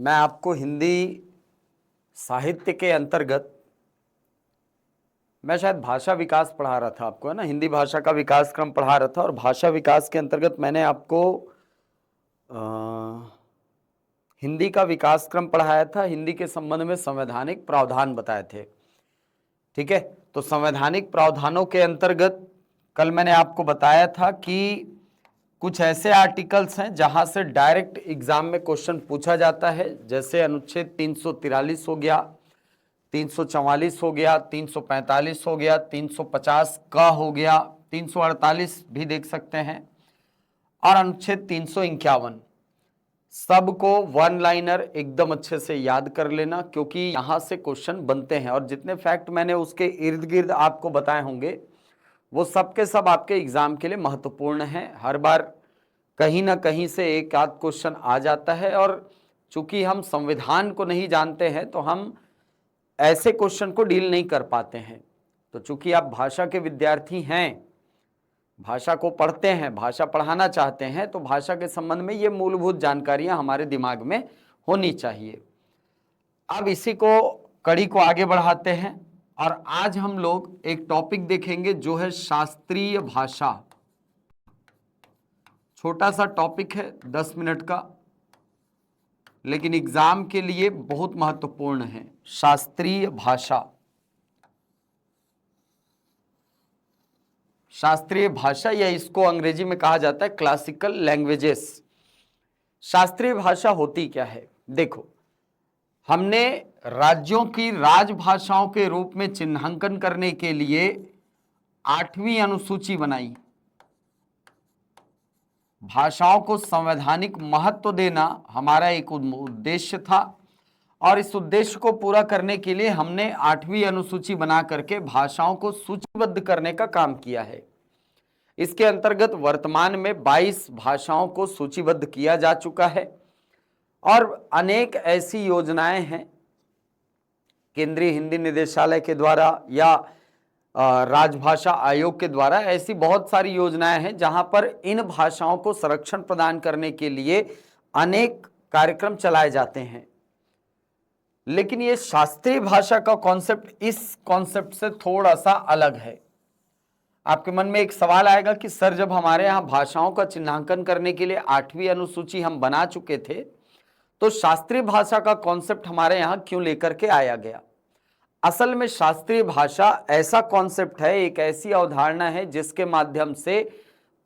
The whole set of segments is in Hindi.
मैं आपको हिंदी साहित्य के अंतर्गत मैं शायद भाषा विकास पढ़ा रहा था आपको, है ना। हिंदी भाषा का विकास क्रम पढ़ा रहा था और भाषा विकास के अंतर्गत मैंने आपको हिंदी का विकास क्रम पढ़ाया था। हिंदी के संबंध में संवैधानिक प्रावधान बताए थे, ठीक है। तो संवैधानिक प्रावधानों के अंतर्गत कल मैंने आपको बताया था कि कुछ ऐसे आर्टिकल्स हैं जहां से डायरेक्ट एग्जाम में क्वेश्चन पूछा जाता है, जैसे अनुच्छेद 343 हो गया, 344 हो गया, 345 हो गया, 350 का हो गया, 348 भी देख सकते हैं, और अनुच्छेद 351। सबको वन लाइनर एकदम अच्छे से याद कर लेना, क्योंकि यहां से क्वेश्चन बनते हैं। और जितने फैक्ट मैंने उसके इर्द गिर्द आपको बताए होंगे वो सब के सब आपके एग्जाम के लिए महत्वपूर्ण हैं। हर बार कहीं ना कहीं से एक आध क्वेश्चन आ जाता है, और चूंकि हम संविधान को नहीं जानते हैं तो हम ऐसे क्वेश्चन को डील नहीं कर पाते हैं। तो चूंकि आप भाषा के विद्यार्थी हैं, भाषा को पढ़ते हैं, भाषा पढ़ाना चाहते हैं, तो भाषा के संबंध में ये मूलभूत जानकारियां हमारे दिमाग में होनी चाहिए। अब इसी को कड़ी को आगे बढ़ाते हैं और आज हम लोग एक टॉपिक देखेंगे जो है शास्त्रीय भाषा। छोटा सा टॉपिक है, 10 मिनट का, लेकिन एग्जाम के लिए बहुत महत्वपूर्ण है। शास्त्रीय भाषा, शास्त्रीय भाषा, या इसको अंग्रेजी में कहा जाता है क्लासिकल लैंग्वेजेस। शास्त्रीय भाषा होती क्या है? देखो, हमने राज्यों की राजभाषाओं के रूप में चिन्हांकन करने के लिए 8वीं अनुसूची बनाई। भाषाओं को संवैधानिक महत्व देना हमारा एक उद्देश्य था, और इस उद्देश्य को पूरा करने के लिए हमने 8वीं अनुसूची बना करके भाषाओं को सूचीबद्ध करने का काम किया है। इसके अंतर्गत वर्तमान में 22 भाषाओं को सूचीबद्ध किया जा चुका है, और अनेक ऐसी योजनाएं हैं केंद्रीय हिंदी निदेशालय के द्वारा या राजभाषा आयोग के द्वारा। ऐसी बहुत सारी योजनाएं हैं जहां पर इन भाषाओं को संरक्षण प्रदान करने के लिए अनेक कार्यक्रम चलाए जाते हैं। लेकिन ये शास्त्रीय भाषा का कॉन्सेप्ट इस कॉन्सेप्ट से थोड़ा सा अलग है। आपके मन में एक सवाल आएगा कि सर, जब हमारे यहाँ भाषाओं का चिन्हांकन करने के लिए 8वीं अनुसूची हम बना चुके थे, तो शास्त्रीय भाषा का कॉन्सेप्ट हमारे यहाँ क्यों लेकर के आया गया? असल में शास्त्रीय भाषा ऐसा कॉन्सेप्ट है, एक ऐसी अवधारणा है जिसके माध्यम से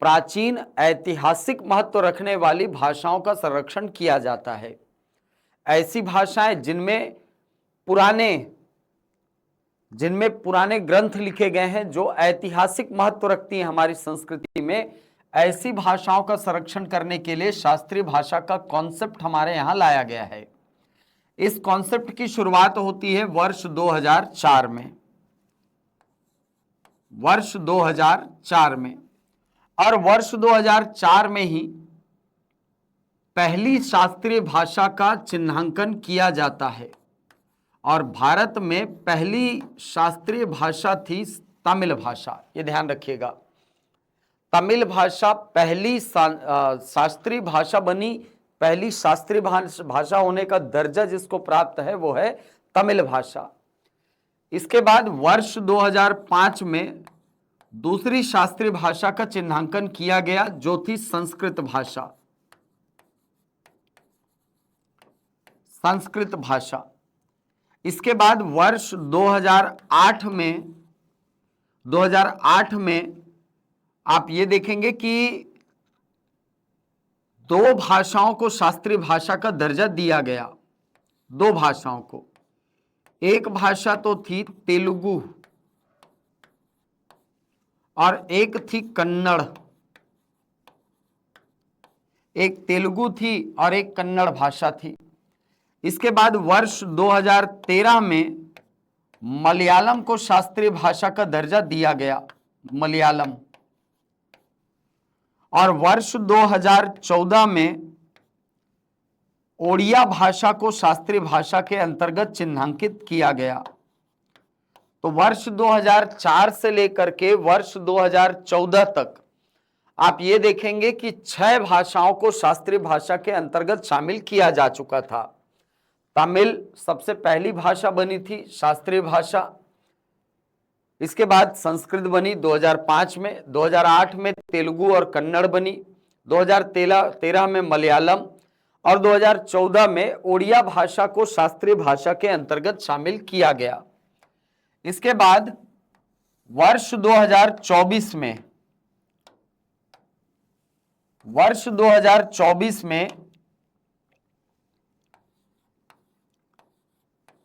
प्राचीन ऐतिहासिक महत्व रखने वाली भाषाओं का संरक्षण किया जाता है। ऐसी भाषाएं जिनमें पुराने ग्रंथ लिखे गए हैं जो ऐतिहासिक महत्व रखती हैं हमारी संस्कृति में, ऐसी भाषाओं का संरक्षण करने के लिए शास्त्रीय भाषा का कॉन्सेप्ट हमारे यहाँ लाया गया है। इस कॉन्सेप्ट की शुरुआत होती है वर्ष 2004 में, वर्ष 2004 में, और वर्ष 2004 में ही पहली शास्त्रीय भाषा का चिन्हांकन किया जाता है। और भारत में पहली शास्त्रीय भाषा थी तमिल भाषा। ये ध्यान रखिएगा, तमिल भाषा पहली शास्त्रीय भाषा बनी। पहली शास्त्रीय भाषा होने का दर्जा जिसको प्राप्त है वो है तमिल भाषा। इसके बाद वर्ष 2005 में दूसरी शास्त्रीय भाषा का चिन्हांकन किया गया जो थी संस्कृत भाषा। संस्कृत भाषा। इसके बाद वर्ष 2008 में आप ये देखेंगे कि 2 भाषाओं को शास्त्रीय भाषा का दर्जा दिया गया। 2 भाषाओं को, एक भाषा तो थी तेलुगु और एक थी कन्नड़। एक तेलुगु थी और एक कन्नड़ भाषा थी। इसके बाद वर्ष 2013 में मलयालम को शास्त्रीय भाषा का दर्जा दिया गया, मलयालम। और वर्ष 2014 में ओडिया भाषा को शास्त्रीय भाषा के अंतर्गत चिन्हांकित किया गया। तो वर्ष 2004 से लेकर के वर्ष 2014 तक आप ये देखेंगे कि 6 भाषाओं को शास्त्रीय भाषा के अंतर्गत शामिल किया जा चुका था। तमिल सबसे पहली भाषा बनी थी, शास्त्रीय भाषा। इसके बाद संस्कृत बनी 2005 में, 2008 में तेलुगु और कन्नड़ बनी, 2013 में मलयालम और 2014 में ओडिया भाषा को शास्त्रीय भाषा के अंतर्गत शामिल किया गया। इसके बाद वर्ष 2024 में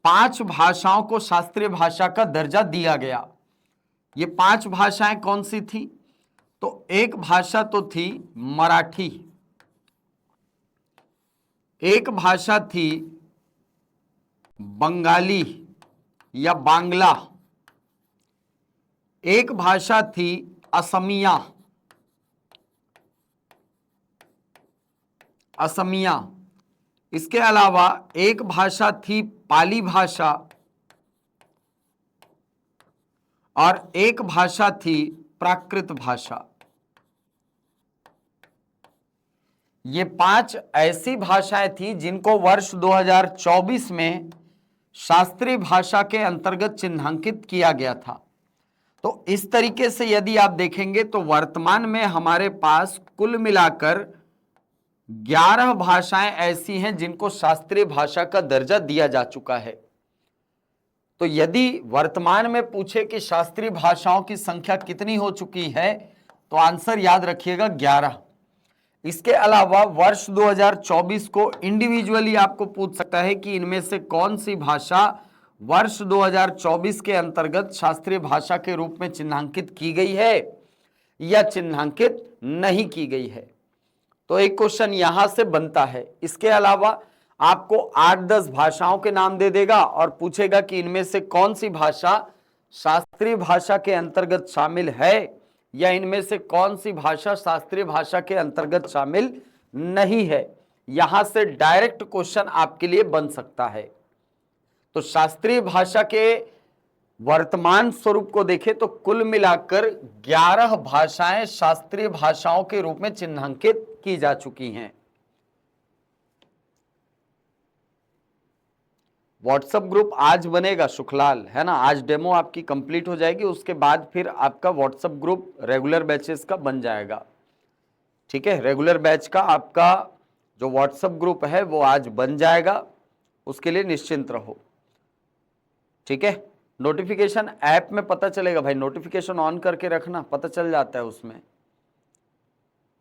5 भाषाओं को शास्त्रीय भाषा का दर्जा दिया गया। ये 5 भाषाएं कौन सी थी? तो एक भाषा तो थी मराठी, एक भाषा थी बंगाली या बांग्ला, एक भाषा थी असमिया, इसके अलावा एक भाषा थी पाली भाषा और एक भाषा थी प्राकृत भाषा। ये 5 ऐसी भाषाएं थी जिनको वर्ष 2024 में शास्त्रीय भाषा के अंतर्गत चिन्हांकित किया गया था। तो इस तरीके से यदि आप देखेंगे तो वर्तमान में हमारे पास कुल मिलाकर 11 भाषाएं ऐसी हैं जिनको शास्त्रीय भाषा का दर्जा दिया जा चुका है। तो यदि वर्तमान में पूछे कि शास्त्रीय भाषाओं की संख्या कितनी हो चुकी है, तो आंसर याद रखिएगा 11। इसके अलावा वर्ष 2024 को इंडिविजुअली आपको पूछ सकता है कि इनमें से कौन सी भाषा वर्ष 2024 के अंतर्गत शास्त्रीय भाषा के रूप में चिन्हांकित की गई है या चिन्हांकित नहीं की गई है। तो एक क्वेश्चन यहां से बनता है। इसके अलावा आपको 8-10 भाषाओं के नाम दे देगा और पूछेगा कि इनमें से कौन सी भाषा शास्त्रीय भाषा के अंतर्गत शामिल है या इनमें से कौन सी भाषा शास्त्रीय भाषा के अंतर्गत शामिल नहीं है। यहां से डायरेक्ट क्वेश्चन आपके लिए बन सकता है। तो शास्त्रीय भाषा के वर्तमान स्वरूप को देखें तो कुल मिलाकर 11 भाषाएं शास्त्रीय भाषाओं के रूप में चिन्हांकित की जा चुकी हैं। व्हाट्सएप ग्रुप आज बनेगा सुखलाल, है ना। आज डेमो आपकी कंप्लीट हो जाएगी, उसके बाद फिर आपका व्हाट्सएप ग्रुप रेगुलर बैचेस का बन जाएगा। ठीक है, रेगुलर बैच का आपका जो व्हाट्सएप ग्रुप है वो आज बन जाएगा, उसके लिए निश्चिंत रहो। ठीक है, नोटिफिकेशन ऐप में पता चलेगा भाई, नोटिफिकेशन ऑन करके रखना, पता चल जाता है उसमें।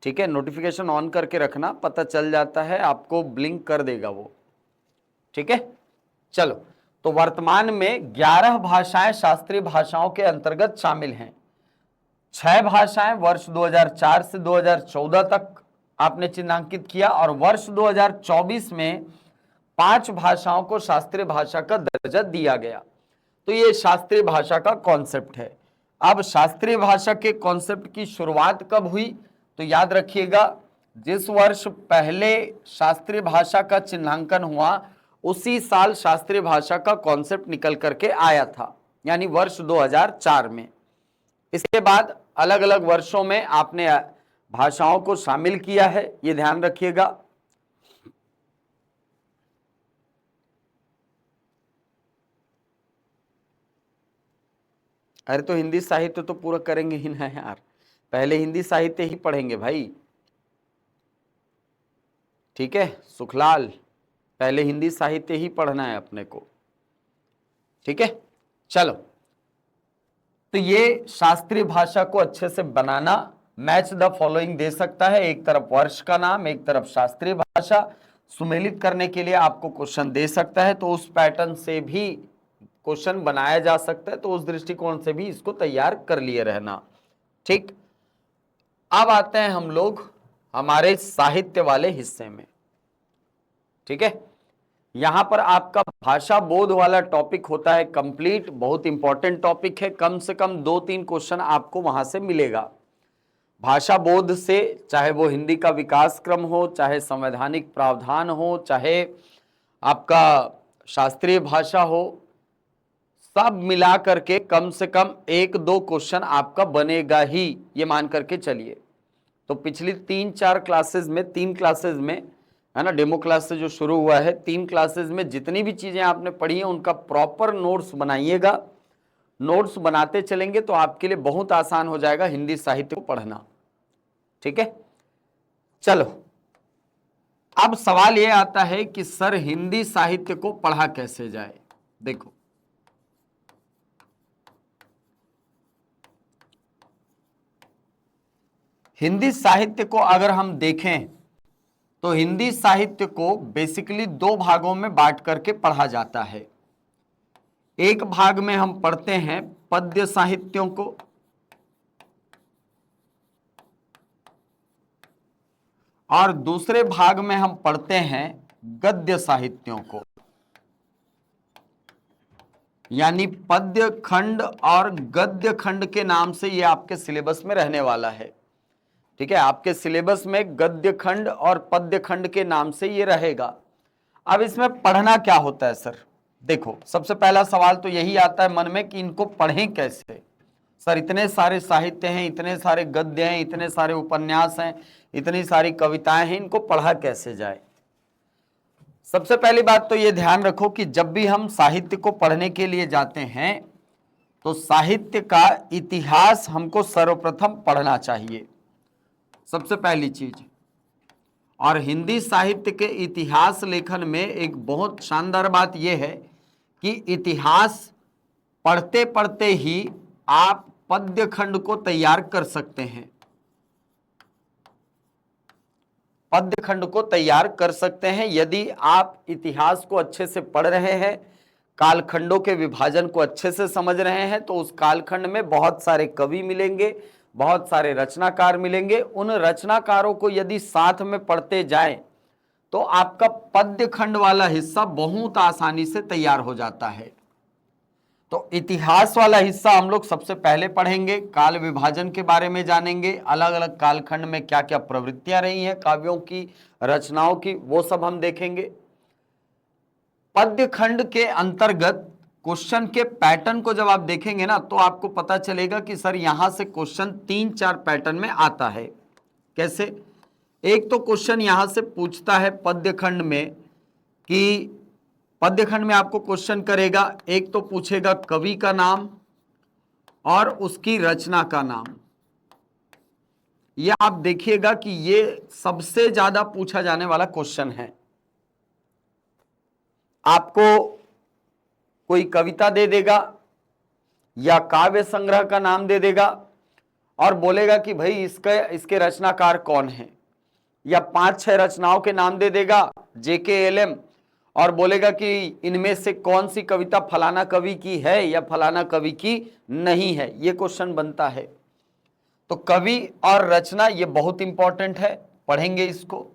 ठीक है, नोटिफिकेशन ऑन करके रखना, पता चल जाता है, आपको ब्लिंक कर देगा वो। ठीक है, चलो। तो वर्तमान में 11 भाषाएं शास्त्रीय भाषाओं के अंतर्गत शामिल हैं। 6 भाषाएं वर्ष 2004 से 2014 तक आपने चिन्हांकित किया और वर्ष 2024 में 5 भाषाओं को शास्त्रीय भाषा का दर्जा दिया गया। तो ये शास्त्रीय भाषा का कॉन्सेप्ट है। अब शास्त्रीय भाषा के कॉन्सेप्ट की शुरुआत कब हुई? तो याद रखिएगा, जिस वर्ष पहले शास्त्रीय भाषा का चिन्हांकन हुआ उसी साल शास्त्रीय भाषा का कॉन्सेप्ट निकल करके आया था, यानी वर्ष 2004 में। इसके बाद अलग अलग वर्षों में आपने भाषाओं को शामिल किया है, ये ध्यान रखिएगा। अरे तो हिंदी साहित्य तो पूरा करेंगे ही ना यार, पहले हिंदी साहित्य ही पढ़ेंगे भाई। ठीक है सुखलाल, पहले हिंदी साहित्य ही पढ़ना है अपने को। ठीक है, चलो। तो ये शास्त्रीय भाषा को अच्छे से बनाना, मैच द फॉलोइंग दे सकता है, एक तरफ वर्ष का नाम, एक तरफ शास्त्रीय भाषा, सुमेलित करने के लिए आपको क्वेश्चन दे सकता है। तो उस पैटर्न से भी क्वेश्चन बनाया जा सकता है, तो उस दृष्टिकोण से भी इसको तैयार कर लिए रहना। ठीक, अब आते हैं हम लोग हमारे साहित्य वाले हिस्से में। ठीक है, यहां पर आपका भाषा बोध वाला टॉपिक होता है कंप्लीट, बहुत इंपॉर्टेंट टॉपिक है। कम से कम 2-3 क्वेश्चन आपको वहां से मिलेगा। भाषा बोध से, चाहे वो हिंदी का विकास क्रम हो, चाहे संवैधानिक प्रावधान हो, चाहे आपका शास्त्रीय भाषा हो, सब मिला करके कम से कम 1-2 क्वेश्चन आपका बनेगा ही, ये मान करके चलिए। तो पिछली 3-4 क्लासेस में, 3 क्लासेस में है ना। डेमो क्लास से जो शुरू हुआ है, 3 क्लासेस में जितनी भी चीजें आपने पढ़ी हैं उनका प्रॉपर नोट्स बनाइएगा। नोट्स बनाते चलेंगे तो आपके लिए बहुत आसान हो जाएगा हिंदी साहित्य को पढ़ना। ठीक है, चलो अब सवाल यह आता है कि सर हिंदी साहित्य को पढ़ा कैसे जाए। देखो, हिंदी साहित्य को अगर हम देखें तो हिंदी साहित्य को बेसिकली 2 भागों में बांट करके पढ़ा जाता है। एक भाग में हम पढ़ते हैं पद्य साहित्यों को, और दूसरे भाग में हम पढ़ते हैं गद्य साहित्यों को। यानी पद्य खंड और गद्य खंड के नाम से ये आपके सिलेबस में रहने वाला है। ठीक है, आपके सिलेबस में गद्य खंड और पद्य खंड के नाम से ये रहेगा। अब इसमें पढ़ना क्या होता है सर? देखो, सबसे पहला सवाल तो यही आता है मन में कि इनको पढ़ें कैसे। सर इतने सारे साहित्य हैं, इतने सारे गद्य हैं, इतने सारे उपन्यास हैं, इतनी सारी कविताएं हैं, इनको पढ़ा कैसे जाए। सबसे पहली बात तो ये ध्यान रखो कि जब भी हम साहित्य को पढ़ने के लिए जाते हैं तो साहित्य का इतिहास हमको सर्वप्रथम पढ़ना चाहिए, सबसे पहली चीज। और हिंदी साहित्य के इतिहास लेखन में एक बहुत शानदार बात यह है कि इतिहास पढ़ते पढ़ते ही आप पद्य खंड को तैयार कर सकते हैं, पद्य खंड को तैयार कर सकते हैं यदि आप इतिहास को अच्छे से पढ़ रहे हैं, कालखंडों के विभाजन को अच्छे से समझ रहे हैं। तो उस कालखंड में बहुत सारे कवि मिलेंगे, बहुत सारे रचनाकार मिलेंगे। उन रचनाकारों को यदि साथ में पढ़ते जाएं तो आपका पद्य खंड वाला हिस्सा बहुत आसानी से तैयार हो जाता है। तो इतिहास वाला हिस्सा हम लोग सबसे पहले पढ़ेंगे, काल विभाजन के बारे में जानेंगे, अलग अलग कालखंड में क्या क्या प्रवृत्तियां रही हैं काव्यों की, रचनाओं की, वो सब हम देखेंगे। पद्य खंड के अंतर्गत क्वेश्चन के पैटर्न को जब आप देखेंगे ना तो आपको पता चलेगा कि सर यहां से क्वेश्चन 3-4 पैटर्न में आता है। कैसे? एक तो क्वेश्चन यहां से पूछता है पद्य खंड में कि पद्य खंड में आपको क्वेश्चन करेगा, एक तो पूछेगा कवि का नाम और उसकी रचना का नाम। यह आप देखिएगा कि ये सबसे ज्यादा पूछा जाने वाला क्वेश्चन है। आपको कोई कविता दे देगा या काव्य संग्रह का नाम दे देगा और बोलेगा कि भाई इसके रचनाकार कौन है, या 5-6 रचनाओं के नाम दे देगा JKLM और बोलेगा कि इनमें से कौन सी कविता फलाना कवि की है या फलाना कवि की नहीं है। ये क्वेश्चन बनता है। तो कवि और रचना ये बहुत इंपॉर्टेंट है, पढ़ेंगे इसको।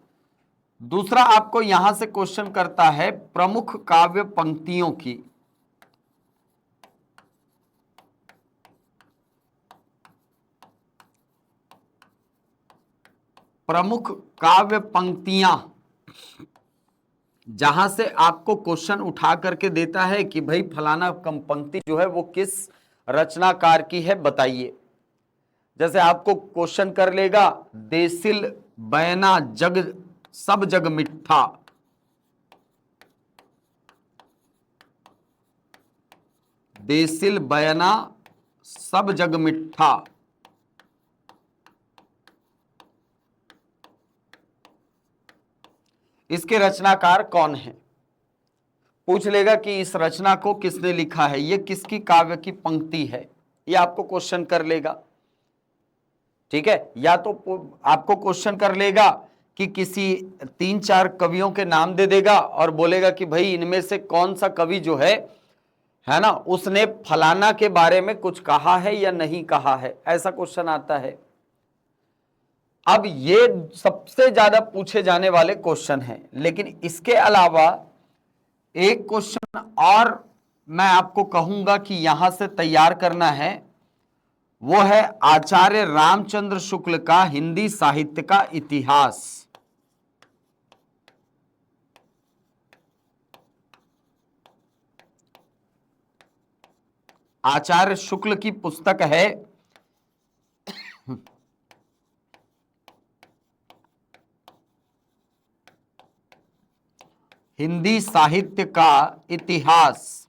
दूसरा आपको यहां से क्वेश्चन करता है प्रमुख काव्य पंक्तियों की। प्रमुख काव्य पंक्तियां, जहां से आपको क्वेश्चन उठा करके देता है कि भाई फलाना पंक्ति जो है वो किस रचनाकार की है बताइए। जैसे आपको क्वेश्चन कर लेगा देसिल बयना जग सब जग मिठा, देसिल बयना सब जग मिठा, इसके रचनाकार कौन है। पूछ लेगा कि इस रचना को किसने लिखा है, ये किसकी काव्य की पंक्ति है, ये आपको क्वेश्चन कर लेगा। ठीक है, या तो आपको क्वेश्चन कर लेगा कि किसी 3-4 कवियों के नाम दे देगा और बोलेगा कि भाई इनमें से कौन सा कवि जो है ना, उसने फलाना के बारे में कुछ कहा है या नहीं कहा है, ऐसा क्वेश्चन आता है। अब ये सबसे ज्यादा पूछे जाने वाले क्वेश्चन हैं, लेकिन इसके अलावा एक क्वेश्चन और मैं आपको कहूंगा कि यहां से तैयार करना है, वो है आचार्य रामचंद्र शुक्ल का हिंदी साहित्य का इतिहास। आचार्य शुक्ल की पुस्तक है हिंदी साहित्य का इतिहास।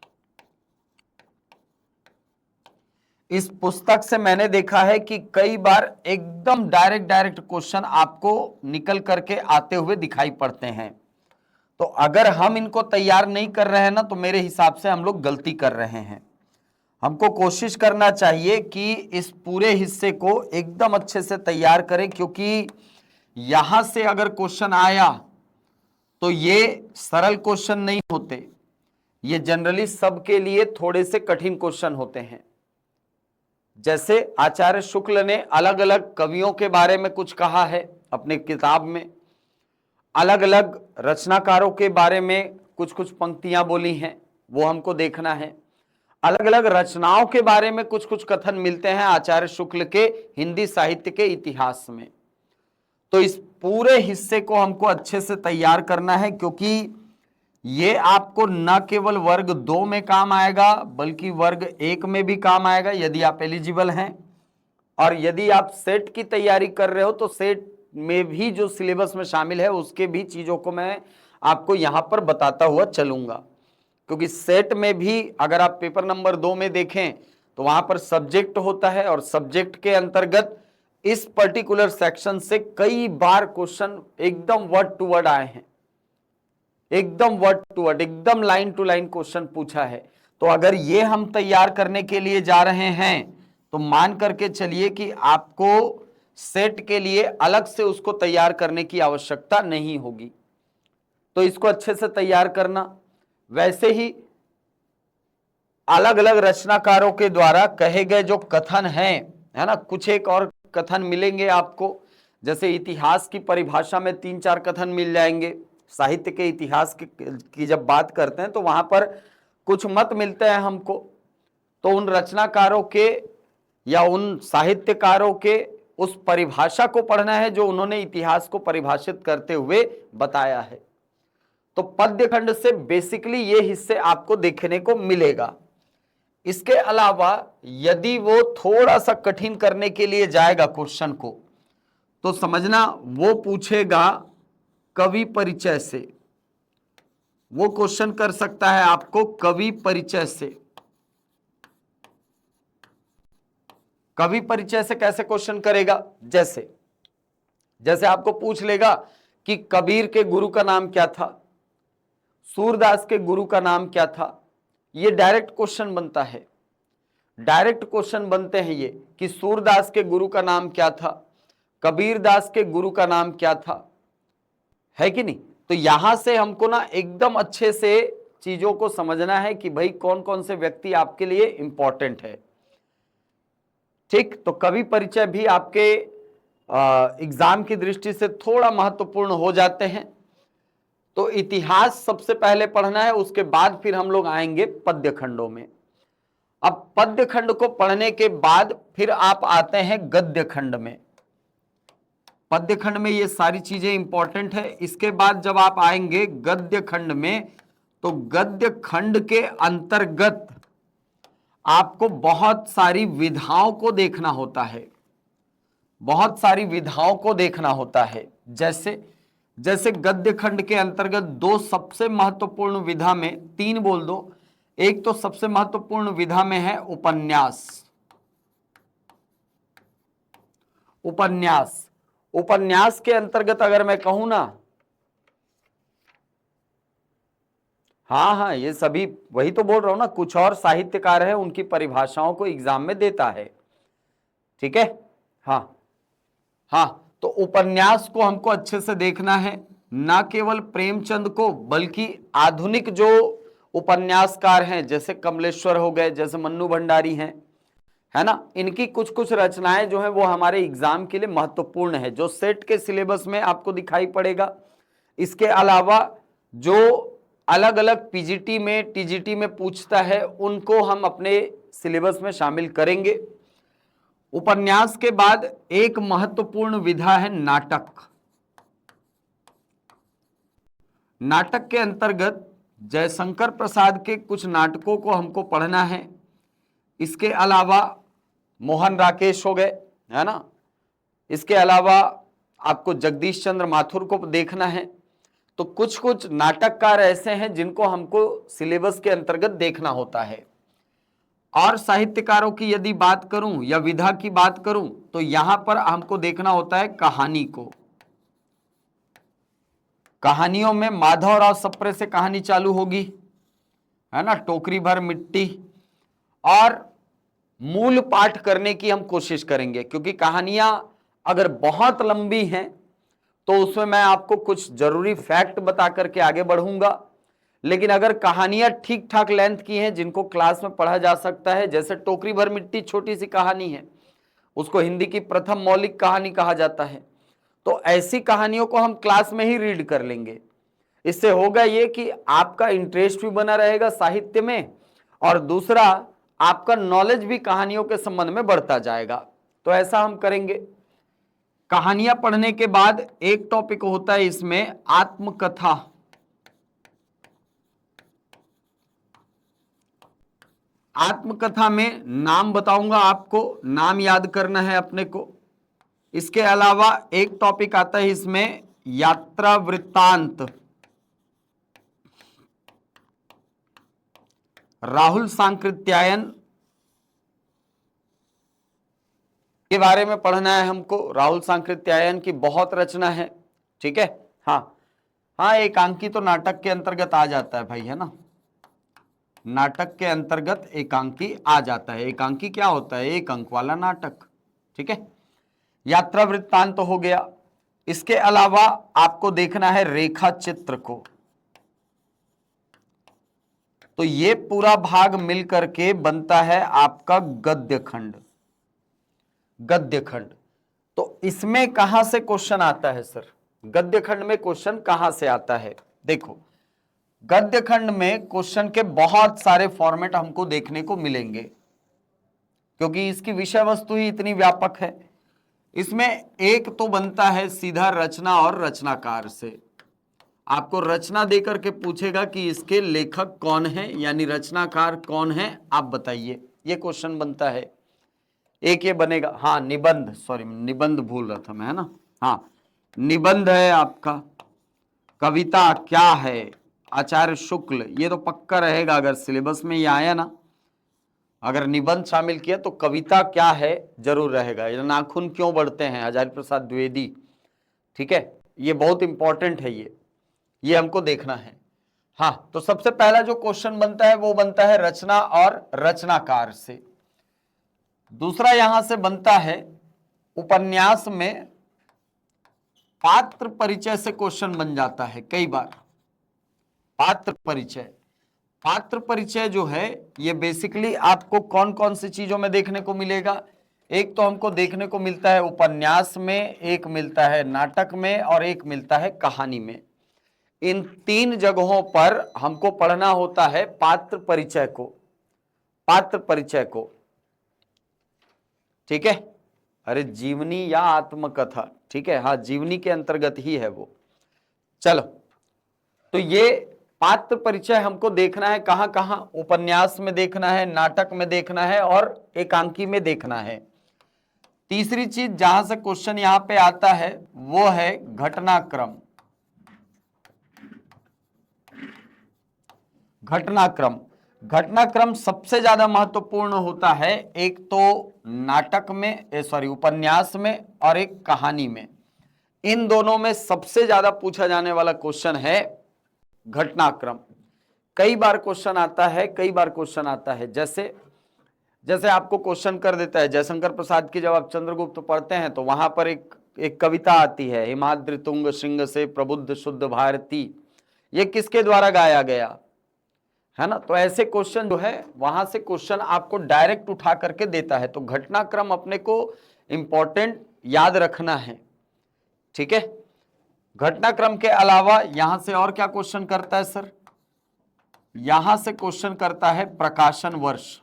इस पुस्तक से मैंने देखा है कि कई बार एकदम डायरेक्ट क्वेश्चन आपको निकल करके आते हुए दिखाई पड़ते हैं। तो अगर हम इनको तैयार नहीं कर रहे हैं ना, तो मेरे हिसाब से हम लोग गलती कर रहे हैं। हमको कोशिश करना चाहिए कि इस पूरे हिस्से को एकदम अच्छे से तैयार करें, क्योंकि यहां से अगर क्वेश्चन आया तो ये सरल क्वेश्चन नहीं होते, ये जनरली सबके लिए थोड़े से कठिन क्वेश्चन होते हैं। जैसे आचार्य शुक्ल ने अलग अलग कवियों के बारे में कुछ कहा है अपने किताब में, अलग अलग रचनाकारों के बारे में कुछ कुछ पंक्तियां बोली हैं, वो हमको देखना है। अलग अलग रचनाओं के बारे में कुछ कुछ कथन मिलते हैं आचार्य शुक्ल के हिंदी साहित्य के इतिहास में। तो इस पूरे हिस्से को हमको अच्छे से तैयार करना है, क्योंकि ये आपको न केवल वर्ग 2 में काम आएगा बल्कि वर्ग 1 में भी काम आएगा यदि आप एलिजिबल हैं। और यदि आप सेट की तैयारी कर रहे हो तो सेट में भी जो सिलेबस में शामिल है उसके भी चीजों को मैं आपको यहां पर बताता हुआ चलूंगा। क्योंकि सेट में भी अगर आप पेपर नंबर 2 में देखें तो वहां पर सब्जेक्ट होता है, और सब्जेक्ट के अंतर्गत इस पर्टिकुलर सेक्शन से कई बार क्वेश्चन एकदम वर्ड टू वर्ड आए हैं, एकदम वर्ड टू वर्ड, एकदम लाइन टू लाइन क्वेश्चन पूछा है। तो अगर ये हम तैयार करने के लिए जा रहे हैं तो मान करके चलिए कि आपको सेट के लिए अलग से उसको तैयार करने की आवश्यकता नहीं होगी। तो इसको अच्छे से तैयार करना। वैसे ही अलग अलग रचनाकारों के द्वारा कहे गए जो कथन हैं, है ना, कुछ एक और कथन मिलेंगे आपको। जैसे इतिहास की परिभाषा में 3-4 कथन मिल जाएंगे। साहित्य के इतिहास की जब बात करते हैं तो वहां पर कुछ मत मिलते हैं हमको। तो उन रचनाकारों के या उन साहित्यकारों के उस परिभाषा को पढ़ना है जो उन्होंने इतिहास को परिभाषित करते हुए बताया है। तो पद्य खंड से बेसिकली ये हिस्से आपको देखने को मिलेगा। इसके अलावा यदि वो थोड़ा सा कठिन करने के लिए जाएगा क्वेश्चन को, तो समझना वो पूछेगा कवि परिचय से। वो क्वेश्चन कर सकता है आपको कवि परिचय से। कवि परिचय से कैसे क्वेश्चन करेगा? जैसे जैसे आपको पूछ लेगा कि कबीर के गुरु का नाम क्या था, सूरदास के गुरु का नाम क्या था। ये डायरेक्ट क्वेश्चन बनता है, डायरेक्ट क्वेश्चन बनते हैं ये कि सूरदास के गुरु का नाम क्या था, कबीर दास के गुरु का नाम क्या था, है कि नहीं। तो यहां से हमको ना एकदम अच्छे से चीजों को समझना है कि भाई कौन कौन से व्यक्ति आपके लिए इंपॉर्टेंट है। ठीक, तो कवि परिचय भी आपके एग्जाम की दृष्टि से थोड़ा महत्वपूर्ण हो जाते हैं। तो इतिहास सबसे पहले पढ़ना है, उसके बाद फिर हम लोग आएंगे पद्य खंडों में। अब पद्य खंड को पढ़ने के बाद फिर आप आते हैं गद्य खंड में। पद्य खंड में ये सारी चीजें इंपॉर्टेंट है। इसके बाद जब आप आएंगे गद्य खंड में, तो गद्य खंड के अंतर्गत आपको बहुत सारी विधाओं को देखना होता है, बहुत सारी विधाओं को देखना होता है। जैसे जैसे गद्य खंड के अंतर्गत 2 सबसे महत्वपूर्ण विधा में, 3 बोल दो, एक तो सबसे महत्वपूर्ण विधा में है उपन्यास। उपन्यास उपन्यास के अंतर्गत अगर मैं कहूं ना, हाँ, ये सभी वही तो बोल रहा हूं ना, कुछ और साहित्यकार है उनकी परिभाषाओं को एग्जाम में देता है। ठीक है, हाँ, तो उपन्यास को हमको अच्छे से देखना है, ना केवल प्रेमचंद को बल्कि आधुनिक जो उपन्यासकार हैं जैसे कमलेश्वर हो गए, जैसे मन्नू भंडारी हैं, है ना, इनकी कुछ कुछ रचनाएं जो हैं वो हमारे एग्जाम के लिए महत्वपूर्ण है, जो सेट के सिलेबस में आपको दिखाई पड़ेगा। इसके अलावा जो अलग अलग पीजीटी में टीजीटी में पूछता है उनको हम अपने सिलेबस में शामिल करेंगे। उपन्यास के बाद एक महत्वपूर्ण विधा है नाटक। नाटक के अंतर्गत जयशंकर प्रसाद के कुछ नाटकों को हमको पढ़ना है। इसके अलावा मोहन राकेश हो गए, है ना, इसके अलावा आपको जगदीश चंद्र माथुर को देखना है। तो कुछ कुछ नाटककार ऐसे हैं जिनको हमको सिलेबस के अंतर्गत देखना होता है। और साहित्यकारों की यदि बात करूं या विधा की बात करूं तो यहां पर हमको देखना होता है कहानी को। कहानियों में माधवराव सप्रे से कहानी चालू होगी, है ना, टोकरी भर मिट्टी। और मूल पाठ करने की हम कोशिश करेंगे, क्योंकि कहानियां अगर बहुत लंबी हैं तो उसमें मैं आपको कुछ जरूरी फैक्ट बता करके आगे बढ़ूंगा। लेकिन अगर कहानियां ठीक ठाक लेंथ की हैं जिनको क्लास में पढ़ा जा सकता है, जैसे टोकरी भर मिट्टी छोटी सी कहानी है, उसको हिंदी की प्रथम मौलिक कहानी कहा जाता है, तो ऐसी कहानियों को हम क्लास में ही रीड कर लेंगे। इससे होगा ये कि आपका इंटरेस्ट भी बना रहेगा साहित्य में, और दूसरा आपका नॉलेज भी कहानियों के संबंध में बढ़ता जाएगा। तो ऐसा हम करेंगे। कहानियां पढ़ने के बाद एक टॉपिक होता है इसमें आत्मकथा। आत्मकथा में नाम बताऊंगा आपको, नाम याद करना है अपने को। इसके अलावा एक टॉपिक आता है इसमें यात्रा वृत्तांत। राहुल सांकृत्यायन के बारे में पढ़ना है हमको। राहुल सांकृत्यायन की बहुत रचना है, ठीक है। हाँ हाँ, एकांकी तो नाटक के अंतर्गत आ जाता है भाई, है ना, नाटक के अंतर्गत एकांकी आ जाता है। एकांकी क्या होता है? एक अंक वाला नाटक, ठीक है। यात्रा वृत्तांत तो हो गया। इसके अलावा आपको देखना है रेखा चित्र को। तो ये पूरा भाग मिलकर के बनता है आपका गद्य खंड। गद्य खंड, तो इसमें कहां से क्वेश्चन आता है सर? गद्य खंड में क्वेश्चन कहां से आता है? देखो, गद्य खंड में क्वेश्चन के बहुत सारे फॉर्मेट हमको देखने को मिलेंगे, क्योंकि इसकी विषय वस्तु ही इतनी व्यापक है। इसमें एक तो बनता है सीधा रचना और रचनाकार से। आपको रचना देकर के पूछेगा कि इसके लेखक कौन है, यानी रचनाकार कौन है, आप बताइए, ये क्वेश्चन बनता है। एक ये बनेगा, हाँ निबंध, सॉरी निबंध भूल रहा था मैं, है ना, हाँ निबंध है आपका। कविता क्या है? आचार्य शुक्ल, ये तो पक्का रहेगा अगर सिलेबस में ये आया ना। अगर निबंध शामिल किया तो कविता क्या है जरूर रहेगा। ये नाखून क्यों बढ़ते हैं, आचार्य प्रसाद द्विवेदी, ठीक है, ये बहुत इंपॉर्टेंट है, ये हमको देखना है। हाँ, तो सबसे पहला जो क्वेश्चन बनता है वो बनता है रचना और रचनाकार से। दूसरा यहां से बनता है उपन्यास में पात्र परिचय से क्वेश्चन बन जाता है कई बार। पात्र परिचय, पात्र परिचय जो है ये बेसिकली आपको कौन कौन सी चीजों में देखने को मिलेगा? एक तो हमको देखने को मिलता है उपन्यास में, एक मिलता है नाटक में, और एक मिलता है कहानी में। इन तीन जगहों पर हमको पढ़ना होता है पात्र परिचय को, पात्र परिचय को, ठीक है। अरे जीवनी या आत्मकथा, ठीक है, हाँ जीवनी के अंतर्गत ही है वो। चलो, तो ये पात्र परिचय हमको देखना है कहां कहां? उपन्यास में देखना है, नाटक में देखना है, और एकांकी में देखना है। तीसरी चीज जहां से क्वेश्चन यहां पे आता है वो है घटनाक्रम। घटनाक्रम, घटनाक्रम सबसे ज्यादा महत्वपूर्ण होता है, एक तो नाटक में, सॉरी उपन्यास में, और एक कहानी में। इन दोनों में सबसे ज्यादा पूछा जाने वाला क्वेश्चन है घटनाक्रम। कई बार क्वेश्चन आता है, कई बार क्वेश्चन आता है, जैसे जैसे आपको क्वेश्चन कर देता है जयशंकर प्रसाद की, जब आप चंद्रगुप्त पढ़ते हैं तो वहां पर एक कविता आती है, हिमाद्रि तुंग श्रृंग से प्रबुद्ध शुद्ध भारती, ये किसके द्वारा गाया गया, है ना। तो ऐसे क्वेश्चन जो है वहां से क्वेश्चन आपको डायरेक्ट उठा करके देता है। तो घटनाक्रम अपने को इंपॉर्टेंट याद रखना है, ठीक है। घटनाक्रम के अलावा यहां से और क्या क्वेश्चन करता है सर? यहां से क्वेश्चन करता है प्रकाशन वर्ष।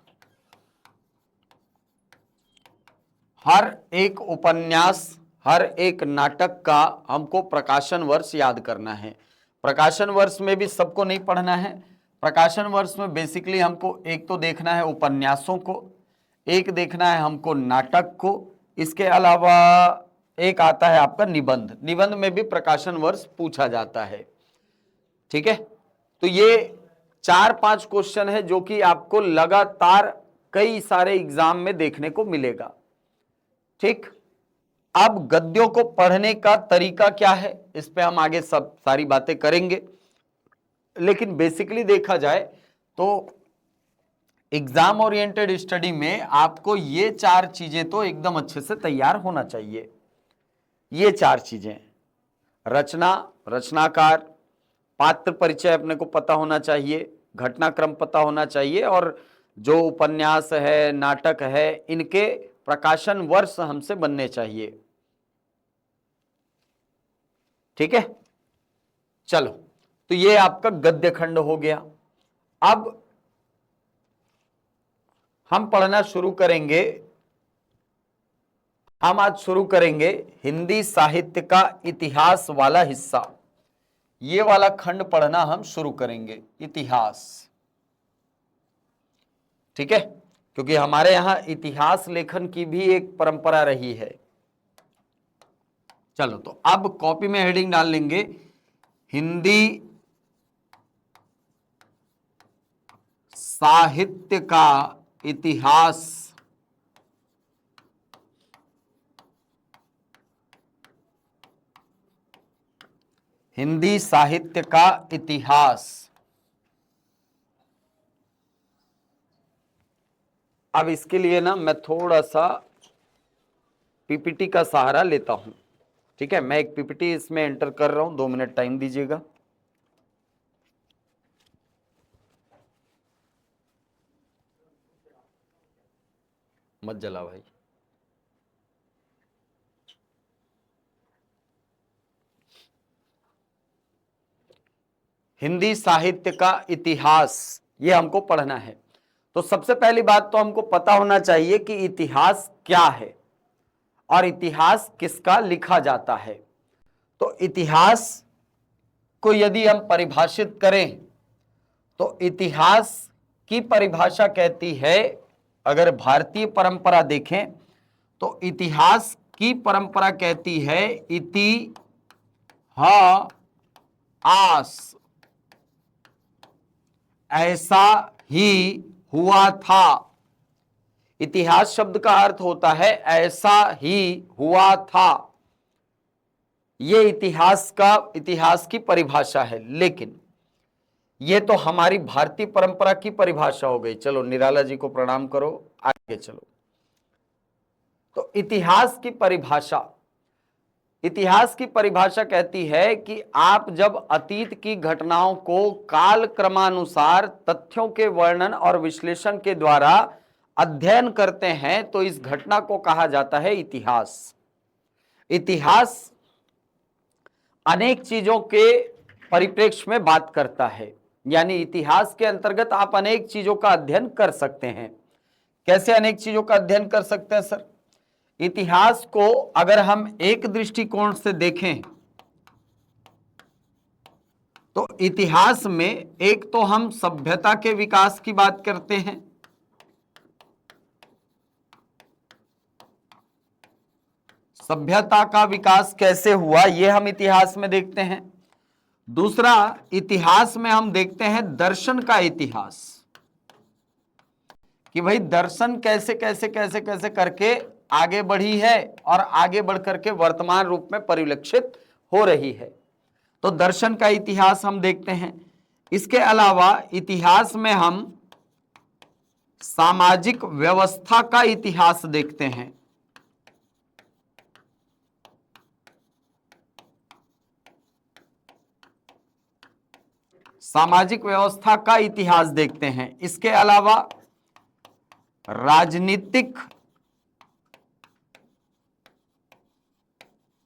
हर एक उपन्यास, हर एक नाटक का हमको प्रकाशन वर्ष याद करना है। प्रकाशन वर्ष में भी सबको नहीं पढ़ना है। प्रकाशन वर्ष में बेसिकली हमको एक तो देखना है उपन्यासों को, एक देखना है हमको नाटक को, इसके अलावा एक आता है आपका निबंध। निबंध में भी प्रकाशन वर्ष पूछा जाता है। ठीक है, तो ये 4-5 क्वेश्चन है जो कि आपको लगातार कई सारे एग्जाम में देखने को मिलेगा। ठीक, अब गद्यों को पढ़ने का तरीका क्या है, इस पे हम आगे सब सारी बातें करेंगे, लेकिन बेसिकली देखा जाए तो एग्जाम ओरिएंटेड स्टडी में आपको ये 4 चीजें तो एकदम अच्छे से तैयार होना चाहिए। ये 4 चीजें, रचना, रचनाकार, पात्र परिचय अपने को पता होना चाहिए, घटनाक्रम पता होना चाहिए, और जो उपन्यास है, नाटक है, इनके प्रकाशन वर्ष हमसे बनने चाहिए। ठीक है, चलो, तो ये आपका गद्य खंड हो गया। अब हम पढ़ना शुरू करेंगे, हम आज शुरू करेंगे हिंदी साहित्य का इतिहास वाला हिस्सा। ये वाला खंड पढ़ना हम शुरू करेंगे, इतिहास। ठीक है, क्योंकि हमारे यहां इतिहास लेखन की भी एक परंपरा रही है। चलो, तो अब कॉपी में हेडिंग डाल लेंगे, हिंदी साहित्य का इतिहास। हिंदी साहित्य का इतिहास। अब इसके लिए ना मैं थोड़ा सा पीपीटी का सहारा लेता हूं। ठीक है, मैं एक पीपीटी इसमें एंटर कर रहा हूं, 2 मिनट टाइम दीजिएगा। मत जला भाई। हिंदी साहित्य का इतिहास ये हमको पढ़ना है। तो सबसे पहली बात तो हमको पता होना चाहिए कि इतिहास क्या है और इतिहास किसका लिखा जाता है। तो इतिहास को यदि हम परिभाषित करें तो इतिहास की परिभाषा कहती है, अगर भारतीय परंपरा देखें तो इतिहास की परंपरा कहती है इतिहास ऐसा ही हुआ था। इतिहास शब्द का अर्थ होता है ऐसा ही हुआ था। यह इतिहास की परिभाषा है, लेकिन यह तो हमारी भारतीय परंपरा की परिभाषा हो गई। चलो, निराला जी को प्रणाम करो, आगे चलो। तो इतिहास की परिभाषा कहती है कि आप जब अतीत की घटनाओं को काल क्रमानुसार तथ्यों के वर्णन और विश्लेषण के द्वारा अध्ययन करते हैं तो इस घटना को कहा जाता है इतिहास। इतिहास अनेक चीजों के परिप्रेक्ष्य में बात करता है, यानी इतिहास के अंतर्गत आप अनेक चीजों का अध्ययन कर सकते हैं। कैसे अनेक चीजों का अध्ययन कर सकते हैं सर? इतिहास को अगर हम एक दृष्टिकोण से देखें तो इतिहास में एक तो हम सभ्यता के विकास की बात करते हैं, सभ्यता का विकास कैसे हुआ यह हम इतिहास में देखते हैं। दूसरा, इतिहास में हम देखते हैं दर्शन का इतिहास, कि भाई दर्शन कैसे कैसे कैसे कैसे करके आगे बढ़ी है और आगे बढ़ करके वर्तमान रूप में परिलक्षित हो रही है। तो दर्शन का इतिहास हम देखते हैं। इसके अलावा इतिहास में हम सामाजिक व्यवस्था का इतिहास देखते हैं। सामाजिक व्यवस्था का इतिहास देखते हैं। इसके अलावा राजनीतिक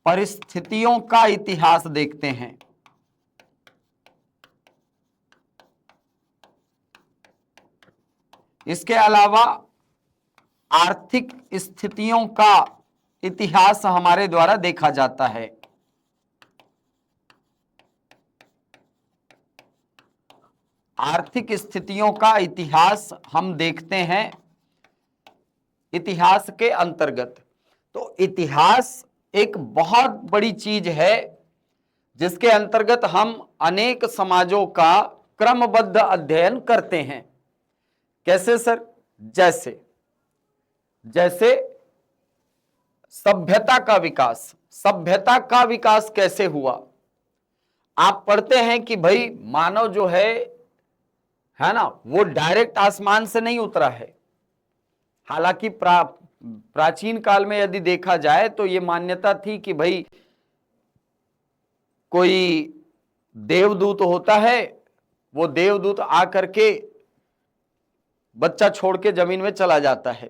परिस्थितियों का इतिहास देखते हैं। इसके अलावा आर्थिक स्थितियों का इतिहास हमारे द्वारा देखा जाता है। आर्थिक स्थितियों का इतिहास हम देखते हैं इतिहास के अंतर्गत। तो इतिहास एक बहुत बड़ी चीज है जिसके अंतर्गत हम अनेक समाजों का क्रमबद्ध अध्ययन करते हैं। कैसे सर? जैसे जैसे सभ्यता का विकास। सभ्यता का विकास कैसे हुआ? आप पढ़ते हैं कि भाई मानव जो है ना, वो डायरेक्ट आसमान से नहीं उतरा है। हालांकि प्राचीन काल में यदि देखा जाए तो ये मान्यता थी कि भाई कोई देवदूत होता है, वो देवदूत आकर के बच्चा छोड़ के जमीन में चला जाता है।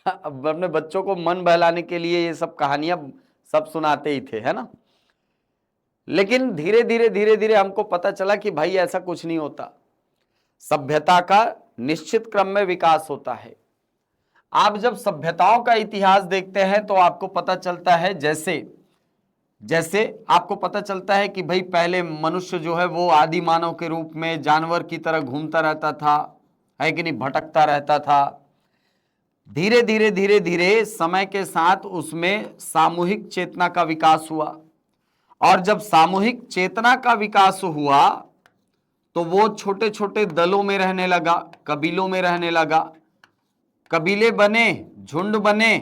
अब अपने बच्चों को मन बहलाने के लिए ये सब कहानियां सब सुनाते ही थे, है ना। लेकिन धीरे धीरे हमको पता चला कि भाई ऐसा कुछ नहीं होता। सभ्यता का निश्चित क्रम में विकास होता है। आप जब सभ्यताओं का इतिहास देखते हैं तो आपको पता चलता है, जैसे आपको पता चलता है कि भाई पहले मनुष्य जो है वो आदि मानव के रूप में जानवर की तरह घूमता रहता था, है कि नहीं, भटकता रहता था। धीरे धीरे समय के साथ उसमें सामूहिक चेतना का विकास हुआ, और जब सामूहिक चेतना का विकास हुआ तो वो छोटे छोटे दलों में रहने लगा, कबीलों में रहने लगा। कबीले बने, झुंड बने,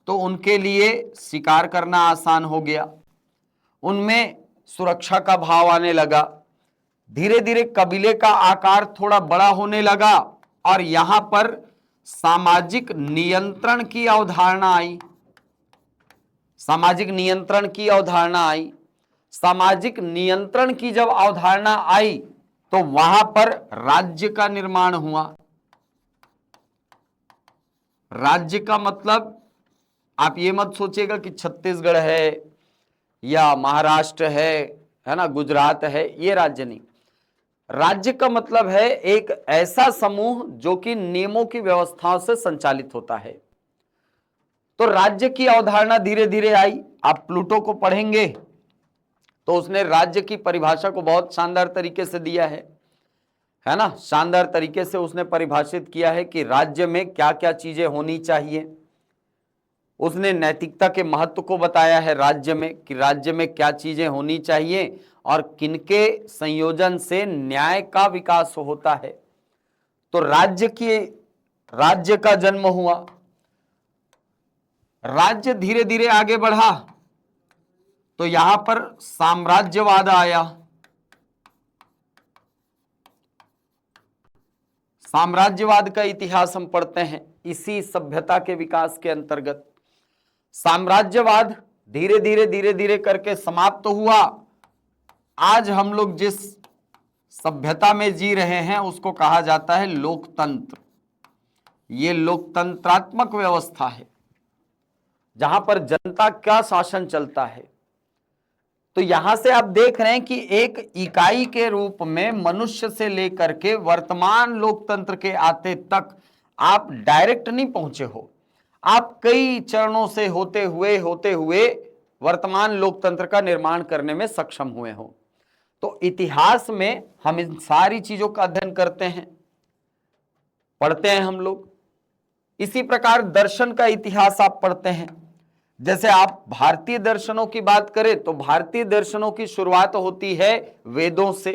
तो उनके लिए शिकार करना आसान हो गया, उनमें सुरक्षा का भाव आने लगा। धीरे धीरे कबीले का आकार थोड़ा बड़ा होने लगा, और यहां पर सामाजिक नियंत्रण की अवधारणा आई। सामाजिक नियंत्रण की अवधारणा आई। सामाजिक नियंत्रण की जब अवधारणा आई तो वहां पर राज्य का निर्माण हुआ। राज्य का मतलब आप ये मत सोचिएगा कि छत्तीसगढ़ है या महाराष्ट्र है ना, गुजरात है, ये राज्य नहीं। राज्य का मतलब है एक ऐसा समूह जो कि नियमों की व्यवस्थाओं से संचालित होता है। तो राज्य की अवधारणा धीरे धीरे आई। आप प्लूटो को पढ़ेंगे तो उसने राज्य की परिभाषा को बहुत शानदार तरीके से दिया है ना। शानदार तरीके से उसने परिभाषित किया है कि राज्य में क्या क्या चीजें होनी चाहिए। उसने नैतिकता के महत्व को बताया है राज्य में, कि राज्य में क्या चीजें होनी चाहिए और किनके संयोजन से न्याय का विकास होता है। तो राज्य का जन्म हुआ। राज्य धीरे धीरे आगे बढ़ा तो यहां पर साम्राज्यवाद आया। साम्राज्यवाद का इतिहास हम पढ़ते हैं इसी सभ्यता के विकास के अंतर्गत। साम्राज्यवाद धीरे धीरे करके समाप्त हुआ। आज हम लोग जिस सभ्यता में जी रहे हैं उसको कहा जाता है लोकतंत्र। ये लोकतंत्रात्मक व्यवस्था है जहां पर जनता का शासन चलता है। तो यहां से आप देख रहे हैं कि एक इकाई के रूप में मनुष्य से लेकर के वर्तमान लोकतंत्र के आते तक आप डायरेक्ट नहीं पहुंचे हो, आप कई चरणों से होते हुए वर्तमान लोकतंत्र का निर्माण करने में सक्षम हुए हो। तो इतिहास में हम इन सारी चीजों का अध्ययन करते हैं, पढ़ते हैं हम लोग। इसी प्रकार दर्शन का इतिहास आप पढ़ते हैं। जैसे आप भारतीय दर्शनों की बात करें तो भारतीय दर्शनों की शुरुआत होती है वेदों से।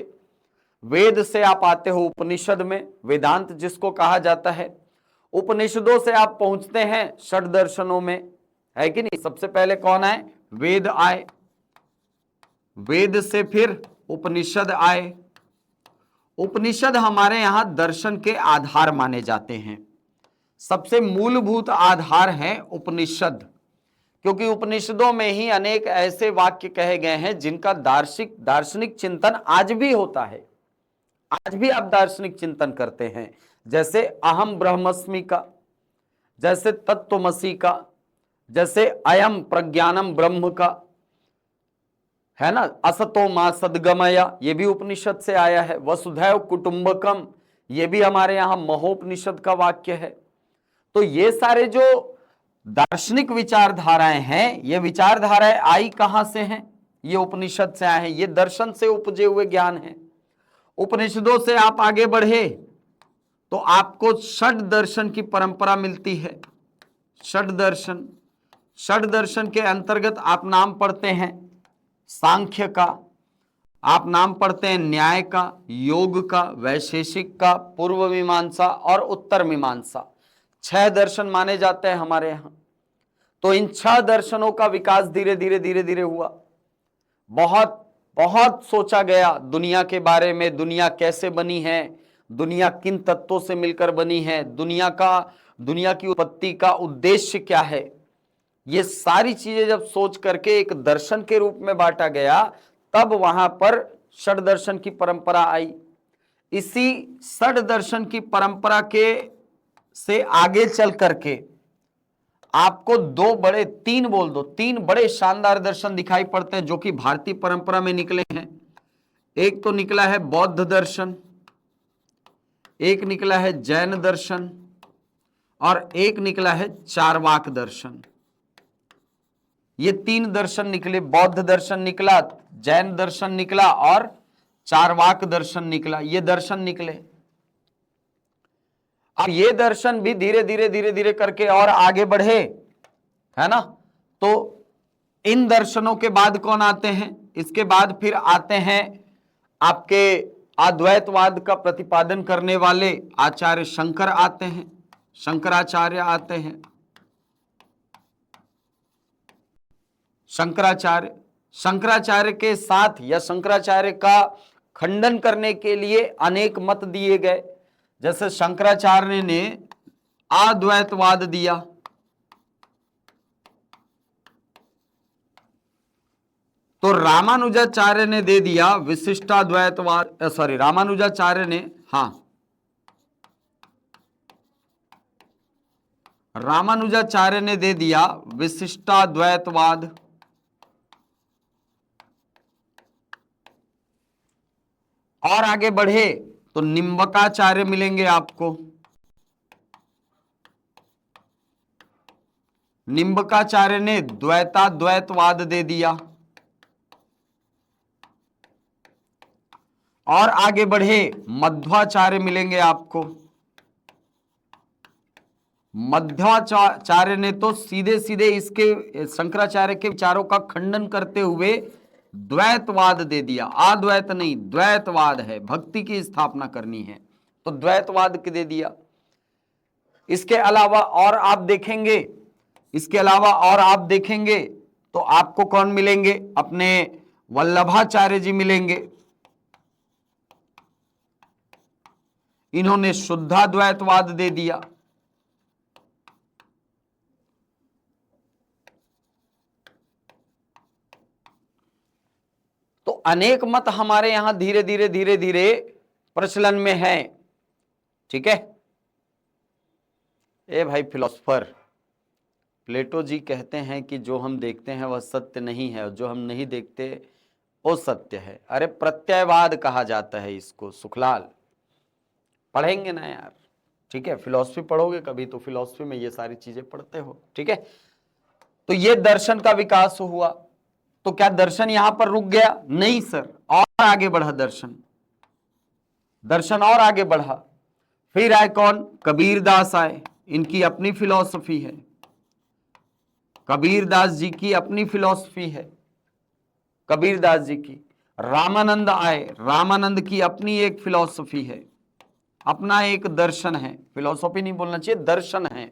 वेद से आप आते हो उपनिषद में, वेदांत जिसको कहा जाता है। उपनिषदों से आप पहुंचते हैं षड दर्शनों में, है कि नहीं। सबसे पहले कौन आए? वेद आए। वेद से फिर उपनिषद आए। उपनिषद हमारे यहां दर्शन के आधार माने जाते हैं। सबसे मूलभूत आधार है उपनिषद, क्योंकि उपनिषदों में ही अनेक ऐसे वाक्य कहे गए हैं जिनका दार्शनिक चिंतन आज भी होता है। आज भी आप दार्शनिक चिंतन करते हैं, जैसे अहम ब्रह्मस्मि का, जैसे तत्त्वमसि का, जैसे अयम प्रज्ञानम ब्रह्म का, है ना। असतो मा सद्गमया, ये भी उपनिषद से आया है। वसुधैव कुटुंबकम, ये भी हमारे यहां महोपनिषद का वाक्य है। तो ये सारे जो दार्शनिक विचारधाराएं हैं, ये विचारधाराएं आई कहां से हैं? ये उपनिषद से आए हैं। ये दर्शन से उपजे हुए ज्ञान है। उपनिषदों से आप आगे बढ़े तो आपको षड दर्शन की परंपरा मिलती है। षड दर्शन के अंतर्गत आप नाम पढ़ते हैं सांख्य का, आप नाम पढ़ते हैं न्याय का, योग का, वैशेषिक का, पूर्व मीमांसा और उत्तर मीमांसा। 6 दर्शन माने जाते हैं हमारे यहां। तो इन 6 दर्शनों का विकास धीरे धीरे धीरे धीरे हुआ। बहुत बहुत सोचा गया दुनिया के बारे में, दुनिया कैसे बनी है, दुनिया किन तत्वों से मिलकर बनी है, दुनिया की उत्पत्ति का उद्देश्य क्या है। ये सारी चीजें जब सोच करके एक दर्शन के रूप में बांटा गया, तब वहां पर षड दर्शन की परंपरा आई। इसी षड दर्शन की परंपरा के से आगे चल करके आपको 3 बड़े शानदार दर्शन दिखाई पड़ते हैं जो कि भारतीय परंपरा में निकले हैं। एक तो निकला है बौद्ध दर्शन, एक निकला है जैन दर्शन और एक निकला है चार्वाक दर्शन। ये 3 दर्शन निकले, बौद्ध दर्शन निकला, जैन दर्शन निकला और चार्वाक दर्शन निकला। ये दर्शन निकले। अब ये दर्शन भी धीरे धीरे करके और आगे बढ़े, है ना। तो इन दर्शनों के बाद कौन आते हैं? इसके बाद फिर आते हैं आपके अद्वैतवाद का प्रतिपादन करने वाले आचार्य शंकर आते हैं, शंकराचार्य आते हैं। शंकराचार्य के साथ या शंकराचार्य का खंडन करने के लिए अनेक मत दिए गए। जैसे शंकराचार्य ने अद्वैतवाद दिया, तो रामानुजाचार्य ने दे दिया विशिष्टाद्वैतवाद। रामानुजाचार्य ने, रामानुजाचार्य ने दे दिया विशिष्टाद्वैतवाद। और आगे बढ़े तो निम्बकाचार्य मिलेंगे आपको। निम्बकाचार्य ने द्वैताद्वैतवाद दे दिया। और आगे बढ़े मध्वाचार्य मिलेंगे आपको। मध्वाचार्य ने तो सीधे सीधे इसके शंकराचार्य के विचारों का खंडन करते हुए द्वैतवाद दे दिया। अद्वैत नहीं, द्वैतवाद है, भक्ति की स्थापना करनी है तो द्वैतवाद के दे दिया। इसके अलावा और आप देखेंगे तो आपको कौन मिलेंगे? अपने वल्लभाचार्य जी मिलेंगे। इन्होंने शुद्धाद्वैतवाद दे दिया। तो अनेक मत हमारे यहां धीरे धीरे प्रचलन में है। ठीक है। ए भाई फिलोसफर, प्लेटो जी कहते हैं कि जो हम देखते हैं वह सत्य नहीं है और जो हम नहीं देखते वो सत्य है। अरे प्रत्ययवाद कहा जाता है इसको, सुखलाल। पढ़ेंगे ना यार, ठीक है। फिलॉसफी पढ़ोगे कभी तो फिलॉसफी में ये सारी चीजें पढ़ते हो, ठीक है। तो ये दर्शन का विकास हुआ। तो क्या दर्शन यहां पर रुक गया? नहीं सर, और आगे बढ़ा दर्शन और आगे बढ़ा। फिर आए कौन? कबीरदास आए। इनकी अपनी फिलॉसफी है, कबीरदास जी की अपनी फिलॉसफी है, कबीरदास जी की। रामानंद आए, रामानंद की अपनी एक फिलॉसफी है, अपना एक दर्शन है। फिलॉसफी नहीं बोलना चाहिए, दर्शन है।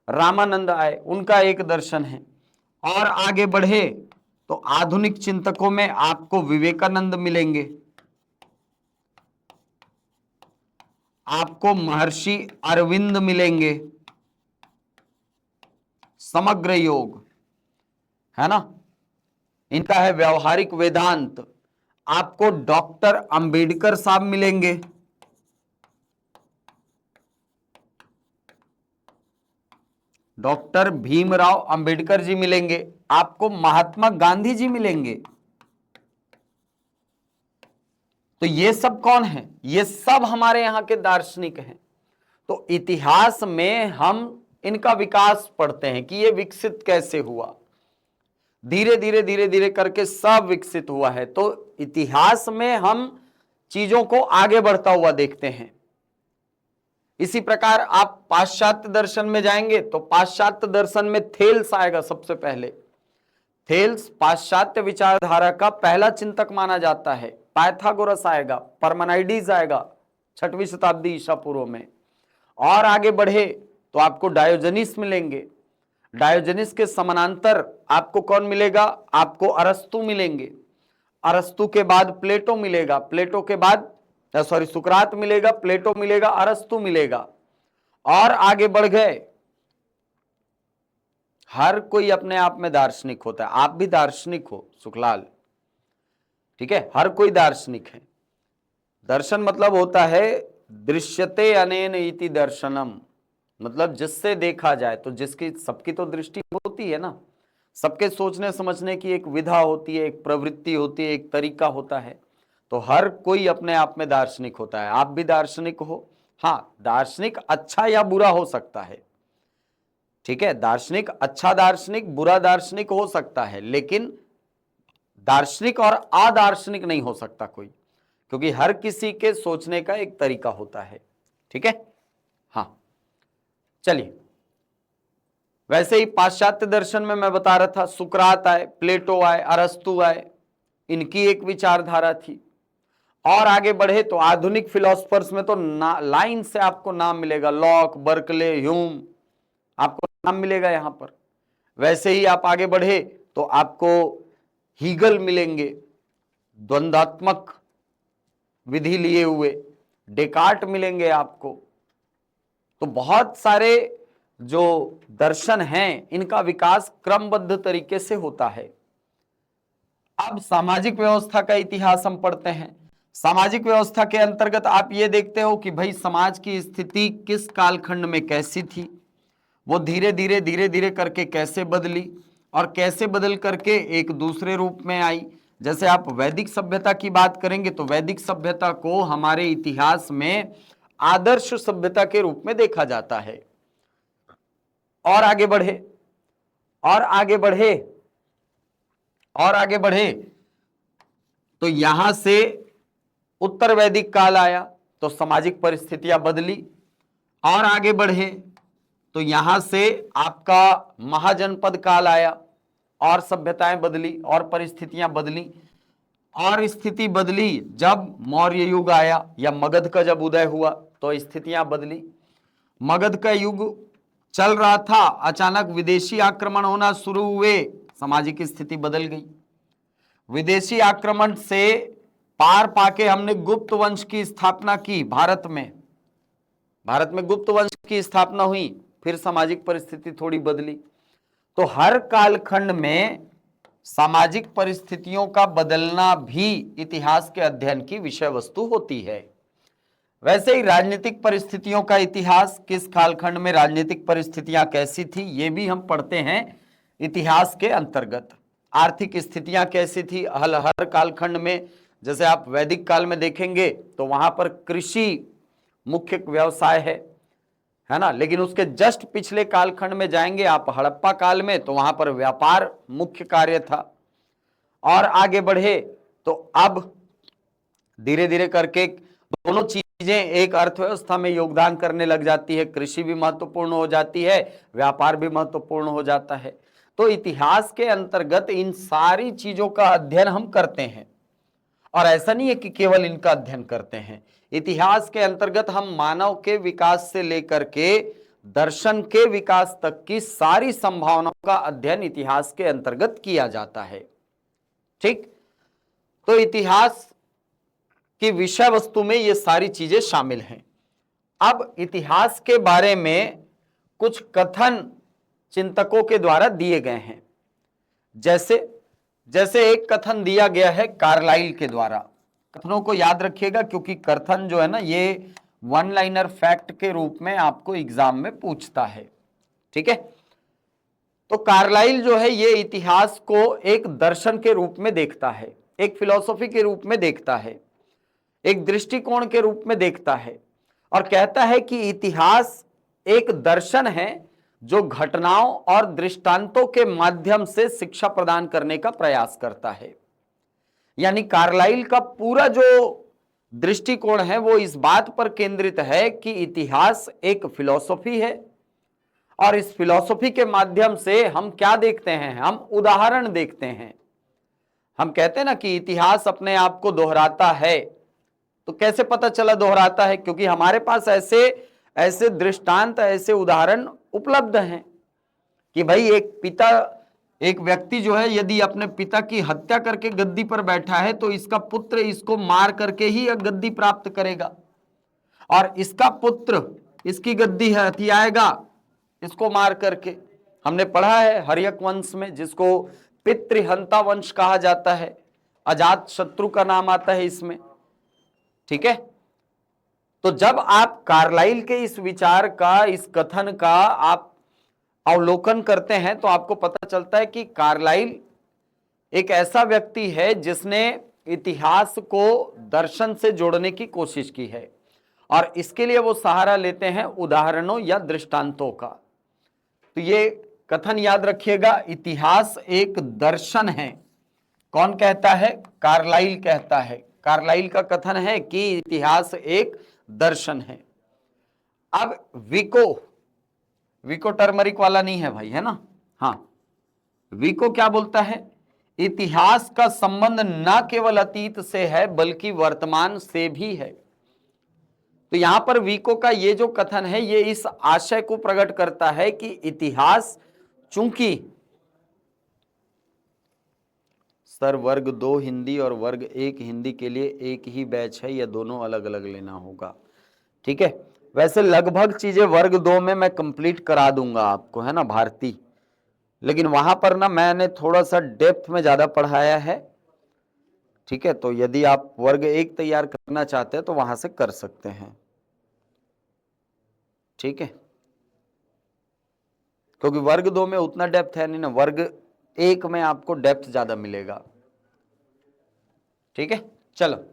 रामानंद आए, उनका एक दर्शन है। और आगे बढ़े तो आधुनिक चिंतकों में आपको विवेकानंद मिलेंगे, आपको महर्षि अरविंद मिलेंगे। समग्र योग, है ना, इनका है व्यवहारिक वेदांत। आपको डॉक्टर अंबेडकर साहब मिलेंगे। डॉक्टर भीमराव अंबेडकर जी मिलेंगे। आपको महात्मा गांधी जी मिलेंगे। तो ये सब कौन है? ये सब हमारे यहां के दार्शनिक हैं। तो इतिहास में हम इनका विकास पढ़ते हैं कि ये विकसित कैसे हुआ। धीरे धीरे करके सब विकसित हुआ है। तो इतिहास में हम चीजों को आगे बढ़ता हुआ देखते हैं। इसी प्रकार आप पाश्चात्य दर्शन में जाएंगे तो पाश्चात्य दर्शन में थेल्स आएगा सबसे पहले। थेल्स पाश्चात्य विचारधारा का पहला चिंतक माना जाता है। पाइथागोरस आएगा, परमानाइडिस आएगा 6वीं शताब्दी ईसा पूर्व में। और आगे बढ़े तो आपको डायोजनीस मिलेंगे। डायोजनीस के समानांतर आपको कौन मिलेगा? आपको अरस्तु मिलेंगे। अरस्तु के बाद प्लेटो मिलेगा, प्लेटो के बाद सुकरात मिलेगा, प्लेटो मिलेगा, अरस्तु मिलेगा। और आगे बढ़ गए, हर कोई अपने आप में दार्शनिक होता है। आप भी दार्शनिक हो सुखलाल, ठीक है? हर कोई दार्शनिक है। दर्शन मतलब होता है दृश्यते अनेन इति दर्शनम, मतलब जिससे देखा जाए। तो जिसकी, सबकी तो दृष्टि होती है ना, सबके सोचने समझने की एक विधा होती है, एक प्रवृत्ति होती है, एक तरीका होता है। तो हर कोई अपने आप में दार्शनिक होता है। आप भी दार्शनिक हो। हाँ, दार्शनिक अच्छा या बुरा हो सकता है, ठीक है? दार्शनिक अच्छा दार्शनिक, बुरा दार्शनिक हो सकता है, लेकिन दार्शनिक और अदार्शनिक नहीं हो सकता कोई, क्योंकि हर किसी के सोचने का एक तरीका होता है, ठीक है? हाँ, चलिए। वैसे ही पाश्चात्य दर्शन में मैं बता रहा था, सुकरात आए, प्लेटो आए, अरस्तु आए, इनकी एक विचारधारा थी। और आगे बढ़े तो आधुनिक फिलोसफर्स में तो लाइन से आपको नाम मिलेगा, लॉक, बर्कले, ह्यूम, आपको नाम मिलेगा यहां पर। वैसे ही आप आगे बढ़े तो आपको हीगल मिलेंगे, द्वंद्वात्मक विधि लिए हुए। डेकार्ट मिलेंगे आपको। तो बहुत सारे जो दर्शन हैं, इनका विकास क्रमबद्ध तरीके से होता है। अब सामाजिक व्यवस्था का इतिहास हम पढ़ते हैं। सामाजिक व्यवस्था के अंतर्गत आप ये देखते हो कि भाई समाज की स्थिति किस कालखंड में कैसी थी, वो धीरे धीरे करके कैसे बदली, और कैसे बदल करके एक दूसरे रूप में आई। जैसे आप वैदिक सभ्यता की बात करेंगे तो वैदिक सभ्यता को हमारे इतिहास में आदर्श सभ्यता के रूप में देखा जाता है। और आगे बढ़े, और आगे बढ़े, और आगे बढ़े तो यहां से उत्तर वैदिक काल आया, तो सामाजिक परिस्थितियां बदली। और आगे बढ़े तो यहां से आपका महाजनपद काल आया, और सभ्यताएं बदली और परिस्थितियां बदली। और स्थिति बदली जब मौर्य युग आया या मगध का जब उदय हुआ, तो स्थितियां बदली। मगध का युग चल रहा था, अचानक विदेशी आक्रमण होना शुरू हुए, सामाजिक स्थिति बदल गई। विदेशी आक्रमण से पार पाके हमने गुप्त वंश की स्थापना की भारत में। भारत में गुप्त वंश की स्थापना हुई, फिर सामाजिक परिस्थिति थोड़ी बदली। तो हर कालखंड में सामाजिक परिस्थितियों का बदलना भी इतिहास के अध्ययन की विषय वस्तु होती है। वैसे ही राजनीतिक परिस्थितियों का इतिहास, किस कालखंड में राजनीतिक परिस्थितियां कैसी थी, ये भी हम पढ़ते हैं इतिहास के अंतर्गत। आर्थिक स्थितियां कैसी थी हर कालखंड में। जैसे आप वैदिक काल में देखेंगे तो वहां पर कृषि मुख्य व्यवसाय है ना, लेकिन उसके जस्ट पिछले कालखंड में जाएंगे आप हड़प्पा काल में, तो वहां पर व्यापार मुख्य कार्य था। और आगे बढ़े तो अब धीरे धीरे करके दोनों चीजें एक अर्थव्यवस्था में योगदान करने लग जाती है। कृषि भी महत्वपूर्ण हो जाती है, व्यापार भी महत्वपूर्ण हो जाता है। तो इतिहास के अंतर्गत इन सारी चीजों का अध्ययन हम करते हैं, और ऐसा नहीं है कि केवल इनका अध्ययन करते हैं। इतिहास के अंतर्गत हम मानव के विकास से लेकर के दर्शन के विकास तक की सारी संभावनाओं का अध्ययन इतिहास के अंतर्गत किया जाता है, ठीक? तो इतिहास की विषय वस्तु में ये सारी चीजें शामिल हैं। अब इतिहास के बारे में कुछ कथन चिंतकों के द्वारा दिए गए हैं। जैसे एक कथन दिया गया है कार्लाइल के द्वारा। कथनों को याद रखिएगा, क्योंकि कथन जो है ना, ये वन लाइनर फैक्ट के रूप में आपको एग्जाम में पूछता है, ठीक है? तो कार्लाइल जो है ये इतिहास को एक दर्शन के रूप में देखता है, एक फिलॉसफी के रूप में देखता है, एक दृष्टिकोण के रूप में देखता है, और कहता है कि इतिहास एक दर्शन है जो घटनाओं और दृष्टांतों के माध्यम से शिक्षा प्रदान करने का प्रयास करता है। यानी कार्लाइल का पूरा जो दृष्टिकोण है वो इस बात पर केंद्रित है कि इतिहास एक फिलॉसफी है, और इस फिलॉसफी के माध्यम से हम क्या देखते हैं, हम उदाहरण देखते हैं। हम कहते हैं ना कि इतिहास अपने आप को दोहराता है। तो कैसे पता चला दोहराता है? क्योंकि हमारे पास ऐसे ऐसे दृष्टांत, ऐसे उदाहरण उपलब्ध हैं कि भाई एक व्यक्ति जो है यदि अपने पिता की हत्या करके गद्दी पर बैठा है तो इसका पुत्र इसको मार करके ही गद्दी प्राप्त करेगा, और इसका पुत्र इसकी गद्दी हथियाएगा इसको मार करके। हमने पढ़ा है हर्यक वंश में, जिसको पितृहंता वंश कहा जाता है, अजात शत्रु का नाम आता है इसमें। ठीक है, तो जब आप कार्लाइल के इस विचार का, इस कथन का आप अवलोकन करते हैं तो आपको पता चलता है कि कार्लाइल एक ऐसा व्यक्ति है जिसने इतिहास को दर्शन से जोड़ने की कोशिश की है, और इसके लिए वो सहारा लेते हैं उदाहरणों या दृष्टांतों का। तो ये कथन याद रखिएगा, इतिहास एक दर्शन है। कौन कहता है? कार्लाइल कहता है। कार्लाइल का कथन है कि इतिहास एक दर्शन है। अब विको टर्मरिक वाला नहीं है भाई, है ना? हाँ, विको क्या बोलता है? इतिहास का संबंध न केवल अतीत से है बल्कि वर्तमान से भी है। तो यहां पर विको का ये जो कथन है ये इस आशय को प्रकट करता है कि इतिहास, चूंकि सर वर्ग 2 हिंदी और वर्ग 1 हिंदी के लिए एक ही बैच है, या दोनों अलग अलग लेना होगा? ठीक है, वैसे लगभग चीजें वर्ग 2 में मैं कंप्लीट करा दूंगा आपको, है ना भारती, लेकिन वहां पर ना मैंने थोड़ा सा डेप्थ में ज्यादा पढ़ाया है। ठीक है, तो यदि आप वर्ग 1 तैयार करना चाहते हैं तो वहां से कर सकते हैं। ठीक है, क्योंकि वर्ग 2 में उतना डेप्थ है नहीं ना, वर्ग 1 में आपको डेप्थ ज्यादा मिलेगा। ठीक है, चलो।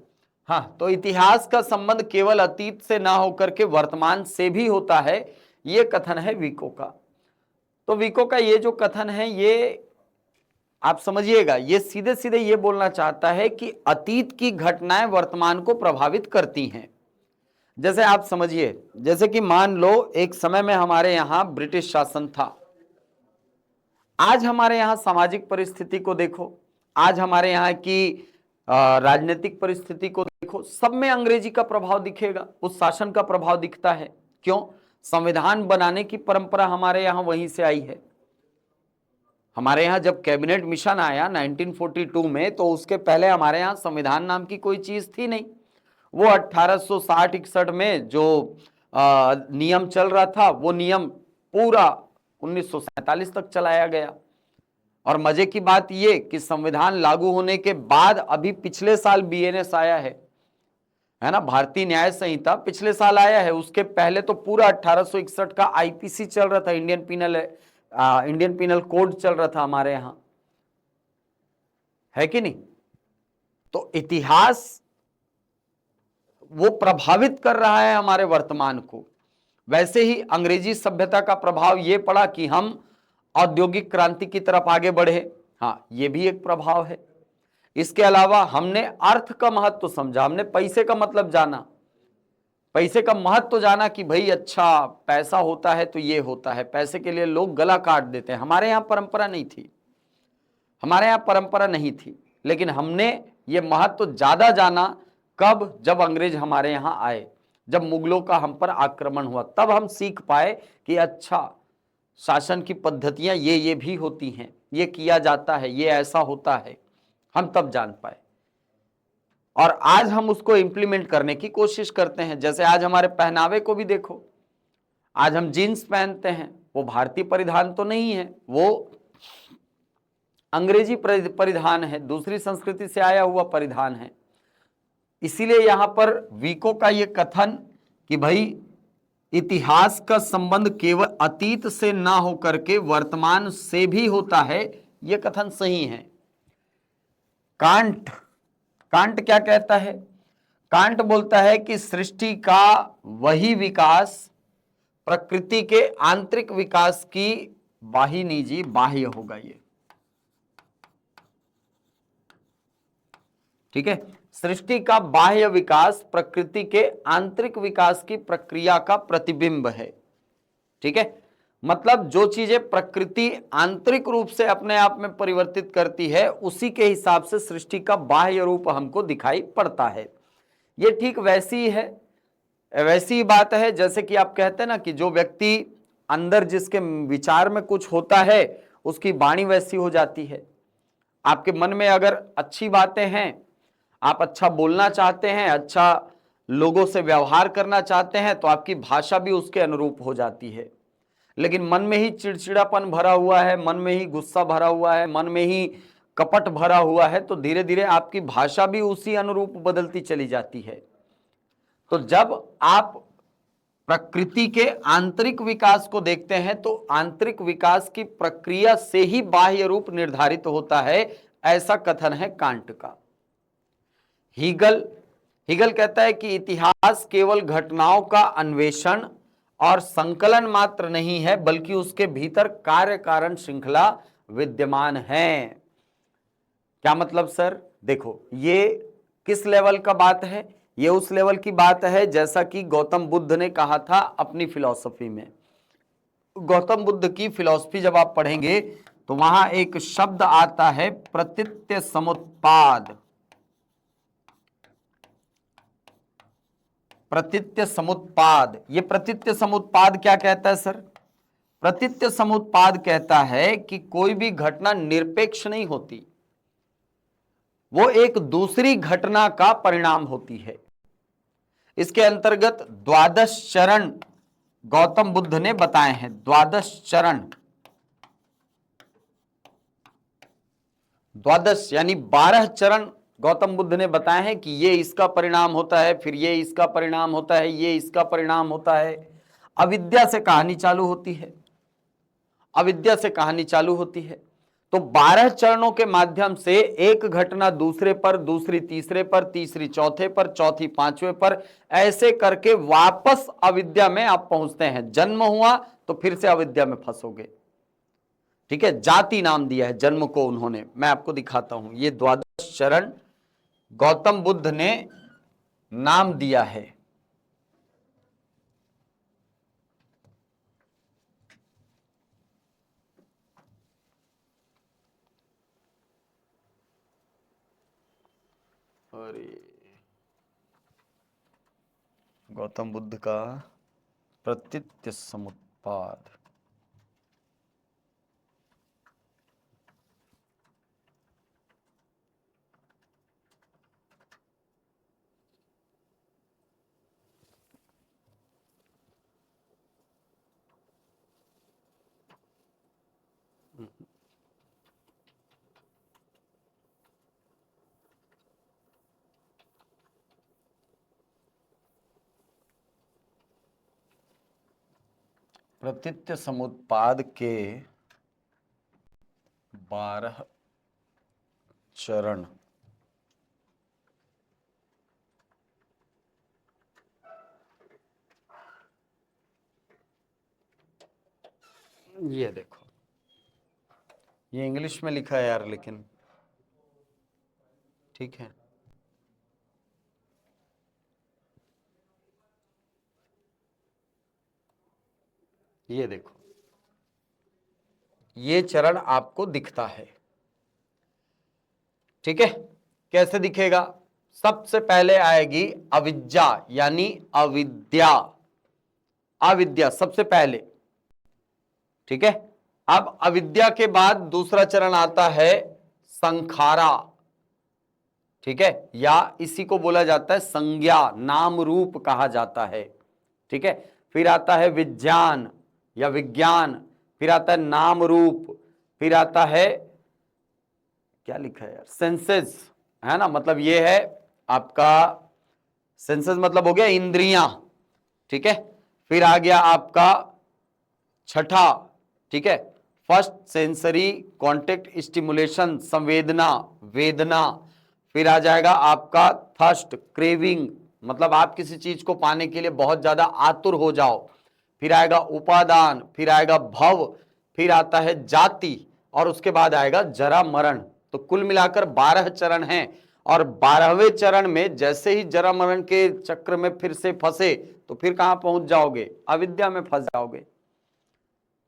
हाँ, तो इतिहास का संबंध केवल अतीत से ना होकर के वर्तमान से भी होता है, ये कथन है विको का। तो विको का ये जो कथन है ये आप समझिएगा, ये सीधे सीधे ये बोलना चाहता है कि अतीत की घटनाएं वर्तमान को प्रभावित करती हैं। जैसे आप समझिए, जैसे कि मान लो एक समय में हमारे यहां ब्रिटिश शासन था। आज हमारे यहां सामाजिक परिस्थिति को देखो, आज हमारे यहां की राजनीतिक परिस्थिति को देखो, सब में अंग्रेजी का प्रभाव दिखेगा, उस शासन का प्रभाव दिखता है। क्यों? संविधान बनाने की परंपरा हमारे यहां वहीं से आई है। हमारे यहाँ जब कैबिनेट मिशन आया 1942 में, तो उसके पहले हमारे यहाँ संविधान नाम की कोई चीज थी नहीं। वो 1860-61 में जो नियम चल रहा था, वो नियम पूरा 1947 तक चलाया गया। और मजे की बात ये कि संविधान लागू होने के बाद अभी पिछले साल बीएनएस आया है ना, भारतीय न्याय संहिता पिछले साल आया है। उसके पहले तो पूरा 1861 का आईपीसी चल रहा था, इंडियन पिनल कोड चल रहा था हमारे यहां, है कि नहीं? तो इतिहास वो प्रभावित कर रहा है हमारे वर्तमान को। वैसे ही अंग्रेजी सभ्यता का प्रभाव ये पड़ा कि हम औद्योगिक क्रांति की तरफ आगे बढ़े। हाँ, ये भी एक प्रभाव है। इसके अलावा हमने अर्थ का महत्व समझा, हमने पैसे का मतलब जाना, पैसे का महत्व जाना कि भाई अच्छा पैसा होता है तो ये होता है, पैसे के लिए लोग गला काट देते हैं। हमारे यहाँ परंपरा नहीं थी, हमारे यहाँ परंपरा नहीं थी, लेकिन हमने ये महत्व ज्यादा जाना कब? जब अंग्रेज हमारे यहाँ आए, जब मुगलों का हम पर आक्रमण हुआ, तब हम सीख पाए कि अच्छा शासन की पद्धतियां ये भी होती हैं, ये किया जाता है, ये ऐसा होता है, हम तब जान पाए। और आज हम उसको इंप्लीमेंट करने की कोशिश करते हैं। जैसे आज हमारे पहनावे को भी देखो, आज हम जीन्स पहनते हैं, वो भारतीय परिधान तो नहीं है, वो अंग्रेजी परिधान है, दूसरी संस्कृति से आया हुआ परिधान है। इसीलिए यहां पर विको का ये कथन कि भाई इतिहास का संबंध केवल अतीत से ना होकर के वर्तमान से भी होता है, यह कथन सही है। कांट क्या कहता है? कांट बोलता है कि सृष्टि का वही विकास प्रकृति के आंतरिक विकास की बाह्य बाह्य होगा। ये ठीक है, सृष्टि का बाह्य विकास प्रकृति के आंतरिक विकास की प्रक्रिया का प्रतिबिंब है। ठीक है, मतलब जो चीजें प्रकृति आंतरिक रूप से अपने आप में परिवर्तित करती है उसी के हिसाब से सृष्टि का बाह्य रूप हमको दिखाई पड़ता है। ये ठीक वैसी है, वैसी ही बात है जैसे कि आप कहते हैं ना कि जो व्यक्ति अंदर जिसके विचार में कुछ होता है उसकी वाणी वैसी हो जाती है। आपके मन में अगर अच्छी बातें हैं, आप अच्छा बोलना चाहते हैं, अच्छा लोगों से व्यवहार करना चाहते हैं, तो आपकी भाषा भी उसके अनुरूप हो जाती है। लेकिन मन में ही चिड़चिड़ापन भरा हुआ है, मन में ही गुस्सा भरा हुआ है, मन में ही कपट भरा हुआ है, तो धीरे धीरे आपकी भाषा भी उसी अनुरूप बदलती चली जाती है। तो जब आप प्रकृति के आंतरिक विकास को देखते हैं तो आंतरिक विकास की प्रक्रिया से ही बाह्य रूप निर्धारित होता है, ऐसा कथन है कांट का। हीगल कहता है कि इतिहास केवल घटनाओं का अन्वेषण और संकलन मात्र नहीं है, बल्कि उसके भीतर कार्य कारण श्रृंखला विद्यमान है। क्या मतलब सर? देखो, ये किस लेवल का बात है? ये उस लेवल की बात है जैसा कि गौतम बुद्ध ने कहा था अपनी फिलॉसफी में। गौतम बुद्ध की फिलॉसफी जब आप पढ़ेंगे तो वहां एक शब्द आता है प्रतीत्य समुत्पाद। प्रतीत्य समुत्पाद, ये प्रतीत्य समुत्पाद क्या कहता है सर? प्रतीत्य समुत्पाद कहता है कि कोई भी घटना निरपेक्ष नहीं होती, वो एक दूसरी घटना का परिणाम होती है। इसके अंतर्गत 12 चरण गौतम बुद्ध ने बताए हैं। 12 चरण, 12 यानी 12 चरण गौतम बुद्ध ने बताए हैं कि ये इसका परिणाम होता है, फिर ये इसका परिणाम होता है, ये इसका परिणाम होता है। अविद्या से कहानी चालू होती है, अविद्या से कहानी चालू होती है। तो 12 चरणों के माध्यम से एक घटना दूसरे पर, दूसरी तीसरे पर, तीसरी चौथे पर, चौथी पांचवें पर, ऐसे करके वापस अविद्या में आप पहुंचते हैं। जन्म हुआ तो फिर से अविद्या में फंसोगे। ठीक है, जाति नाम दिया है जन्म को उन्होंने, मैं आपको दिखाता हूं। ये 12 चरण गौतम बुद्ध ने नाम दिया है। अरे गौतम बुद्ध का प्रतीत्य समुत्पाद, प्रतीत्य समुत्पाद के 12 चरण। ये देखो, ये इंग्लिश में लिखा है यार, लेकिन ठीक है। ये देखो, ये चरण आपको दिखता है। ठीक है, कैसे दिखेगा? सबसे पहले आएगी अविद्या, यानी अविद्या, अविद्या सबसे पहले। ठीक है, अब अविद्या के बाद दूसरा चरण आता है संखारा। ठीक है, या इसी को बोला जाता है संज्ञा, नाम रूप कहा जाता है। ठीक है, फिर आता है विज्ञान या विज्ञान, फिर आता है नाम रूप, फिर आता है, क्या लिखा है यार, सेंसेस, है ना, मतलब ये है आपका सेंसेस, मतलब हो गया इंद्रियां। ठीक है, फिर आ गया आपका छठा, ठीक है, फर्स्ट सेंसरी कॉन्टेक्ट स्टिमुलेशन, संवेदना, वेदना। फिर आ जाएगा आपका थर्स्ट, क्रेविंग, मतलब आप किसी चीज को पाने के लिए बहुत ज्यादा आतुर हो जाओ। फिर आएगा उपादान, फिर आएगा भव, फिर आता है जाति, और उसके बाद आएगा जरा मरण। तो कुल मिलाकर 12 चरण हैं, और 12वें चरण में जैसे ही जरा मरण के चक्र में फिर से फंसे तो फिर कहां पहुंच जाओगे? अविद्या में फंस जाओगे।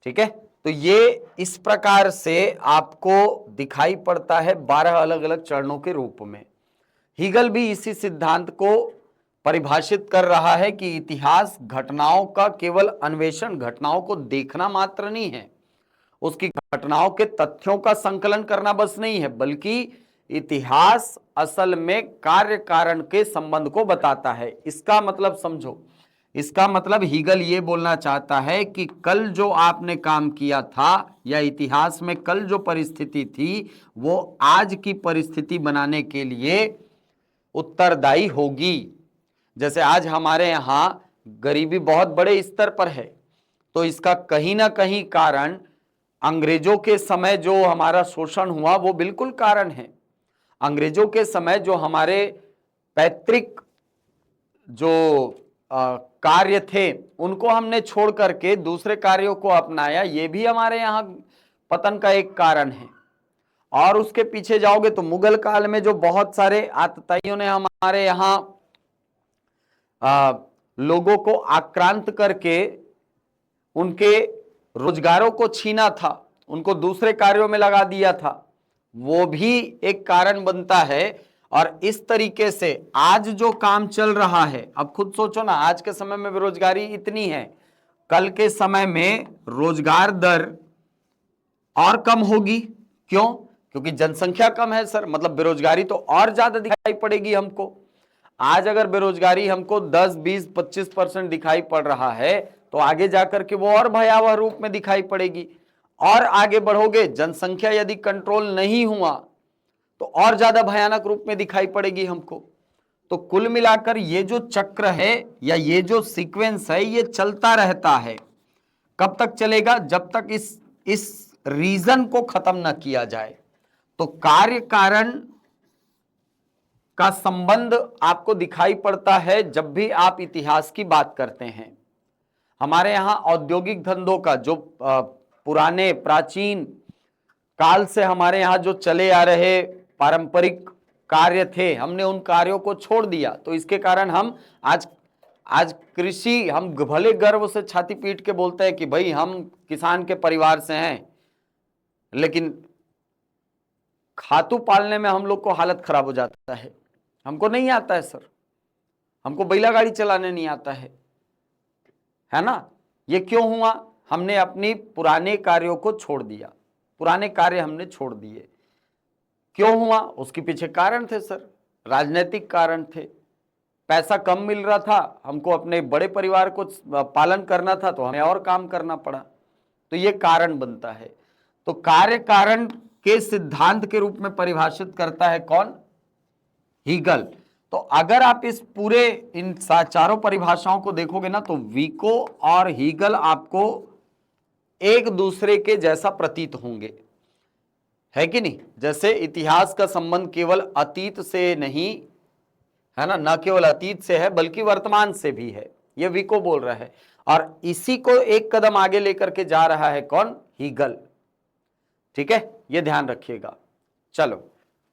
ठीक है, तो ये इस प्रकार से आपको दिखाई पड़ता है 12 अलग अलग चरणों के रूप में। हीगल भी इसी सिद्धांत को परिभाषित कर रहा है कि इतिहास घटनाओं का केवल अन्वेषण, घटनाओं को देखना मात्र नहीं है, उसकी घटनाओं के तथ्यों का संकलन करना बस नहीं है, बल्कि इतिहास असल में कार्य कारण के संबंध को बताता है। इसका मतलब समझो, इसका मतलब हीगल ये बोलना चाहता है कि कल जो आपने काम किया था या इतिहास में कल जो परिस्थिति थी वो आज की परिस्थिति बनाने के लिए उत्तरदायी होगी। जैसे आज हमारे यहां गरीबी बहुत बड़े स्तर पर है, तो इसका कहीं ना कहीं कारण अंग्रेजों के समय जो हमारा शोषण हुआ वो बिल्कुल कारण है। अंग्रेजों के समय जो हमारे पैतृक जो कार्य थे उनको हमने छोड़ करके दूसरे कार्यों को अपनाया, ये भी हमारे यहाँ पतन का एक कारण है। और उसके पीछे जाओगे तो मुगल काल में जो बहुत सारे आतताइयों ने हमारे यहाँ लोगों को आक्रांत करके उनके रोजगारों को छीना था, उनको दूसरे कार्यों में लगा दिया था, वो भी एक कारण बनता है। और इस तरीके से आज जो काम चल रहा है, अब खुद सोचो ना, आज के समय में बेरोजगारी इतनी है, कल के समय में रोजगार दर और कम होगी। क्यों? क्योंकि जनसंख्या कम है सर, मतलब बेरोजगारी तो और ज्यादा दिखाई पड़ेगी हमको। आज अगर बेरोजगारी हमको 10, 20, 25% दिखाई पड़ रहा है, तो आगे जाकर के वो और भयावह रूप में दिखाई पड़ेगी। और आगे बढ़ोगे, जनसंख्या यदि कंट्रोल नहीं हुआ तो और ज्यादा भयानक रूप में दिखाई पड़ेगी हमको। तो कुल मिलाकर ये जो चक्र है या ये जो सीक्वेंस है ये चलता रहता है। कब तक चलेगा? जब तक इस रीजन को खत्म ना किया जाए। तो कार्य कारण का संबंध आपको दिखाई पड़ता है जब भी आप इतिहास की बात करते हैं। हमारे यहां औद्योगिक धंधों का जो पुराने प्राचीन काल से हमारे यहां जो चले आ रहे पारंपरिक कार्य थे, हमने उन कार्यों को छोड़ दिया। तो इसके कारण हम आज कृषि, हम भले गर्व से छाती पीट के बोलते हैं कि भाई हम किसान के परिवार से हैं, लेकिन खातू पालने में हम लोग को हालत खराब हो जाता है। हमको नहीं आता है सर, हमको बैला गाड़ी चलाने नहीं आता है ना। ये क्यों हुआ? हमने अपनी पुराने कार्यों को छोड़ दिया, पुराने कार्य हमने छोड़ दिए। क्यों हुआ? उसके पीछे कारण थे सर, राजनीतिक कारण थे। पैसा कम मिल रहा था, हमको अपने बड़े परिवार को पालन करना था, तो हमें और काम करना पड़ा। तो ये कारण बनता है। तो कार्य कारण के सिद्धांत के रूप में परिभाषित करता है कौन? हीगल। तो अगर आप इस पूरे इन चारों परिभाषाओं को देखोगे ना, तो विको और हीगल आपको एक दूसरे के जैसा प्रतीत होंगे, है कि नहीं। जैसे इतिहास का संबंध केवल अतीत से नहीं है ना, न केवल अतीत से है बल्कि वर्तमान से भी है, ये विको बोल रहा है। और इसी को एक कदम आगे लेकर के जा रहा है कौन? हीगल। ठीक है, ये ध्यान रखिएगा। चलो,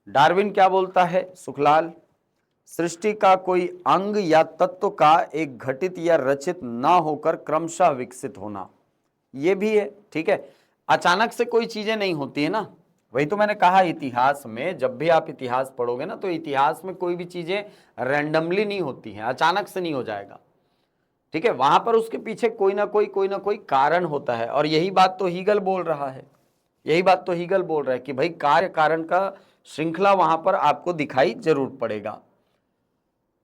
डार्विन क्या बोलता है? सुखलाल, सृष्टि का कोई अंग या तत्व का एक घटित या रचित ना होकर क्रमशः विकसित होना, ये भी है। ठीक है, अचानक से कोई चीजें नहीं होती है ना। वही तो मैंने कहा, इतिहास में जब भी आप इतिहास पढ़ोगे ना, तो इतिहास में कोई भी चीजें रैंडमली नहीं होती हैं, अचानक से नहीं हो जाएगा। ठीक है, वहां पर उसके पीछे कोई ना कोई कारण होता है। और यही बात तो हीगल बोल रहा है, यही बात तो हीगल बोल रहा है कि भाई कार्य कारण का श्रृंखला वहां पर आपको दिखाई जरूर पड़ेगा।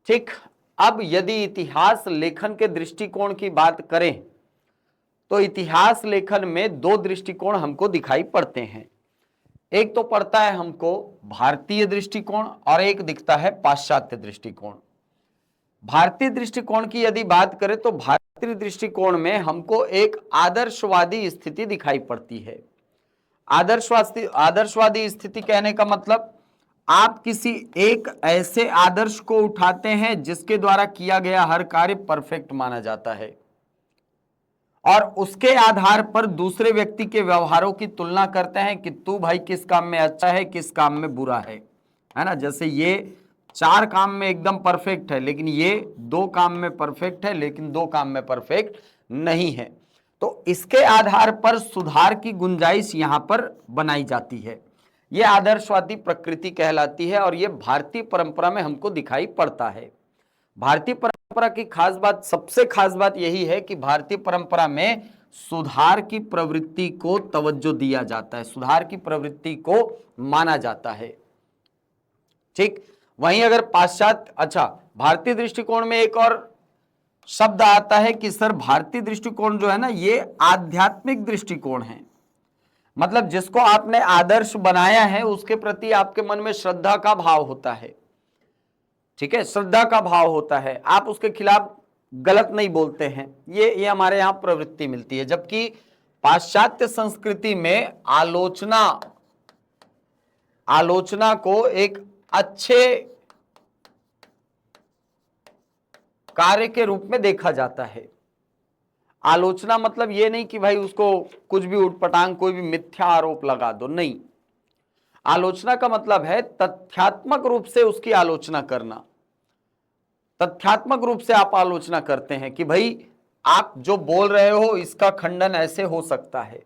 ठीक, अब यदि इतिहास लेखन के दृष्टिकोण की बात करें, तो इतिहास लेखन में दो दृष्टिकोण हमको दिखाई पड़ते हैं। एक तो पड़ता है हमको भारतीय दृष्टिकोण और एक दिखता है पाश्चात्य दृष्टिकोण। भारतीय दृष्टिकोण की यदि बात करें तो भारतीय दृष्टिकोण में हमको एक आदर्शवादी स्थिति दिखाई पड़ती है। आदर्शवादी स्थिति कहने का मतलब, आप किसी एक ऐसे आदर्श को उठाते हैं जिसके द्वारा किया गया हर कार्य परफेक्ट माना जाता है, और उसके आधार पर दूसरे व्यक्ति के व्यवहारों की तुलना करते हैं कि तू भाई किस काम में अच्छा है, किस काम में बुरा है ना। जैसे ये 4 काम में एकदम परफेक्ट है, लेकिन ये 2 काम में परफेक्ट है, लेकिन 2 काम में परफेक्ट नहीं है। तो इसके आधार पर सुधार की गुंजाइश यहां पर बनाई जाती है। यह आदर्शवादी प्रकृति कहलाती है और यह भारतीय परंपरा में हमको दिखाई पड़ता है। भारतीय परंपरा की खास बात, सबसे खास बात यही है कि भारतीय परंपरा में सुधार की प्रवृत्ति को तवज्जो दिया जाता है, सुधार की प्रवृत्ति को माना जाता है। ठीक, वहीं अगर पाश्चात्य, अच्छा, भारतीय दृष्टिकोण में एक और शब्द आता है कि सर भारतीय दृष्टिकोण जो है ना, ये आध्यात्मिक दृष्टिकोण है। मतलब जिसको आपने आदर्श बनाया है उसके प्रति आपके मन में श्रद्धा का भाव होता है। ठीक है, श्रद्धा का भाव होता है, आप उसके खिलाफ गलत नहीं बोलते हैं, ये हमारे यहां प्रवृत्ति मिलती है। जबकि पाश्चात्य संस्कृति में आलोचना को एक अच्छे कार्य के रूप में देखा जाता है। आलोचना मतलब ये नहीं कि भाई उसको कुछ भी उठपटांग कोई भी मिथ्या आरोप लगा दो, नहीं। आलोचना का मतलब है तथ्यात्मक रूप से उसकी आलोचना करना। तथ्यात्मक रूप से आप आलोचना करते हैं कि भाई आप जो बोल रहे हो इसका खंडन ऐसे हो सकता है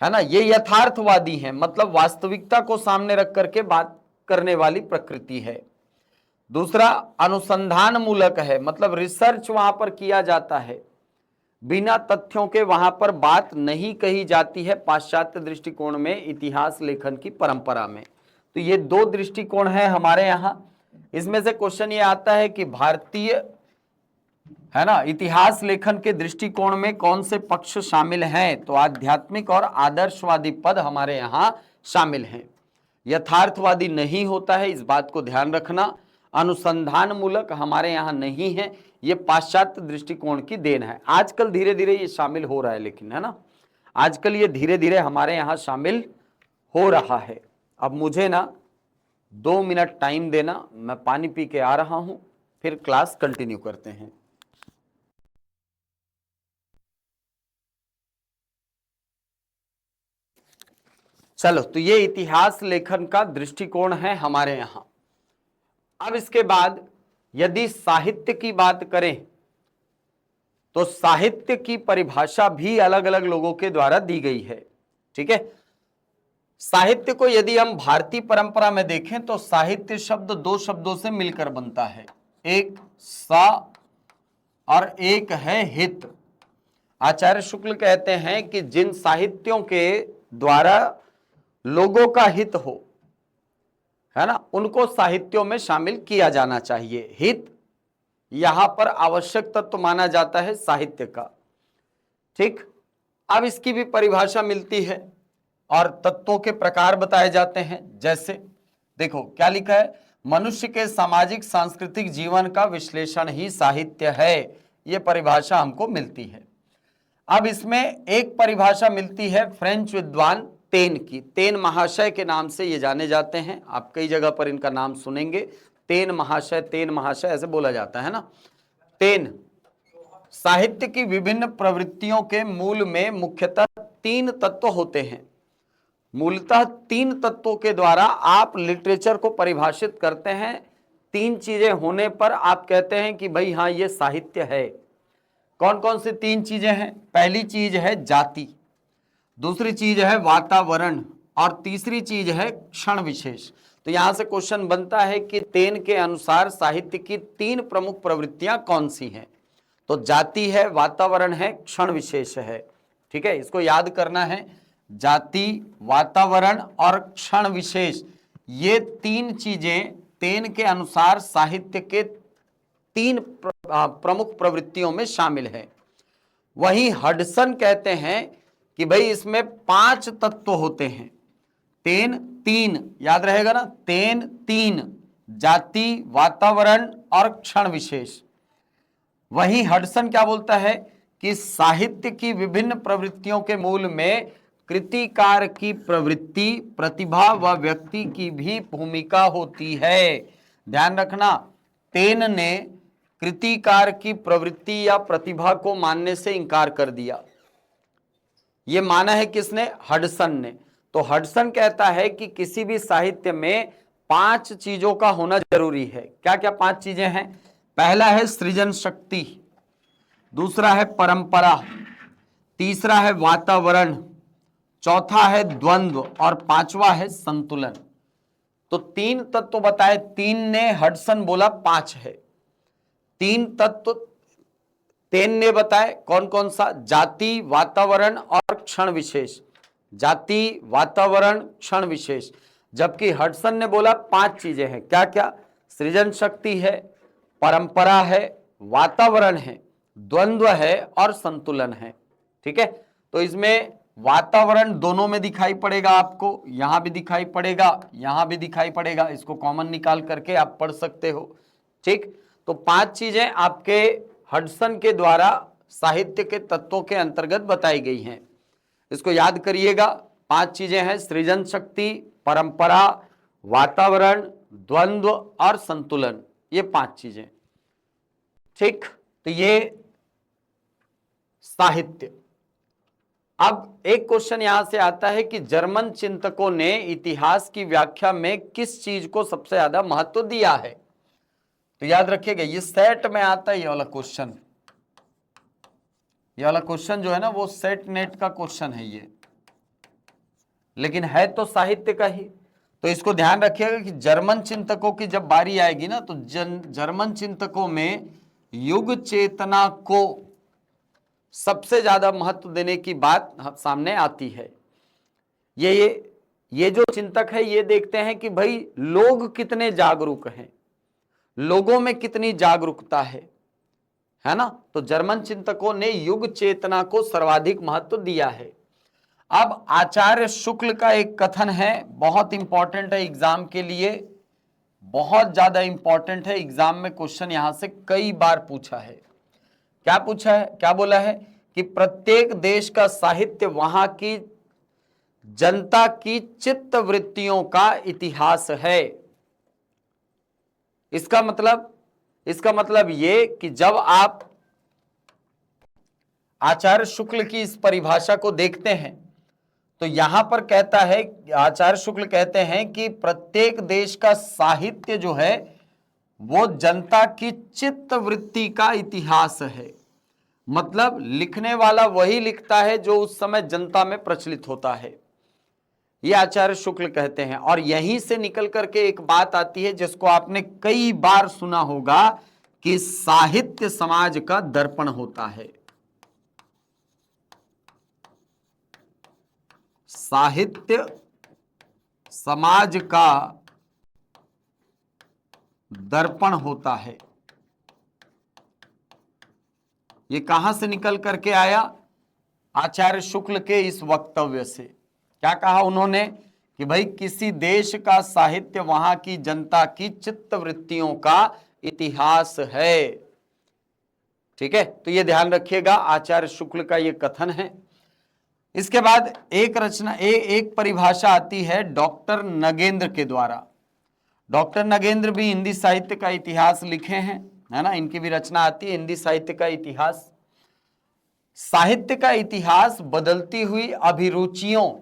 ना। ये यथार्थवादी है, मतलब वास्तविकता को सामने रख करके बात करने वाली प्रकृति है। दूसरा अनुसंधान मूलक है, मतलब रिसर्च वहां पर किया जाता है, बिना तथ्यों के वहां पर बात नहीं कही जाती है पाश्चात्य दृष्टिकोण में, इतिहास लेखन की परंपरा में। तो ये दो दृष्टिकोण है हमारे यहां। इसमें से क्वेश्चन ये आता है कि भारतीय, है ना, इतिहास लेखन के दृष्टिकोण में कौन से पक्ष शामिल हैं? तो आध्यात्मिक और आदर्शवादी पद हमारे यहां शामिल हैं। यथार्थवादी नहीं होता है, इस बात को ध्यान रखना। अनुसंधान मूलक हमारे यहां नहीं है, ये पाश्चात्य दृष्टिकोण की देन है। आजकल धीरे धीरे ये शामिल हो रहा है, लेकिन, है ना, आजकल ये धीरे धीरे हमारे यहां शामिल हो रहा है। अब मुझे ना 2 मिनट टाइम देना, मैं पानी पी के आ रहा हूं, फिर क्लास कंटिन्यू करते हैं। चलो, तो ये इतिहास लेखन का दृष्टिकोण है हमारे यहां। अब इसके बाद यदि साहित्य की बात करें तो साहित्य की परिभाषा भी अलग अलग लोगों के द्वारा दी गई है। ठीक है, साहित्य को यदि हम भारतीय परंपरा में देखें तो साहित्य शब्द 2 शब्दों से मिलकर बनता है, एक सा और एक है हित। आचार्य शुक्ल कहते हैं कि जिन साहित्यों के द्वारा लोगों का हित हो, है ना, उनको साहित्यों में शामिल किया जाना चाहिए। हित यहां पर आवश्यक तत्व माना जाता है साहित्य का। ठीक, अब इसकी भी परिभाषा मिलती है और तत्वों के प्रकार बताए जाते हैं। जैसे देखो क्या लिखा है, मनुष्य के सामाजिक सांस्कृतिक जीवन का विश्लेषण ही साहित्य है, यह परिभाषा हमको मिलती है। अब इसमें एक परिभाषा मिलती है फ्रेंच विद्वान तेन की। तेन महाशय के नाम से ये जाने जाते हैं, आप कई जगह पर इनका नाम सुनेंगे, तेन महाशय ऐसे बोला जाता है ना। तेन साहित्य की विभिन्न प्रवृत्तियों के मूल में मुख्यतः 3 तत्व होते हैं। मूलतः 3 तत्वों के द्वारा आप लिटरेचर को परिभाषित करते हैं। 3 चीजें होने पर आप कहते हैं कि भाई हाँ ये साहित्य है। कौन कौन सी 3 चीजें हैं? पहली चीज है जाति, दूसरी चीज है वातावरण और तीसरी चीज है क्षण विशेष। तो यहां से क्वेश्चन बनता है कि तेन के अनुसार साहित्य की 3 प्रमुख प्रवृत्तियां कौन सी हैं? तो जाति है, वातावरण है, क्षण विशेष है। ठीक है, इसको याद करना है। जाति, वातावरण और क्षण विशेष, ये 3 चीजें तेन के अनुसार साहित्य के 3 प्रमुख प्रवृत्तियों में शामिल है। वहीं हडसन कहते हैं कि भाई इसमें 5 तत्व होते हैं। तेन 3, याद रहेगा ना, तेन 3, जाति, वातावरण और क्षण विशेष। वहीं हडसन क्या बोलता है कि साहित्य की विभिन्न प्रवृत्तियों के मूल में कृतिकार की प्रवृत्ति, प्रतिभा व व्यक्ति की भी भूमिका होती है। ध्यान रखना, तेन ने कृतिकार की प्रवृत्ति या प्रतिभा को मानने से इंकार कर दिया। यह माना है किसने? हडसन ने। तो हडसन कहता है कि किसी भी साहित्य में 5 चीजों का होना जरूरी है। क्या क्या 5 चीजें हैं? पहला है सृजन शक्ति, दूसरा है परंपरा, तीसरा है वातावरण, चौथा है द्वंद्व और पांचवा है संतुलन। तो 3 तत्व बताए, 3 ने, हडसन बोला 5 है। 3 तत्व 3 ने बताए, कौन कौन सा? जाति, वातावरण और क्षण विशेष। जाति, वातावरण, क्षण विशेष। जबकि हडसन ने बोला 5 चीजें हैं। क्या क्या? सृजन शक्ति है, परंपरा है, वातावरण है, द्वंद्व है और संतुलन है। ठीक है, तो इसमें वातावरण दोनों में दिखाई पड़ेगा आपको, यहां भी दिखाई पड़ेगा, यहां भी दिखाई पड़ेगा। इसको कॉमन निकाल करके आप पढ़ सकते हो। ठीक, तो 5 चीजें आपके हडसन के द्वारा साहित्य के तत्वों के अंतर्गत बताई गई हैं। इसको याद करिएगा। 5 चीजें हैं, सृजन शक्ति, परंपरा, वातावरण, द्वंद्व और संतुलन। ये 5 चीजें। ठीक, तो ये साहित्य। अब एक क्वेश्चन यहां से आता है कि जर्मन चिंतकों ने इतिहास की व्याख्या में किस चीज को सबसे ज्यादा महत्व दिया है? तो याद रखिएगा, ये सेट में आता है ये वाला क्वेश्चन। ये वाला क्वेश्चन जो है ना, वो सेट नेट का क्वेश्चन है ये, लेकिन है तो साहित्य का ही। तो इसको ध्यान रखिएगा कि जर्मन चिंतकों की जब बारी आएगी ना, तो जर्मन चिंतकों में युग चेतना को सबसे ज्यादा महत्व देने की बात सामने आती है। ये जो चिंतक है, ये देखते हैं कि भाई लोग कितने जागरूक हैं, लोगों में कितनी जागरूकता है ना। तो जर्मन चिंतकों ने युग चेतना को सर्वाधिक महत्व दिया है। अब आचार्य शुक्ल का एक कथन है, बहुत इंपॉर्टेंट है एग्जाम के लिए, बहुत ज्यादा इंपॉर्टेंट है। एग्जाम में क्वेश्चन यहां से कई बार पूछा है। क्या पूछा है, क्या बोला है कि प्रत्येक देश का साहित्य वहां की जनता की चित्त वृत्तियों का इतिहास है। इसका मतलब ये कि जब आप आचार्य शुक्ल की इस परिभाषा को देखते हैं, तो यहां पर कहता है, आचार्य शुक्ल कहते हैं कि प्रत्येक देश का साहित्य जो है वो जनता की चित्त वृत्ति का इतिहास है। मतलब लिखने वाला वही लिखता है जो उस समय जनता में प्रचलित होता है, ये आचार्य शुक्ल कहते हैं। और यहीं से निकल करके एक बात आती है जिसको आपने कई बार सुना होगा कि साहित्य समाज का दर्पण होता है। साहित्य समाज का दर्पण होता है। ये कहां से निकल करके आया? आचार्य शुक्ल के इस वक्तव्य से। क्या कहा उन्होंने कि भाई किसी देश का साहित्य वहां की जनता की चित्त वृत्तियों का इतिहास है। ठीक है, तो ये ध्यान रखिएगा, आचार्य शुक्ल का ये कथन है। इसके बाद एक रचना, एक परिभाषा आती है डॉक्टर नगेंद्र के द्वारा। डॉक्टर नगेंद्र भी हिंदी साहित्य का इतिहास लिखे हैं, है ना, इनकी भी रचना आती है हिंदी साहित्य का इतिहास। साहित्य का इतिहास बदलती हुई अभिरुचियों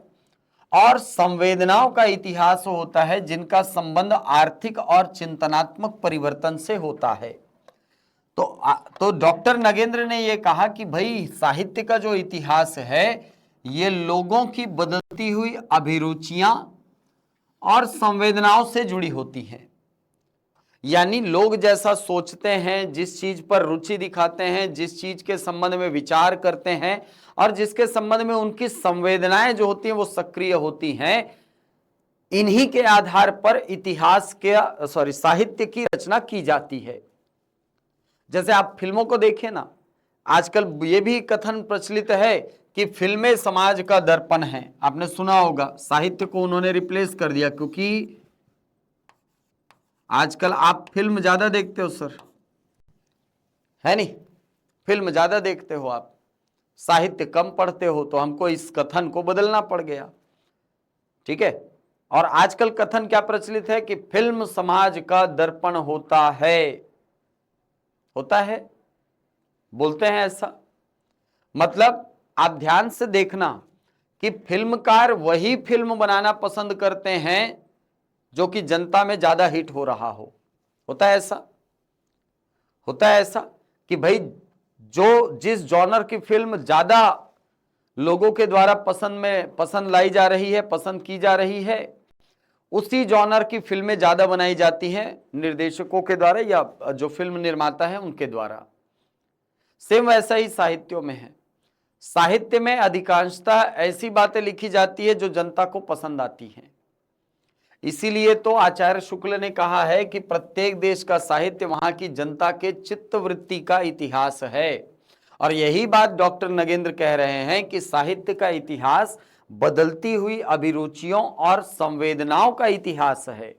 और संवेदनाओं का इतिहास होता है जिनका संबंध आर्थिक और चिंतनात्मक परिवर्तन से होता है। तो डॉक्टर नगेंद्र ने यह कहा कि भाई साहित्य का जो इतिहास है ये लोगों की बदलती हुई अभिरुचियां और संवेदनाओं से जुड़ी होती हैं। यानी लोग जैसा सोचते हैं, जिस चीज पर रुचि दिखाते हैं, जिस चीज के संबंध में विचार करते हैं और जिसके संबंध में उनकी संवेदनाएं जो होती हैं वो सक्रिय होती हैं, इन्हीं के आधार पर इतिहास के साहित्य की रचना की जाती है। जैसे आप फिल्मों को देखें ना, आजकल ये भी कथन प्रचलित है कि फिल्में समाज का दर्पण है। आपने सुना होगा, साहित्य को उन्होंने रिप्लेस कर दिया, क्योंकि आजकल आप फिल्म ज्यादा देखते हो सर, है नहीं, फिल्म ज्यादा देखते हो आप, साहित्य कम पढ़ते हो, तो हमको इस कथन को बदलना पड़ गया। ठीक है, और आजकल कथन क्या प्रचलित है कि फिल्म समाज का दर्पण होता है, बोलते हैं ऐसा। मतलब आप ध्यान से देखना कि फिल्मकार वही फिल्म बनाना पसंद करते हैं जो कि जनता में ज्यादा हिट हो रहा हो। होता है ऐसा कि भाई जो जिस जॉनर की फिल्म ज्यादा लोगों के द्वारा पसंद लाई जा रही है, पसंद की जा रही है, उसी जॉनर की फिल्में ज्यादा बनाई जाती हैं निर्देशकों के द्वारा या जो फिल्म निर्माता है उनके द्वारा। सेम वैसा ही साहित्यों में है। साहित्य में अधिकांशतः ऐसी बातें लिखी जाती है जो जनता को पसंद आती हैं। इसीलिए तो आचार्य शुक्ल ने कहा है कि प्रत्येक देश का साहित्य वहां की जनता के चित्तवृत्ति का इतिहास है। और यही बात डॉक्टर नगेंद्र कह रहे हैं कि साहित्य का इतिहास बदलती हुई अभिरुचियों और संवेदनाओं का इतिहास है।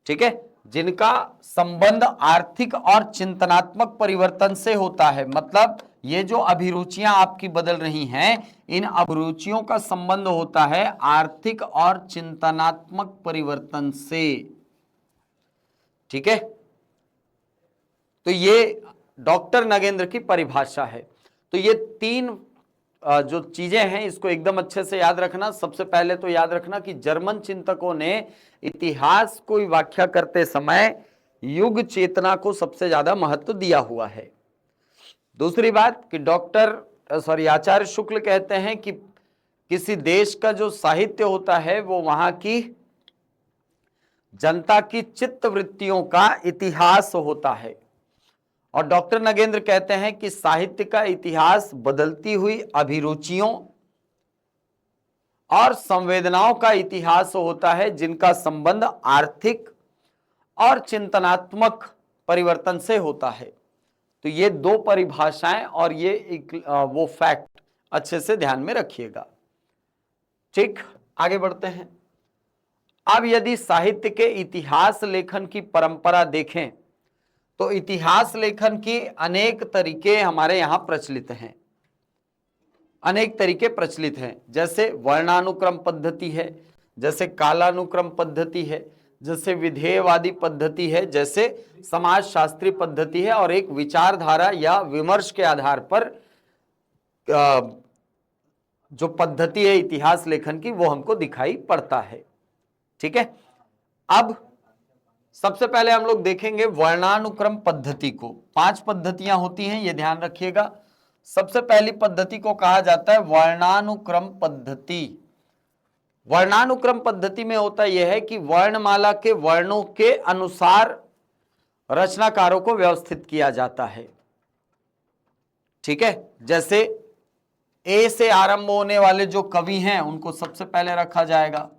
ठीक है, जिनका संबंध आर्थिक और चिंतनात्मक परिवर्तन से होता है। मतलब ये जो अभिरुचियां आपकी बदल रही हैं, इन अभिरुचियों का संबंध होता है आर्थिक और चिंतनात्मक परिवर्तन से। ठीक है, तो ये डॉक्टर नगेंद्र की परिभाषा है। तो ये तीन जो चीजें हैं इसको एकदम अच्छे से याद रखना। सबसे पहले तो याद रखना कि जर्मन चिंतकों ने इतिहास को व्याख्या करते समय युग चेतना को सबसे ज्यादा महत्व दिया हुआ है। दूसरी बात कि आचार्य शुक्ल कहते हैं कि किसी देश का जो साहित्य होता है वो वहां की जनता की चित्त वृत्तियों का इतिहास होता है। और डॉक्टर नगेंद्र कहते हैं कि साहित्य का इतिहास बदलती हुई अभिरुचियों और संवेदनाओं का इतिहास होता है, जिनका संबंध आर्थिक और चिंतनात्मक परिवर्तन से होता है। तो ये दो परिभाषाएं और ये वो फैक्ट अच्छे से ध्यान में रखिएगा। ठीक, आगे बढ़ते हैं। अब यदि साहित्य के इतिहास लेखन की परंपरा देखें तो इतिहास लेखन की अनेक तरीके हमारे यहां प्रचलित हैं। अनेक तरीके प्रचलित हैं, जैसे वर्णानुक्रम पद्धति है, जैसे कालानुक्रम पद्धति है, जैसे विधेयवादी पद्धति है, जैसे समाजशास्त्री पद्धति है, और एक विचारधारा या विमर्श के आधार पर जो पद्धति है इतिहास लेखन की वो हमको दिखाई पड़ता है। ठीक है, अब सबसे पहले हम लोग देखेंगे वर्णानुक्रम पद्धति को। 5 पद्धतियां होती हैं, ये ध्यान रखिएगा। सबसे पहली पद्धति को कहा जाता है वर्णानुक्रम पद्धति। वर्णानुक्रम पद्धति में होता यह है कि वर्णमाला के वर्णों के अनुसार रचनाकारों को व्यवस्थित किया जाता है। ठीक है, जैसे ए से आरंभ होने वाले जो कवि हैं उनको सबसे पहले रखा जाएगा,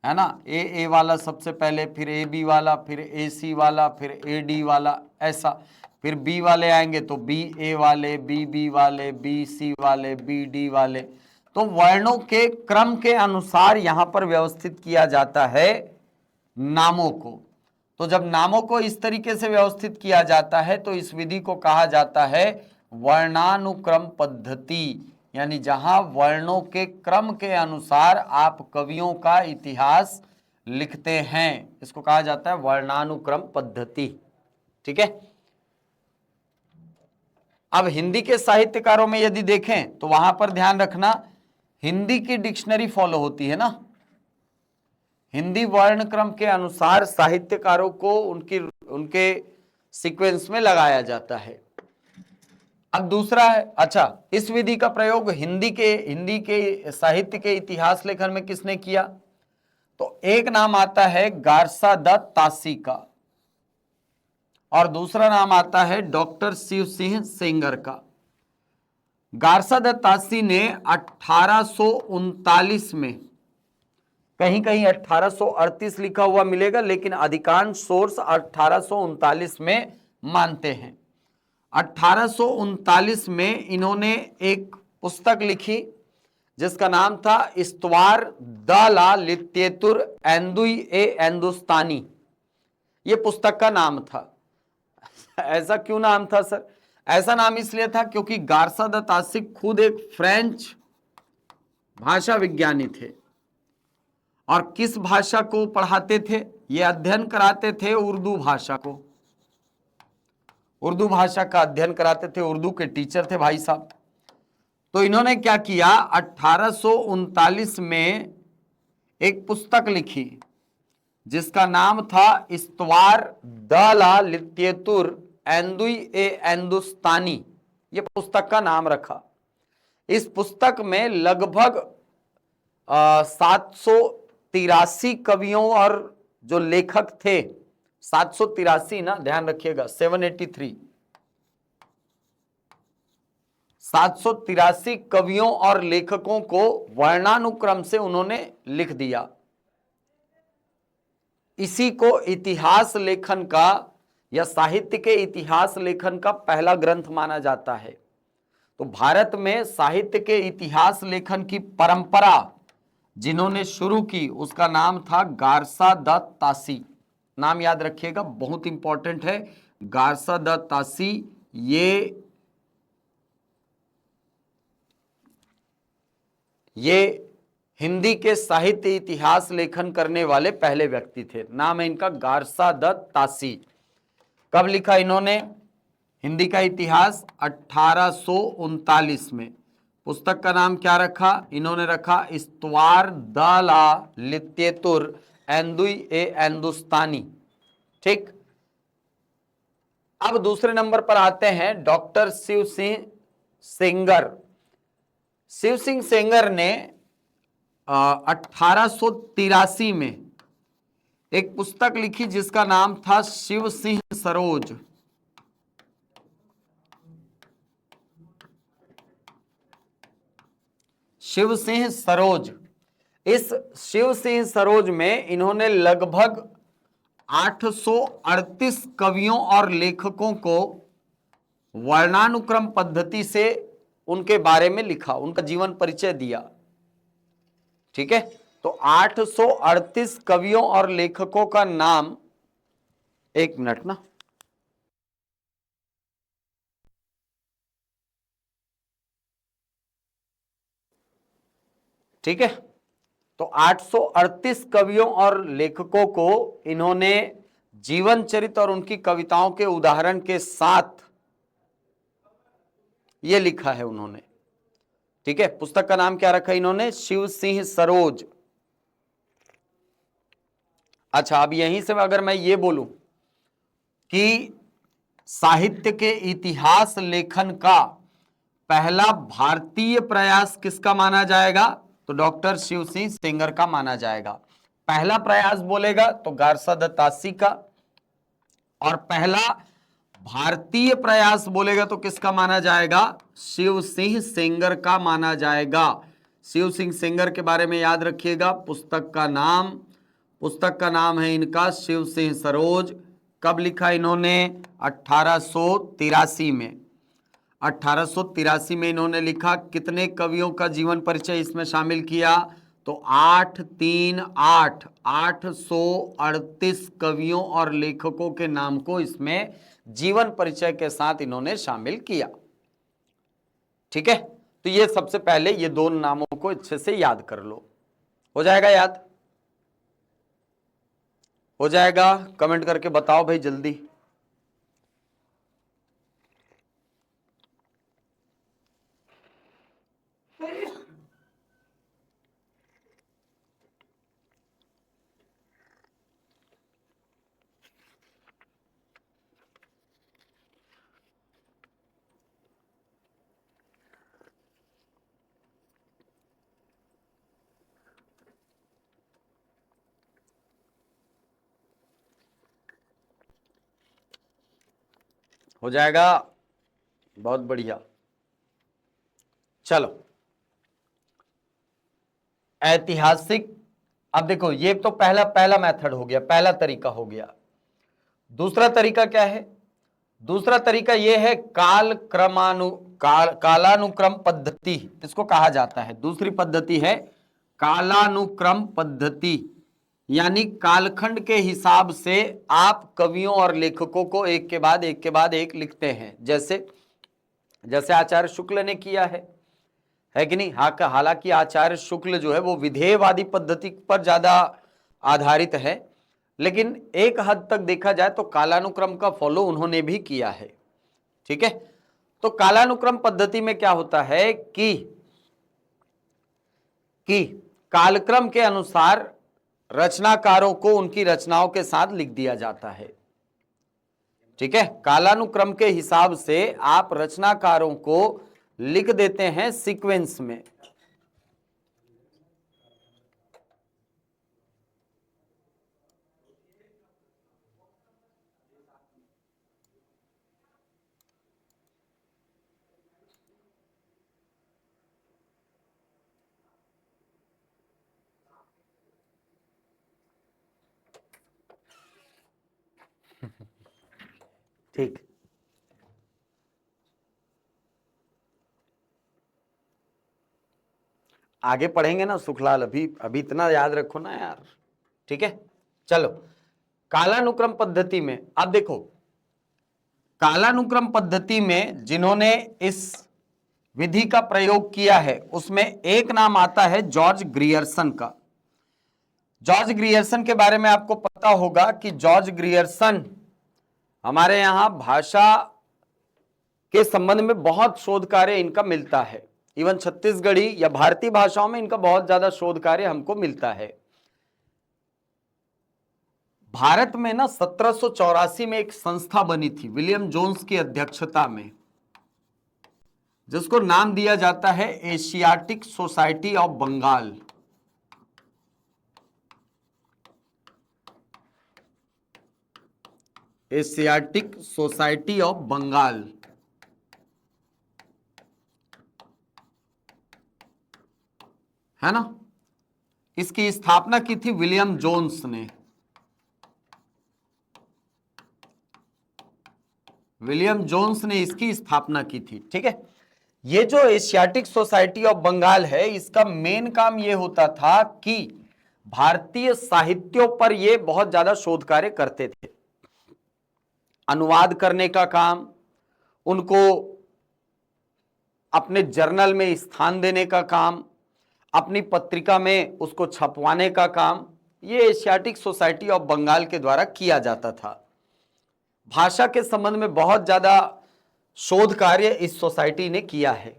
है ना। ए वाला सबसे पहले, फिर ए बी वाला, फिर ए सी वाला, फिर ए डी वाला, ऐसा। फिर बी वाले आएंगे तो बी ए वाले, बी बी वाले, बी सी वाले, बी डी वाले। तो वर्णों के क्रम के अनुसार यहां पर व्यवस्थित किया जाता है नामों को। तो जब नामों को इस तरीके से व्यवस्थित किया जाता है तो इस विधि को कहा जाता है वर्णानुक्रम पद्धति, यानी जहां वर्णों के क्रम के अनुसार आप कवियों का इतिहास लिखते हैं, इसको कहा जाता है वर्णानुक्रम पद्धति। ठीक है, अब हिंदी के साहित्यकारों में यदि देखें तो वहां पर ध्यान रखना हिंदी की डिक्शनरी फॉलो होती है ना। हिंदी वर्ण क्रम के अनुसार साहित्यकारों को उनके सीक्वेंस में लगाया जाता है। अब दूसरा है, अच्छा, इस विधि का प्रयोग हिंदी के साहित्य के इतिहास लेखन में किसने किया? तो एक नाम आता है गारसा द तासी का और दूसरा नाम आता है डॉक्टर शिव सिंह सेंगर का। गारसा द तासी ने 1839 में, कहीं कहीं 1838 लिखा हुआ मिलेगा, लेकिन अधिकांश सोर्स 1839 में मानते हैं। 1839 में इन्होंने एक पुस्तक लिखी जिसका नाम था इस्तवार द ला लित्येतुर एंदुई ए एंदुस्तानी। ये पुस्तक का नाम था। ऐसा क्यों नाम था सर? ऐसा नाम इसलिए था क्योंकि गारसा द तासी खुद एक फ्रेंच भाषा विज्ञानी थे और किस भाषा को पढ़ाते थे? ये अध्ययन कराते थे उर्दू भाषा को। उर्दू भाषा का अध्ययन कराते थे, उर्दू के टीचर थे भाई साहब। तो इन्होंने क्या किया, 1839 में एक पुस्तक लिखी जिसका नाम था इस्तवार द ला लित्येतुर एंदुई ए एंदुस्तानी। ये पुस्तक का नाम रखा। इस पुस्तक में लगभग 783 कवियों और जो लेखक थे, 783 ना, ध्यान रखिएगा, 783, 783 कवियों और लेखकों को वर्णानुक्रम से उन्होंने लिख दिया। इसी को इतिहास लेखन का या साहित्य के इतिहास लेखन का पहला ग्रंथ माना जाता है। तो भारत में साहित्य के इतिहास लेखन की परंपरा जिन्होंने शुरू की उसका नाम था गारसा द तासी। नाम याद रखिएगा, बहुत इंपॉर्टेंट है, गारसा द तासी। ये हिंदी के साहित्य इतिहास लेखन करने वाले पहले व्यक्ति थे। नाम है इनका गारसा द तासी। कब लिखा इन्होंने हिंदी का इतिहास? 1839 में। पुस्तक का नाम क्या रखा इन्होंने? रखा इस्तवार द ला लित्यतुर एंदुई ए एंदुस्तानी। ठीक, अब दूसरे नंबर पर आते हैं डॉक्टर शिव सिंह सेंगर। शिव सिंह सेंगर ने 1883 में एक पुस्तक लिखी जिसका नाम था शिव सिंह सरोज। शिव सिंह सरोज। इस शिव सिंह सरोज में इन्होंने लगभग 838 कवियों और लेखकों को वर्णानुक्रम पद्धति से उनके बारे में लिखा, उनका जीवन परिचय दिया। ठीक है, तो 838 कवियों और लेखकों का नाम, एक मिनट ना, ठीक है, तो 838 कवियों और लेखकों को इन्होंने जीवन चरित्र और उनकी कविताओं के उदाहरण के साथ ये लिखा है उन्होंने। ठीक है, पुस्तक का नाम क्या रखा इन्होंने? शिव सिंह सरोज। अच्छा, अब यहीं से अगर मैं ये बोलूं कि साहित्य के इतिहास लेखन का पहला भारतीय प्रयास किसका माना जाएगा? तो डॉक्टर शिव सिंह सेंगर का माना जाएगा। पहला प्रयास बोलेगा तो गारसा द तासी का, और पहला भारतीय प्रयास बोलेगा तो किसका माना जाएगा? शिव सिंह सेंगर का माना जाएगा। शिव सिंह सेंगर के बारे में याद रखिएगा। पुस्तक का नाम है इनका शिव सिंह सरोज। कब लिखा इन्होंने? 1883 में। 1883 में इन्होंने लिखा। कितने कवियों का जीवन परिचय इसमें शामिल किया? तो 838 कवियों और लेखकों के नाम को इसमें जीवन परिचय के साथ इन्होंने शामिल किया। ठीक है, तो ये सबसे पहले ये दो नामों को अच्छे से याद कर लो। हो जाएगा याद? हो जाएगा? कमेंट करके बताओ भाई जल्दी। हो जाएगा? बहुत बढ़िया। चलो, ऐतिहासिक, अब देखो ये तो पहला मेथड हो गया, पहला तरीका हो गया। दूसरा तरीका क्या है? दूसरा तरीका यह है कालानुक्रम पद्धति, इसको कहा जाता है। दूसरी पद्धति है कालानुक्रम पद्धति, यानी कालखंड के हिसाब से आप कवियों और लेखकों को एक के बाद एक लिखते हैं, जैसे आचार्य शुक्ल ने किया है कि नहीं? हालांकि आचार्य शुक्ल जो है वो विधेयवादी पद्धति पर ज्यादा आधारित है, लेकिन एक हद तक देखा जाए तो कालानुक्रम का फॉलो उन्होंने भी किया है। ठीक है, तो कालानुक्रम पद्धति में क्या होता है कि कालक्रम के अनुसार रचनाकारों को उनकी रचनाओं के साथ लिख दिया जाता है। ठीक है, कालानुक्रम के हिसाब से आप रचनाकारों को लिख देते हैं सीक्वेंस में। ठीक, आगे पढ़ेंगे ना सुखलाल, अभी अभी इतना याद रखो ना यार। ठीक है, चलो कालानुक्रम पद्धति में अब देखो, कालानुक्रम पद्धति में जिन्होंने इस विधि का प्रयोग किया है उसमें एक नाम आता है जॉर्ज ग्रियर्सन का। जॉर्ज ग्रियर्सन के बारे में आपको पता होगा कि जॉर्ज ग्रियर्सन हमारे यहां भाषा के संबंध में बहुत शोध कार्य इनका मिलता है। इवन छत्तीसगढ़ी या भारतीय भाषाओं में इनका बहुत ज्यादा शोध कार्य हमको मिलता है। भारत में ना 1784 में एक संस्था बनी थी विलियम जोन्स की अध्यक्षता में, जिसको नाम दिया जाता है Asiatic Society of Bengal. Asiatic Society of Bengal, है ना। इसकी स्थापना की थी विलियम जोन्स ने। विलियम जोन्स ने इसकी स्थापना की थी। ठीक है, ये जो एशियाटिक सोसाइटी ऑफ बंगाल है, इसका मेन काम ये होता था कि भारतीय साहित्यों पर ये बहुत ज्यादा शोध कार्य करते थे। अनुवाद करने का काम, उनको अपने जर्नल में स्थान देने का काम, अपनी पत्रिका में उसको छपवाने का काम, ये एशियाटिक सोसाइटी ऑफ बंगाल के द्वारा किया जाता था। भाषा के संबंध में बहुत ज्यादा शोध कार्य इस सोसाइटी ने किया है।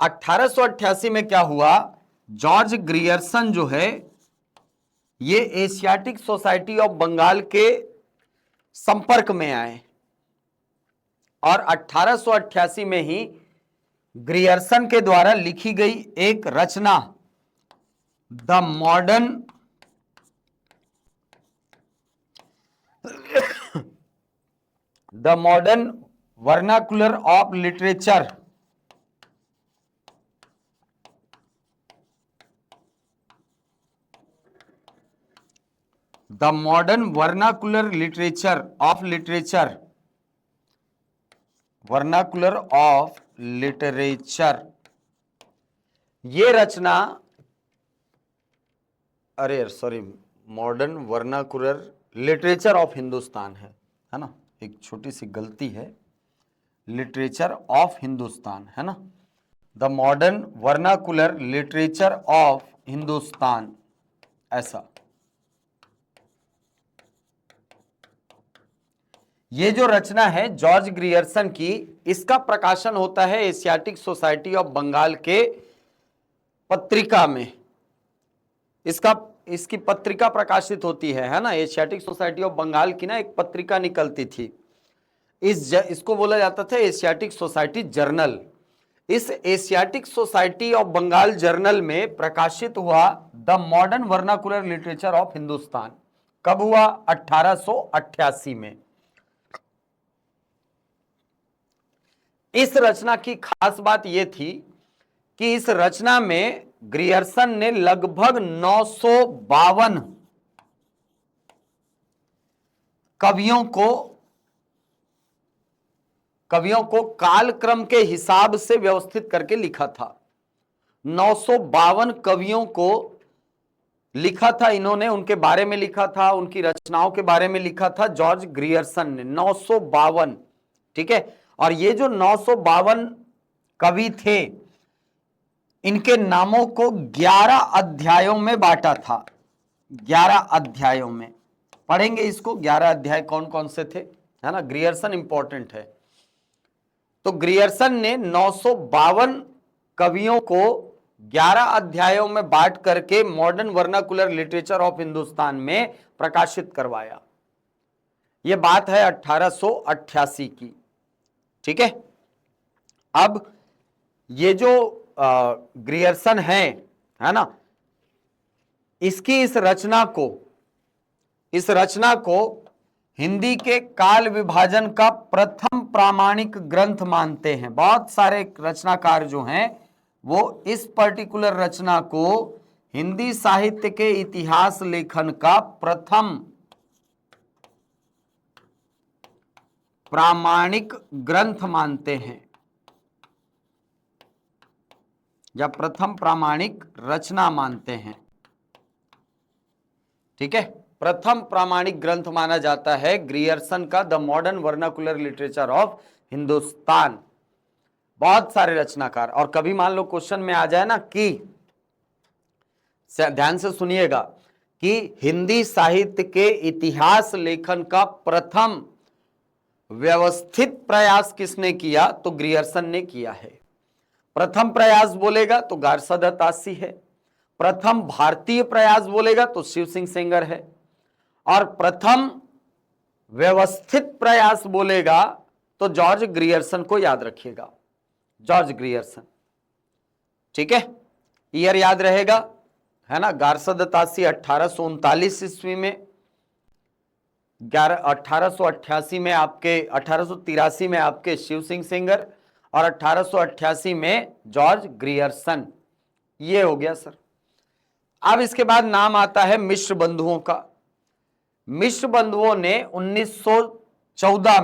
1888 में क्या हुआ, जॉर्ज ग्रियर्सन जो है ये एशियाटिक सोसाइटी ऑफ बंगाल के संपर्क में आए और 1888 में ही ग्रियर्सन के द्वारा लिखी गई एक रचना the modern vernacular of literature, the modern vernacular literature of literature, vernacular of literature, ये रचना, अरे sorry, modern vernacular literature of Hindustan है ना, एक छोटी सी गलती है, लिटरेचर ऑफ हिंदुस्तान है ना, the modern vernacular literature of Hindustan, ऐसा। ये जो रचना है जॉर्ज ग्रियर्सन की, इसका प्रकाशन होता है एशियाटिक सोसाइटी ऑफ बंगाल के पत्रिका में। इसकी पत्रिका प्रकाशित होती है ना, एशियाटिक सोसाइटी ऑफ बंगाल की ना एक पत्रिका निकलती थी, इसको बोला जाता था एशियाटिक सोसाइटी जर्नल। इस Asiatic Society of Bengal journal में प्रकाशित हुआ the modern vernacular literature of Hindustan. कब हुआ, 1888 में। इस रचना की खास बात यह थी कि इस रचना में ग्रियर्सन ने लगभग 952 कवियों को कालक्रम के हिसाब से व्यवस्थित करके लिखा था। 952 कवियों को लिखा था इन्होंने, उनके बारे में लिखा था, उनकी रचनाओं के बारे में लिखा था जॉर्ज ग्रियर्सन ने। 952, ठीक है। और ये जो 952 कवि थे, इनके नामों को 11 अध्यायों में बांटा था। 11 अध्यायों में पढ़ेंगे इसको, 11 अध्याय कौन कौन से थे, है ना। ग्रियर्सन इंपॉर्टेंट है। तो ग्रियर्सन ने 952 कवियों को 11 अध्यायों में बांट करके modern vernacular literature of Hindustan में प्रकाशित करवाया। यह बात है 1888 की, ठीक है। अब ये जो ग्रियर्सन है ना, इसकी इस रचना को हिंदी के काल विभाजन का प्रथम प्रामाणिक ग्रंथ मानते हैं। बहुत सारे रचनाकार जो हैं वो इस पर्टिकुलर रचना को हिंदी साहित्य के इतिहास लेखन का प्रथम प्रामाणिक ग्रंथ मानते हैं या प्रथम प्रामाणिक रचना मानते हैं। ठीक है, प्रथम प्रामाणिक ग्रंथ माना जाता है ग्रियर्सन का the modern vernacular literature of Hindustan. बहुत सारे रचनाकार, और कभी मान लो क्वेश्चन में आ जाए ना कि, ध्यान से सुनिएगा, कि हिंदी साहित्य के इतिहास लेखन का प्रथम व्यवस्थित प्रयास किसने किया, तो ग्रियर्सन ने किया है। प्रथम प्रयास बोलेगा तो गारसा दत्त आसी है, प्रथम भारतीय प्रयास बोलेगा तो शिव सिंह सेंगर है, और प्रथम व्यवस्थित प्रयास बोलेगा तो जॉर्ज ग्रियर्सन को याद रखिएगा, जॉर्ज ग्रियर्सन। ठीक है, ईयर याद रहेगा, है ना। गारसा दत्त आसी 1839 ईस्वी में, 1888 में आपके, 1883 में आपके शिव सिंह सेंगर, और 1888 में जॉर्ज ग्रियर्सन। ये हो गया सर। अब इसके बाद नाम आता है मिश्र बंधुओं का। मिश्र बंधुओं ने 1914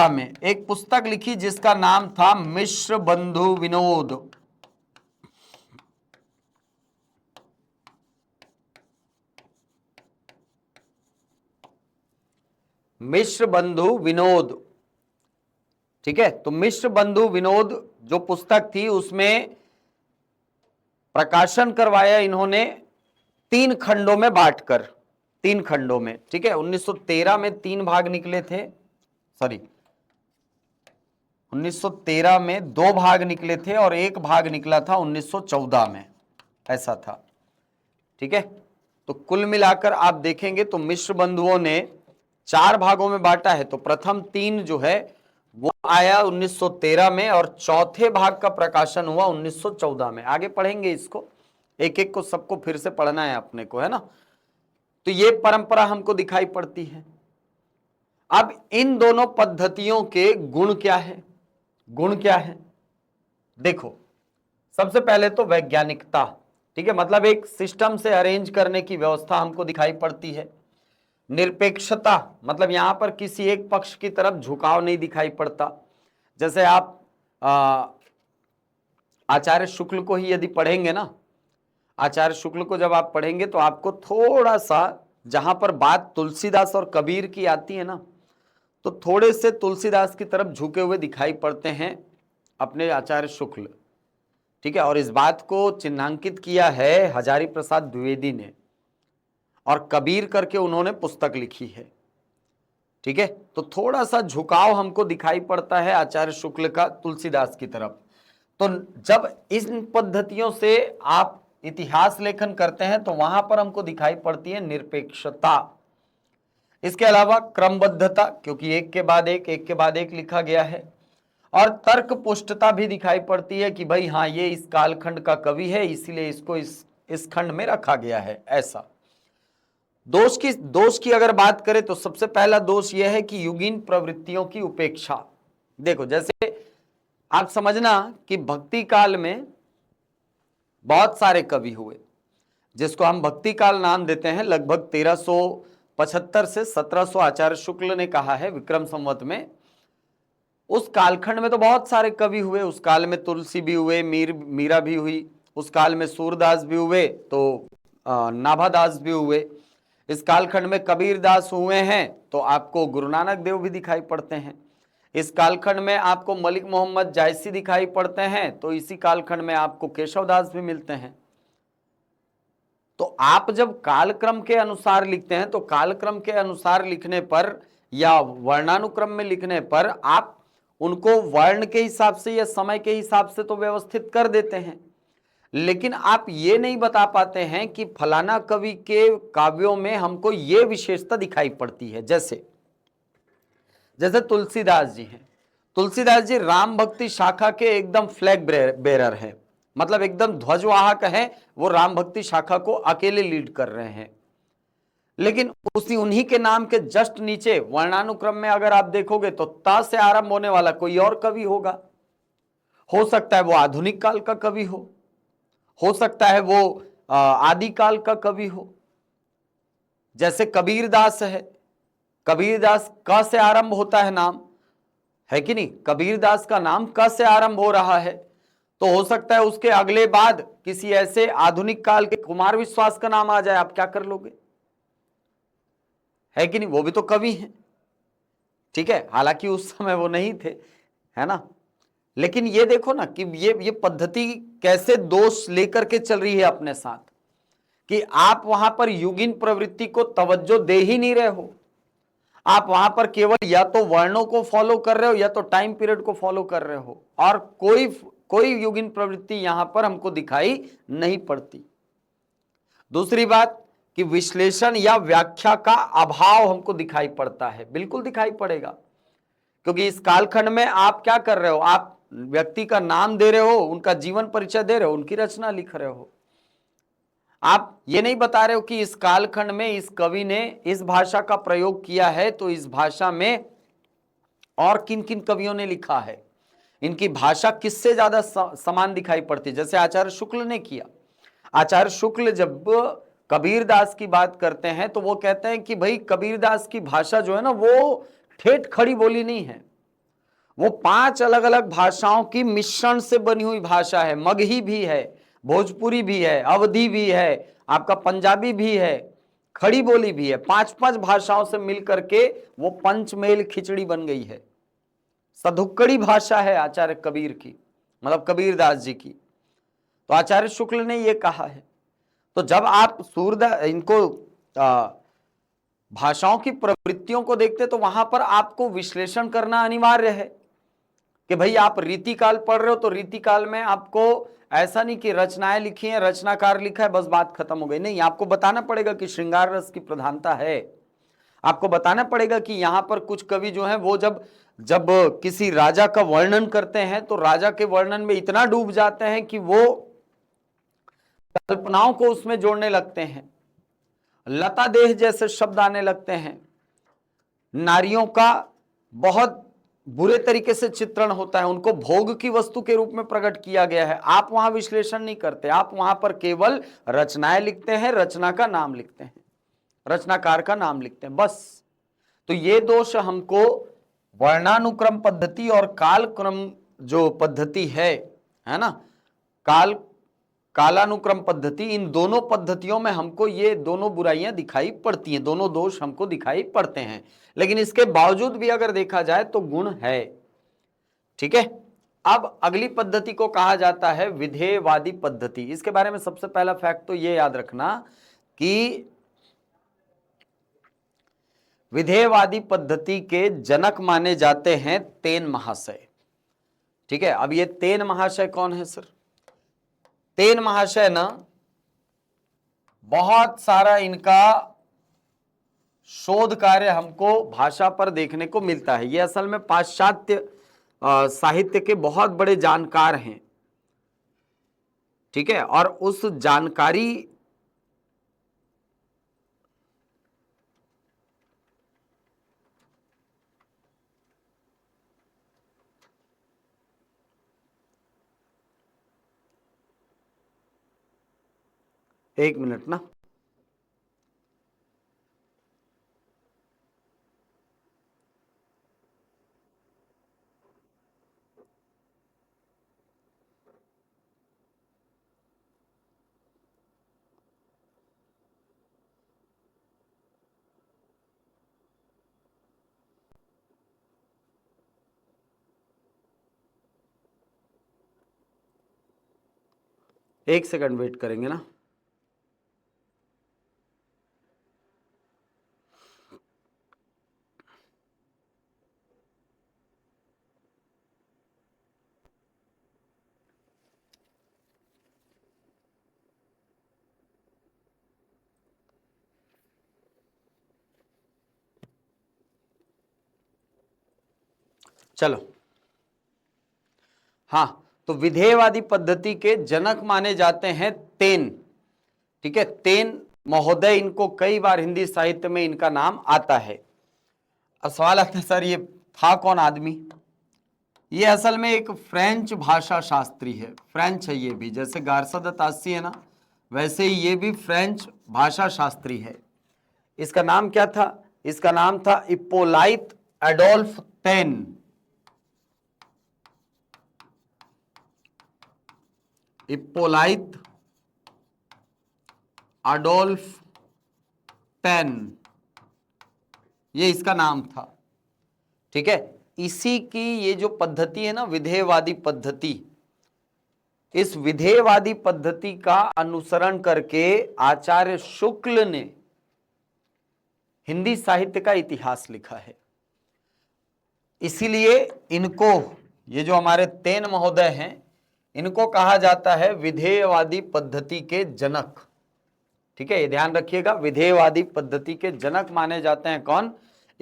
में एक पुस्तक लिखी जिसका नाम था मिश्र बंधु विनोद। मिश्र बंधु विनोद। ठीक है, तो मिश्र बंधु विनोद जो पुस्तक थी उसमें प्रकाशन करवाया इन्होंने 3 खंडों में बांटकर, 3 खंडों में। ठीक है, 1913 में 3 भाग निकले थे, सॉरी 1913 में 2 भाग निकले थे और 1 भाग निकला था 1914 में, ऐसा था। ठीक है, तो कुल मिलाकर आप देखेंगे तो मिश्र बंधुओं ने 4 भागों में बांटा है। तो प्रथम 3 जो है वो आया 1913 में, और चौथे भाग का प्रकाशन हुआ 1914 में। आगे पढ़ेंगे इसको, एक एक को सबको फिर से पढ़ना है अपने को, है ना। तो ये परंपरा हमको दिखाई पड़ती है। अब इन दोनों पद्धतियों के गुण क्या है, गुण क्या है, देखो। सबसे पहले तो वैज्ञानिकता। ठीक है, मतलब एक सिस्टम से अरेंज करने की व्यवस्था हमको दिखाई पड़ती है। निरपेक्षता, मतलब यहां पर किसी एक पक्ष की तरफ झुकाव नहीं दिखाई पड़ता। जैसे आप आचार्य शुक्ल को ही यदि पढ़ेंगे ना, आचार्य शुक्ल को जब आप पढ़ेंगे तो आपको थोड़ा सा, जहां पर बात तुलसीदास और कबीर की आती है ना, तो थोड़े से तुलसीदास की तरफ झुके हुए दिखाई पड़ते हैं अपने आचार्य शुक्ल। ठीक है, और इस बात को चिन्हांकित किया है हजारी प्रसाद द्विवेदी ने, और कबीर करके उन्होंने पुस्तक लिखी है। ठीक है, तो थोड़ा सा झुकाव हमको दिखाई पड़ता है आचार्य शुक्ल का तुलसीदास की तरफ। तो जब इन पद्धतियों से आप इतिहास लेखन करते हैं तो वहां पर हमको दिखाई पड़ती है निरपेक्षता। इसके अलावा क्रमबद्धता, क्योंकि एक के बाद एक लिखा गया है, और तर्क पुष्टता भी दिखाई पड़ती है कि भाई हाँ ये इस कालखंड का कवि है इसीलिए इसको इस खंड में रखा गया है, ऐसा। दोष की अगर बात करें तो सबसे पहला दोष यह है कि युगीन प्रवृत्तियों की उपेक्षा। देखो, जैसे आप समझना कि भक्ति काल में बहुत सारे कवि हुए, जिसको हम भक्ति काल नाम देते हैं। लगभग 1375 से 1700 आचार्य शुक्ल ने कहा है विक्रम संवत में। उस कालखंड में तो बहुत सारे कवि हुए। उस काल में तुलसी भी हुए, मीरा भी हुई, उस काल में सूरदास भी हुए, तो नाभादास भी हुए। इस कालखंड में कबीर दास हुए हैं तो आपको गुरु नानक देव भी दिखाई पड़ते हैं। इस कालखंड में आपको मलिक मोहम्मद जायसी दिखाई पड़ते हैं, तो इसी कालखंड में आपको केशव दास भी मिलते हैं। तो आप जब कालक्रम के अनुसार लिखते हैं तो कालक्रम के अनुसार लिखने पर या वर्णानुक्रम में लिखने पर आप उनको वर्ण के हिसाब से या समय के हिसाब से तो व्यवस्थित कर देते हैं, लेकिन आप ये नहीं बता पाते हैं कि फलाना कवि के काव्यों में हमको ये विशेषता दिखाई पड़ती है। जैसे जैसे तुलसीदास जी हैं, तुलसीदास जी राम भक्ति शाखा के एकदम फ्लैग बेरर हैं, मतलब एकदम ध्वजवाहक हैं, वो राम भक्ति शाखा को अकेले लीड कर रहे हैं। लेकिन उसी उन्हीं के नाम के जस्ट नीचे वर्णानुक्रम में अगर आप देखोगे तो ता से आरंभ होने वाला कोई और कवि होगा। हो सकता है वो आधुनिक काल का कवि हो सकता है वो आदिकाल का कवि हो। जैसे कबीरदास है, कबीरदास क से आरंभ होता है नाम, है कि नहीं? कबीरदास का नाम क से आरंभ हो रहा है, तो हो सकता है उसके अगले बाद किसी ऐसे आधुनिक काल के कुमार विश्वास का नाम आ जाए, आप क्या कर लोगे? है कि नहीं? वो भी तो कवि हैं, ठीक है, हालांकि उस समय वो नहीं थे, है ना। लेकिन ये देखो ना कि ये पद्धति कैसे दोष लेकर के चल रही है अपने साथ, कि आप वहां पर युगिन प्रवृत्ति को तवज्जो दे ही नहीं रहे हो। आप वहां पर केवल या तो वर्णों को फॉलो कर रहे हो या तो टाइम पीरियड को फॉलो कर रहे हो, और कोई युगिन प्रवृत्ति यहां पर हमको दिखाई नहीं पड़ती। दूसरी बात कि विश्लेषण या व्याख्या का अभाव हमको दिखाई पड़ता है, बिल्कुल दिखाई पड़ेगा, क्योंकि इस कालखंड में आप क्या कर रहे हो? आप व्यक्ति का नाम दे रहे हो, उनका जीवन परिचय दे रहे हो, उनकी रचना लिख रहे हो। आप ये नहीं बता रहे हो कि इस कालखंड में इस कवि ने इस भाषा का प्रयोग किया है, तो इस भाषा में और किन किन कवियों ने लिखा है, इनकी भाषा किससे ज्यादा समान दिखाई पड़ती है। जैसे आचार्य शुक्ल ने किया। आचार्य शुक्ल जब कबीरदास की बात करते हैं तो वो कहते हैं कि भाई कबीरदास की भाषा जो है ना, वो ठेठ खड़ी बोली नहीं है, वो 5 अलग अलग भाषाओं की मिश्रण से बनी हुई भाषा है। मगही भी है, भोजपुरी भी है, अवधी भी है, आपका पंजाबी भी है, खड़ी बोली भी है। 5-5 भाषाओं से मिलकर के वो पंचमेल खिचड़ी बन गई है। सधुक्कड़ी भाषा है आचार्य कबीर की, मतलब कबीरदास जी की। तो आचार्य शुक्ल ने ये कहा है। तो जब आप सूरदास इनको भाषाओं की प्रवृत्तियों को देखते तो वहां पर आपको विश्लेषण करना अनिवार्य है कि भाई आप रीतिकाल पढ़ रहे हो तो रीतिकाल में आपको ऐसा नहीं कि रचनाएं लिखी हैं, रचनाकार लिखा है, बस बात खत्म हो गई। नहीं, आपको बताना पड़ेगा कि श्रृंगार रस की प्रधानता है। आपको बताना पड़ेगा कि यहां पर कुछ कवि जो हैं वो जब जब किसी राजा का वर्णन करते हैं तो राजा के वर्णन में इतना डूब जाते हैं कि वो कल्पनाओं को उसमें जोड़ने लगते हैं, लता देह जैसे शब्द आने लगते हैं, नारियों का बहुत बुरे तरीके से चित्रण होता है, उनको भोग की वस्तु के रूप में प्रकट किया गया है। आप वहां विश्लेषण नहीं करते, आप वहां पर केवल रचनाएं लिखते हैं, रचना का नाम लिखते हैं, रचनाकार का नाम लिखते हैं, बस। तो ये दोष हमको वर्णानुक्रम पद्धति और कालक्रम जो पद्धति है ना, कालानुक्रम पद्धति, इन दोनों पद्धतियों में हमको ये दोनों बुराइयां दिखाई पड़ती हैं, दोनों दोष हमको दिखाई पड़ते हैं। लेकिन इसके बावजूद भी अगर देखा जाए तो गुण है, ठीक है। अब अगली पद्धति को कहा जाता है विधेयवादी पद्धति। इसके बारे में सबसे पहला फैक्ट तो ये याद रखना कि विधेयवादी पद्धति के जनक माने जाते हैं तेन महाशय, ठीक है। अब ये तेन महाशय कौन है सर? तेन महाशय ना बहुत सारा इनका शोध कार्य हमको भाषा पर देखने को मिलता है। ये असल में पाश्चात्य साहित्य के बहुत बड़े जानकार हैं, ठीक है। और उस जानकारी एक मिनट ना, एक सेकंड वेट करेंगे ना। चलो, हाँ, तो विधेयवादी पद्धति के जनक माने जाते हैं तेन। ठीक है, तेन महोदय, इनको कई बार हिंदी साहित्य में इनका नाम आता है। अब सवाल आता है सर ये था कौन आदमी? ये असल में एक फ्रेंच भाषा शास्त्री है, फ्रेंच है ये भी, जैसे गार्सा द तासी है ना, वैसे ही ये भी फ्रेंच भाषा शास्त्री है। इसका नाम क्या था? इसका नाम था इप्पोलाइत एडोल्फ तेन। इप्पोलाइत एडोल्फ तेन, ये इसका नाम था। ठीक है, इसी की ये जो पद्धति है ना, विधेयवादी पद्धति, इस विधेयवादी पद्धति का अनुसरण करके आचार्य शुक्ल ने हिंदी साहित्य का इतिहास लिखा है। इसीलिए इनको, ये जो हमारे तेन महोदय हैं, इनको कहा जाता है विधेयवादी पद्धति के जनक। ठीक है, ये ध्यान रखिएगा, विधेयवादी पद्धति के जनक माने जाते हैं कौन?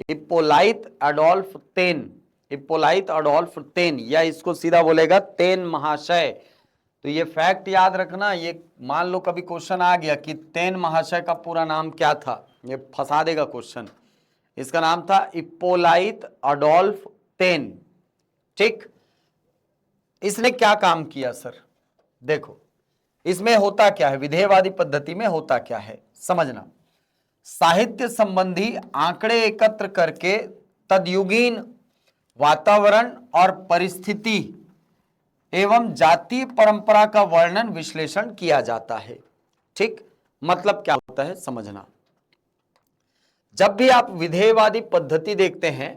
इप्पोलाइत एडोल्फ तेन। इप्पोलाइत एडोल्फ तेन, या इसको सीधा बोलेगा तेन महाशय। तो ये फैक्ट याद रखना, ये मान लो कभी क्वेश्चन आ गया कि तेन महाशय का पूरा नाम क्या था, ये फंसा देगा क्वेश्चन। इसका नाम था इप्पोलाइत एडोल्फ तेन। ठीक, इसने क्या काम किया सर? देखो, इसमें होता क्या है, विधेयवादी पद्धति में होता क्या है समझना। साहित्य संबंधी आंकड़े एकत्र करके तदयुगीन वातावरण और परिस्थिति एवं जातीय परंपरा का वर्णन विश्लेषण किया जाता है। ठीक, मतलब क्या होता है समझना। जब भी आप विधेयवादी पद्धति देखते हैं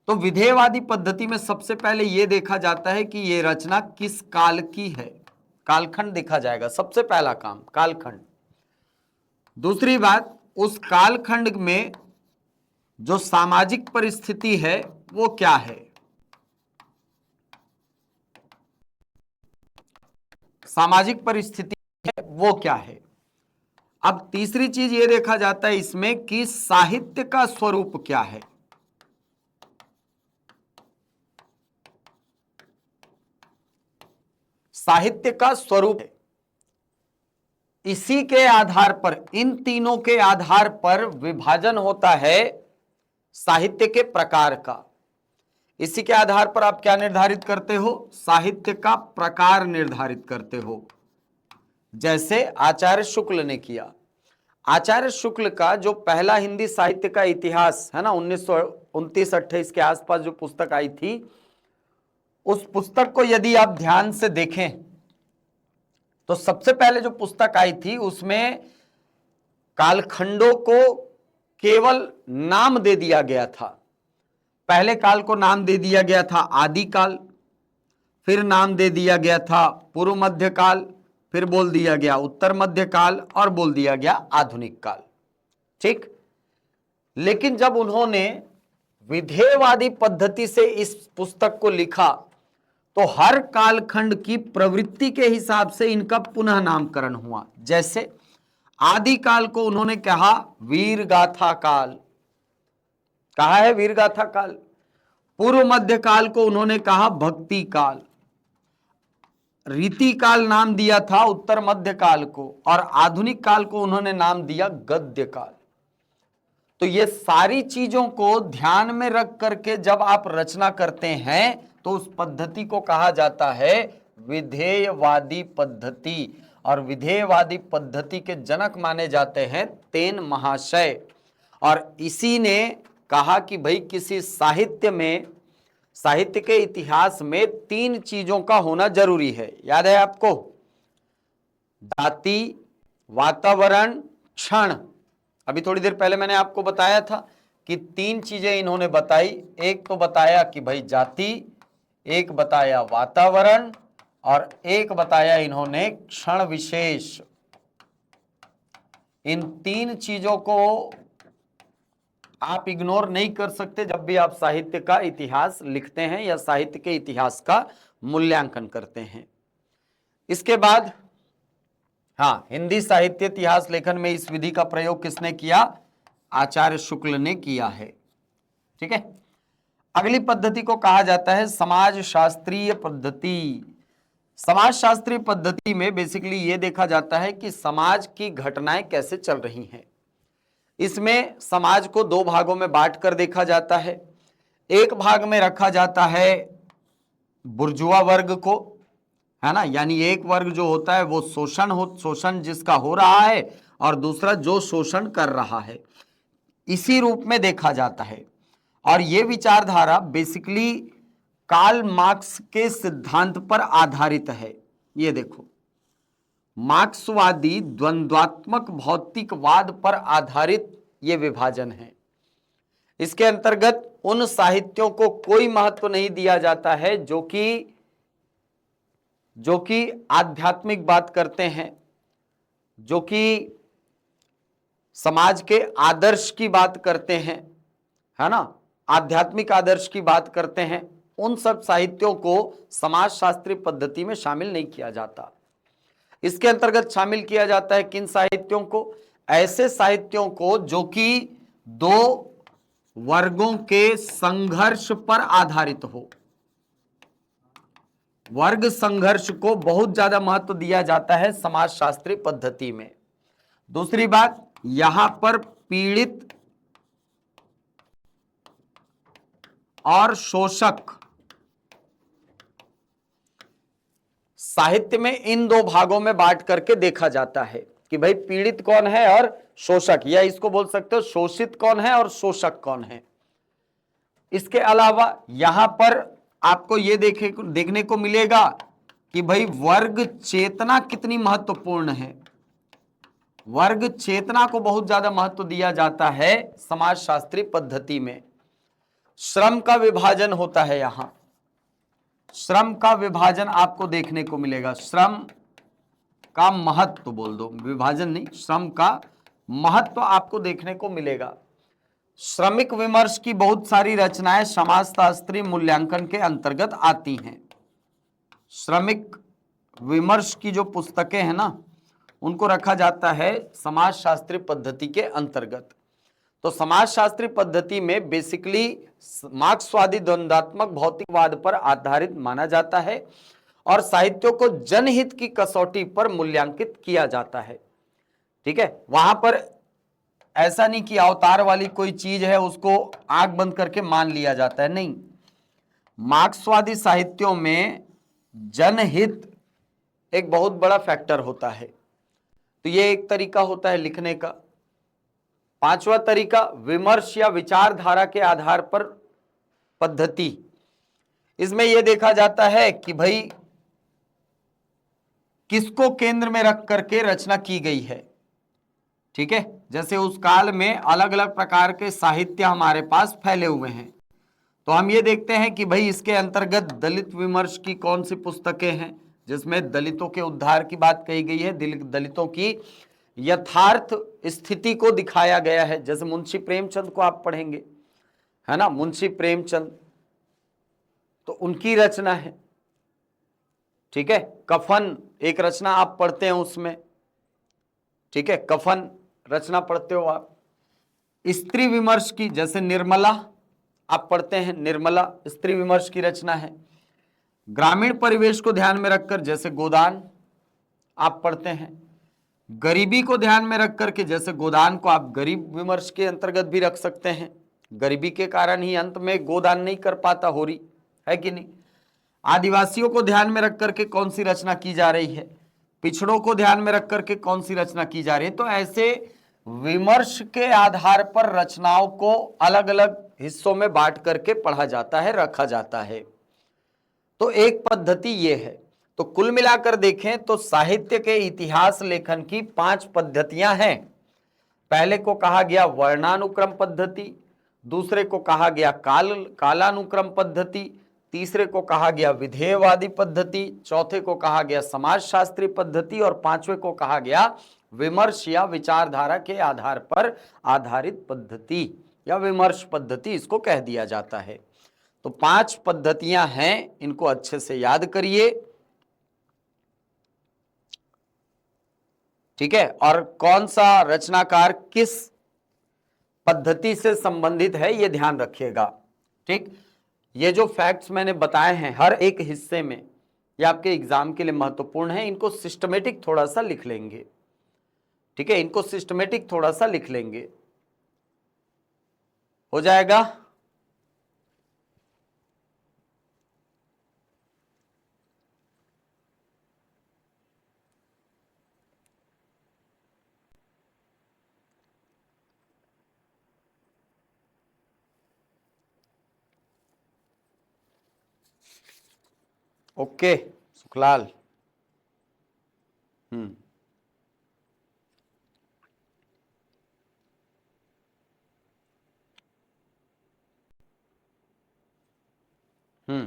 तो विधेयवादी पद्धति में सबसे पहले यह देखा जाता है कि यह रचना किस काल की है। कालखंड देखा जाएगा, सबसे पहला काम कालखंड। दूसरी बात, उस कालखंड में जो सामाजिक परिस्थिति है वो क्या है। सामाजिक परिस्थिति है वो क्या है। अब तीसरी चीज ये देखा जाता है इसमें कि साहित्य का स्वरूप क्या है। साहित्य का स्वरूप, इसी के आधार पर, इन तीनों के आधार पर विभाजन होता है साहित्य के प्रकार का। इसी के आधार पर आप क्या निर्धारित करते हो? साहित्य का प्रकार निर्धारित करते हो, जैसे आचार्य शुक्ल ने किया। आचार्य शुक्ल का जो पहला हिंदी साहित्य का इतिहास है ना, 1929-28 के आसपास जो पुस्तक आई थी, उस पुस्तक को यदि आप ध्यान से देखें तो सबसे पहले जो पुस्तक आई थी उसमें कालखंडों को केवल नाम दे दिया गया था। पहले काल को नाम दे दिया गया था आदिकाल, फिर नाम दे दिया गया था पूर्व मध्य काल, फिर बोल दिया गया उत्तर मध्य काल, और बोल दिया गया आधुनिक काल। ठीक, लेकिन जब उन्होंने विधेयवादी पद्धति से इस पुस्तक को लिखा तो हर कालखंड की प्रवृत्ति के हिसाब से इनका पुनः नामकरण हुआ। जैसे आदिकाल को उन्होंने कहा वीर गाथा काल, कहा है वीर गाथा काल। पूर्व मध्य काल को उन्होंने कहा भक्ति काल। रीति काल नाम दिया था उत्तर मध्य काल को, और आधुनिक काल को उन्होंने नाम दिया गद्य काल। तो ये सारी चीजों को ध्यान में रख करके जब आप रचना करते हैं तो उस पद्धति को कहा जाता है विधेयवादी पद्धति। और विधेयवादी पद्धति के जनक माने जाते हैं तेन महाशय। और इसी ने कहा कि भाई किसी साहित्य में, साहित्य के इतिहास में 3 चीजों का होना जरूरी है। याद है आपको? जाति, वातावरण, क्षण। अभी थोड़ी देर पहले मैंने आपको बताया था कि 3 चीजें इन्होंने बताई। एक तो बताया कि भाई जाति, एक बताया वातावरण, और एक बताया इन्होंने क्षण विशेष। इन 3 चीजों को आप इग्नोर नहीं कर सकते जब भी आप साहित्य का इतिहास लिखते हैं या साहित्य के इतिहास का मूल्यांकन करते हैं। इसके बाद हाँ, हिंदी साहित्य इतिहास लेखन में इस विधि का प्रयोग किसने किया? आचार्य शुक्ल ने किया है। ठीक है, अगली पद्धति को कहा जाता है समाज शास्त्रीय पद्धति। समाज शास्त्रीय पद्धति में बेसिकली ये देखा जाता है कि समाज की घटनाएं कैसे चल रही हैं। इसमें समाज को दो भागों में बांट कर देखा जाता है। एक भाग में रखा जाता है बुर्जुआ वर्ग को, है ना, यानी एक वर्ग जो होता है वो शोषण जिसका हो रहा है, और दूसरा जो शोषण कर रहा है, इसी रूप में देखा जाता है। और ये विचारधारा बेसिकली कार्ल मार्क्स के सिद्धांत पर आधारित है। ये देखो, मार्क्सवादी द्वंद्वात्मक भौतिकवाद पर आधारित ये विभाजन है। इसके अंतर्गत उन साहित्यों को कोई महत्व नहीं दिया जाता है जो कि आध्यात्मिक बात करते हैं, जो कि समाज के आदर्श की बात करते हैं, है ना, आध्यात्मिक आदर्श की बात करते हैं। उन सब साहित्यों को समाजशास्त्रीय पद्धति में शामिल नहीं किया जाता। इसके अंतर्गत शामिल किया जाता है किन साहित्यों को? ऐसे साहित्यों को जो कि दो वर्गों के संघर्ष पर आधारित हो। वर्ग संघर्ष को बहुत ज्यादा महत्व दिया जाता है समाजशास्त्रीय पद्धति में। दूसरी बात, यहां पर पीड़ित और शोषक, साहित्य में इन दो भागों में बांट करके देखा जाता है कि भाई पीड़ित कौन है और शोषक, या इसको बोल सकते हो शोषित कौन है और शोषक कौन है। इसके अलावा यहां पर आपको ये देखने को मिलेगा कि भाई वर्ग चेतना कितनी महत्वपूर्ण है। वर्ग चेतना को बहुत ज्यादा महत्व दिया जाता है समाजशास्त्रीय पद्धति में। श्रम का विभाजन होता है, यहां श्रम का विभाजन आपको देखने को मिलेगा। श्रम का महत्व बोल दो, विभाजन नहीं, श्रम का महत्व आपको देखने को मिलेगा। श्रमिक विमर्श की बहुत सारी रचनाएं समाजशास्त्रीय मूल्यांकन के अंतर्गत आती हैं। श्रमिक विमर्श की जो पुस्तकें हैं ना, उनको रखा जाता है समाजशास्त्रीय पद्धति के अंतर्गत। तो समाजशास्त्रीय पद्धति में बेसिकली मार्क्सवादी द्वंद्वात्मक भौतिकवाद पर आधारित माना जाता है और साहित्यों को जनहित की कसौटी पर मूल्यांकित किया जाता है। ठीक है, वहां पर ऐसा नहीं कि अवतार वाली कोई चीज है उसको आंख बंद करके मान लिया जाता है, नहीं। मार्क्सवादी साहित्यों में जनहित एक बहुत बड़ा फैक्टर होता है। तो ये एक तरीका होता है लिखने का। पांचवा तरीका, विमर्श या विचारधारा के आधार पर पद्धति। इसमें यह देखा जाता है कि भाई किसको केंद्र में रख करके रचना की गई है। ठीक है, जैसे उस काल में अलग अलग प्रकार के साहित्य हमारे पास फैले हुए हैं, तो हम ये देखते हैं कि भाई इसके अंतर्गत दलित विमर्श की कौन सी पुस्तकें हैं जिसमें दलितों के उद्धार की बात कही गई है, दलितों की यथार्थ स्थिति को दिखाया गया है। जैसे मुंशी प्रेमचंद को आप पढ़ेंगे, है ना, मुंशी प्रेमचंद, तो उनकी रचना है। ठीक है, कफन एक रचना आप पढ़ते हैं उसमें। ठीक है, कफन रचना पढ़ते हो आप। स्त्री विमर्श की जैसे निर्मला आप पढ़ते हैं, निर्मला स्त्री विमर्श की रचना है। ग्रामीण परिवेश को ध्यान में रखकर जैसे गोदान आप पढ़ते हैं। गरीबी को ध्यान में रख करके जैसे गोदान को आप गरीब विमर्श के अंतर्गत भी रख सकते हैं। गरीबी के कारण ही अंत में गोदान नहीं कर पाता होरी, है कि नहीं। आदिवासियों को ध्यान में रख करके कौन सी रचना की जा रही है, पिछड़ों को ध्यान में रख करके कौन सी रचना की जा रही है। तो ऐसे विमर्श के आधार पर रचनाओं को अलग अलग हिस्सों में बांट करके पढ़ा जाता है, रखा जाता है। तो एक पद्धति ये है। तो कुल मिलाकर देखें तो साहित्य के इतिहास लेखन की 5 पद्धतियां हैं। पहले को कहा गया वर्णानुक्रम पद्धति, दूसरे को कहा गया कालानुक्रम पद्धति, तीसरे को कहा गया विधेयवादी पद्धति, चौथे को कहा गया समाजशास्त्रीय पद्धति और पांचवे को कहा गया विमर्श या विचारधारा के आधार पर आधारित पद्धति या विमर्श पद्धति इसको कह दिया जाता है। तो 5 पद्धतियां हैं, इनको अच्छे से याद करिए। ठीक है, और कौन सा रचनाकार किस पद्धति से संबंधित है ये ध्यान रखिएगा। ठीक, ये जो फैक्ट्स मैंने बताए हैं हर एक हिस्से में, ये आपके एग्जाम के लिए महत्वपूर्ण है। इनको सिस्टमेटिक थोड़ा सा लिख लेंगे, ठीक है, इनको सिस्टमेटिक थोड़ा सा लिख लेंगे, हो जाएगा। ओके सुखलाल। हम्म हम्म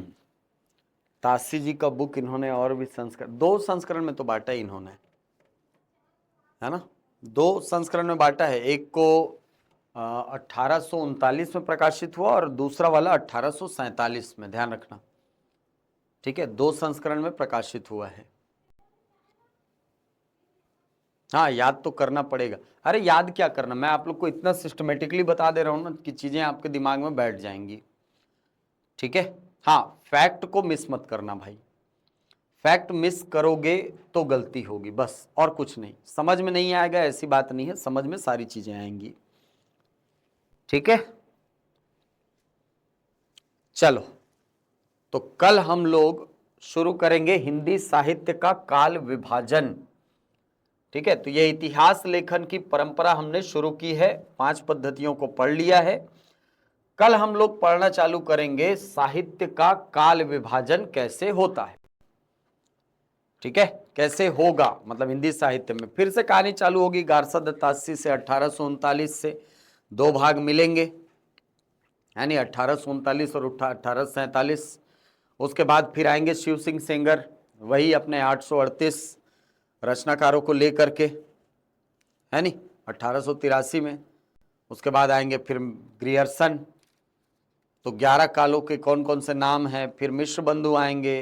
तासी जी का बुक इन्होंने और भी संस्करण, 2 संस्करण में तो बांटा ही इन्होंने, है ना, 2 संस्करण में बांटा है। एक को 1839 में प्रकाशित हुआ और दूसरा वाला 1847 में, ध्यान रखना, ठीक है, 2 संस्करण में प्रकाशित हुआ है। हाँ याद तो करना पड़ेगा। अरे याद क्या करना, मैं आप लोग को इतना सिस्टमेटिकली बता दे रहा हूं ना कि चीजें आपके दिमाग में बैठ जाएंगी, ठीक है। हाँ, फैक्ट को मिस मत करना भाई, फैक्ट मिस करोगे तो गलती होगी, बस और कुछ नहीं। समझ में नहीं आएगा ऐसी बात नहीं है, समझ में सारी चीजें आएंगी, ठीक है। चलो, तो कल हम लोग शुरू करेंगे हिंदी साहित्य का काल विभाजन, ठीक है। तो ये इतिहास लेखन की परंपरा हमने शुरू की है, 5 पद्धतियों को पढ़ लिया है। कल हम लोग पढ़ना चालू करेंगे साहित्य का काल विभाजन कैसे होता है, ठीक है, कैसे होगा, मतलब हिंदी साहित्य में फिर से कहानी चालू होगी। गारसा दत्तासी से 1839 से 2 भाग मिलेंगे, यानी 1839 और 1847। उसके बाद फिर आएंगे शिव सिंह सेंगर, वही अपने 838 रचनाकारों को लेकर के, है नी, 1883 में। उसके बाद आएंगे फिर ग्रियर्सन, तो 11 कालों के कौन कौन से नाम हैं। फिर मिश्र बंधु आएंगे,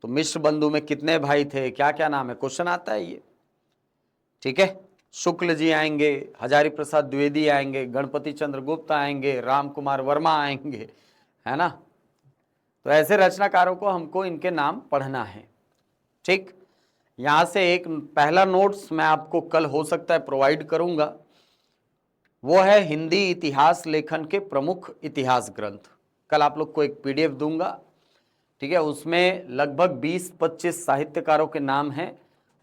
तो मिश्र बंधु में कितने भाई थे, क्या क्या नाम है, क्वेश्चन आता है ये, ठीक है। शुक्ल जी आएंगे, हजारी प्रसाद द्विवेदी आएंगे, गणपति चंद्र गुप्त आएंगे, राम कुमार वर्मा आएंगे, है ना। तो ऐसे रचनाकारों को हमको इनके नाम पढ़ना है, ठीक। यहां से एक पहला नोट्स मैं आपको कल हो सकता है प्रोवाइड करूंगा, वो है हिंदी इतिहास लेखन के प्रमुख इतिहास ग्रंथ। कल आप लोग को एक पीडीएफ दूंगा, ठीक है, उसमें लगभग 20-25 साहित्यकारों के नाम हैं।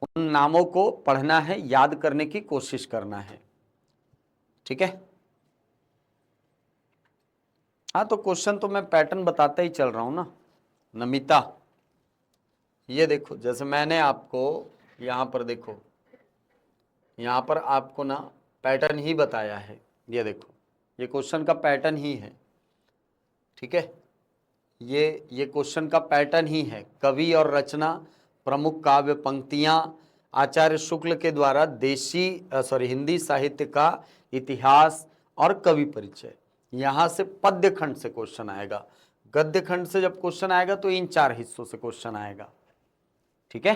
उन नामों को पढ़ना है, याद करने की कोशिश करना है, ठीक है। हाँ, तो क्वेश्चन तो मैं पैटर्न बताते ही चल रहा हूं ना नमिता। ये देखो, जैसे मैंने आपको यहां पर देखो, यहां पर आपको ना पैटर्न ही बताया है, ये देखो, ये क्वेश्चन का पैटर्न ही है, ठीक है। ये क्वेश्चन का पैटर्न ही है, कवि और रचना, प्रमुख काव्य पंक्तियां, आचार्य शुक्ल के द्वारा हिंदी साहित्य का इतिहास और कवि परिचय। यहां से पद्य खंड से क्वेश्चन आएगा, गद्य खंड से जब क्वेश्चन आएगा तो इन 4 हिस्सों से क्वेश्चन आएगा, ठीक है।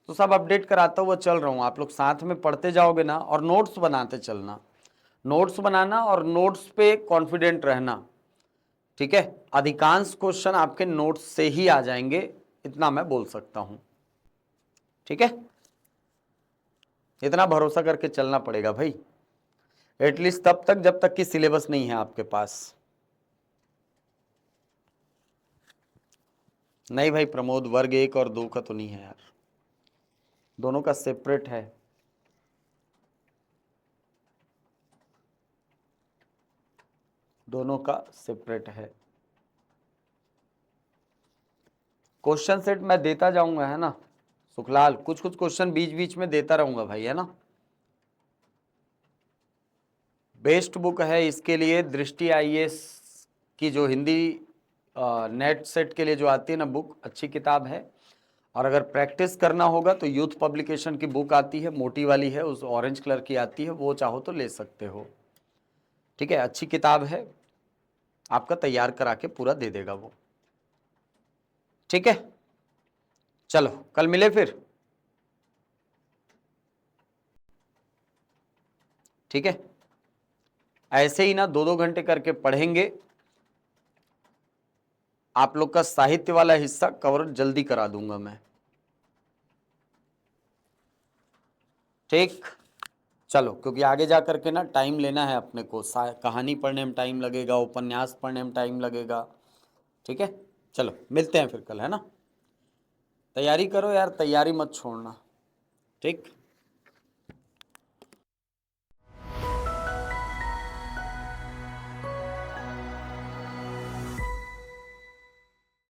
तो सब अपडेट कराता हुआ चल रहा हूं, आप लोग साथ में पढ़ते जाओगे ना, और नोट्स बनाते चलना, नोट्स बनाना और नोट्स पे कॉन्फिडेंट रहना, ठीक है। अधिकांश क्वेश्चन आपके नोट्स से ही आ जाएंगे, इतना मैं बोल सकता हूं, ठीक है। इतना भरोसा करके चलना पड़ेगा भाई, एटलीस्ट तब तक जब तक कि सिलेबस नहीं है आपके पास। नहीं भाई प्रमोद, वर्ग 1 और 2 का तो नहीं है यार, दोनों का सेपरेट है। दोनों का सेपरेट है। क्वेश्चन सेट मैं देता जाऊंगा, है ना सुखलाल, कुछ कुछ क्वेश्चन बीच बीच में देता रहूंगा भाई, है ना। बेस्ट बुक है इसके लिए दृष्टि आईएएस की, जो हिंदी नेट सेट के लिए जो आती है ना बुक, अच्छी किताब है। और अगर प्रैक्टिस करना होगा तो यूथ पब्लिकेशन की बुक आती है, मोटी वाली है, उस ऑरेंज कलर की आती है, वो चाहो तो ले सकते हो, ठीक है, अच्छी किताब है, आपका तैयार करा के पूरा दे देगा वो, ठीक है। चलो कल मिले फिर, ठीक है। ऐसे ही ना 2-2 घंटे करके पढ़ेंगे, आप लोग का साहित्य वाला हिस्सा कवर जल्दी करा दूंगा मैं। ठीक, चलो, क्योंकि आगे जा करके ना टाइम लेना है अपने को, कहानी पढ़ने में टाइम लगेगा, उपन्यास पढ़ने में टाइम लगेगा। ठीक है, चलो मिलते हैं फिर कल, है ना। तैयारी करो यार, तैयारी मत छोड़ना। ठीक।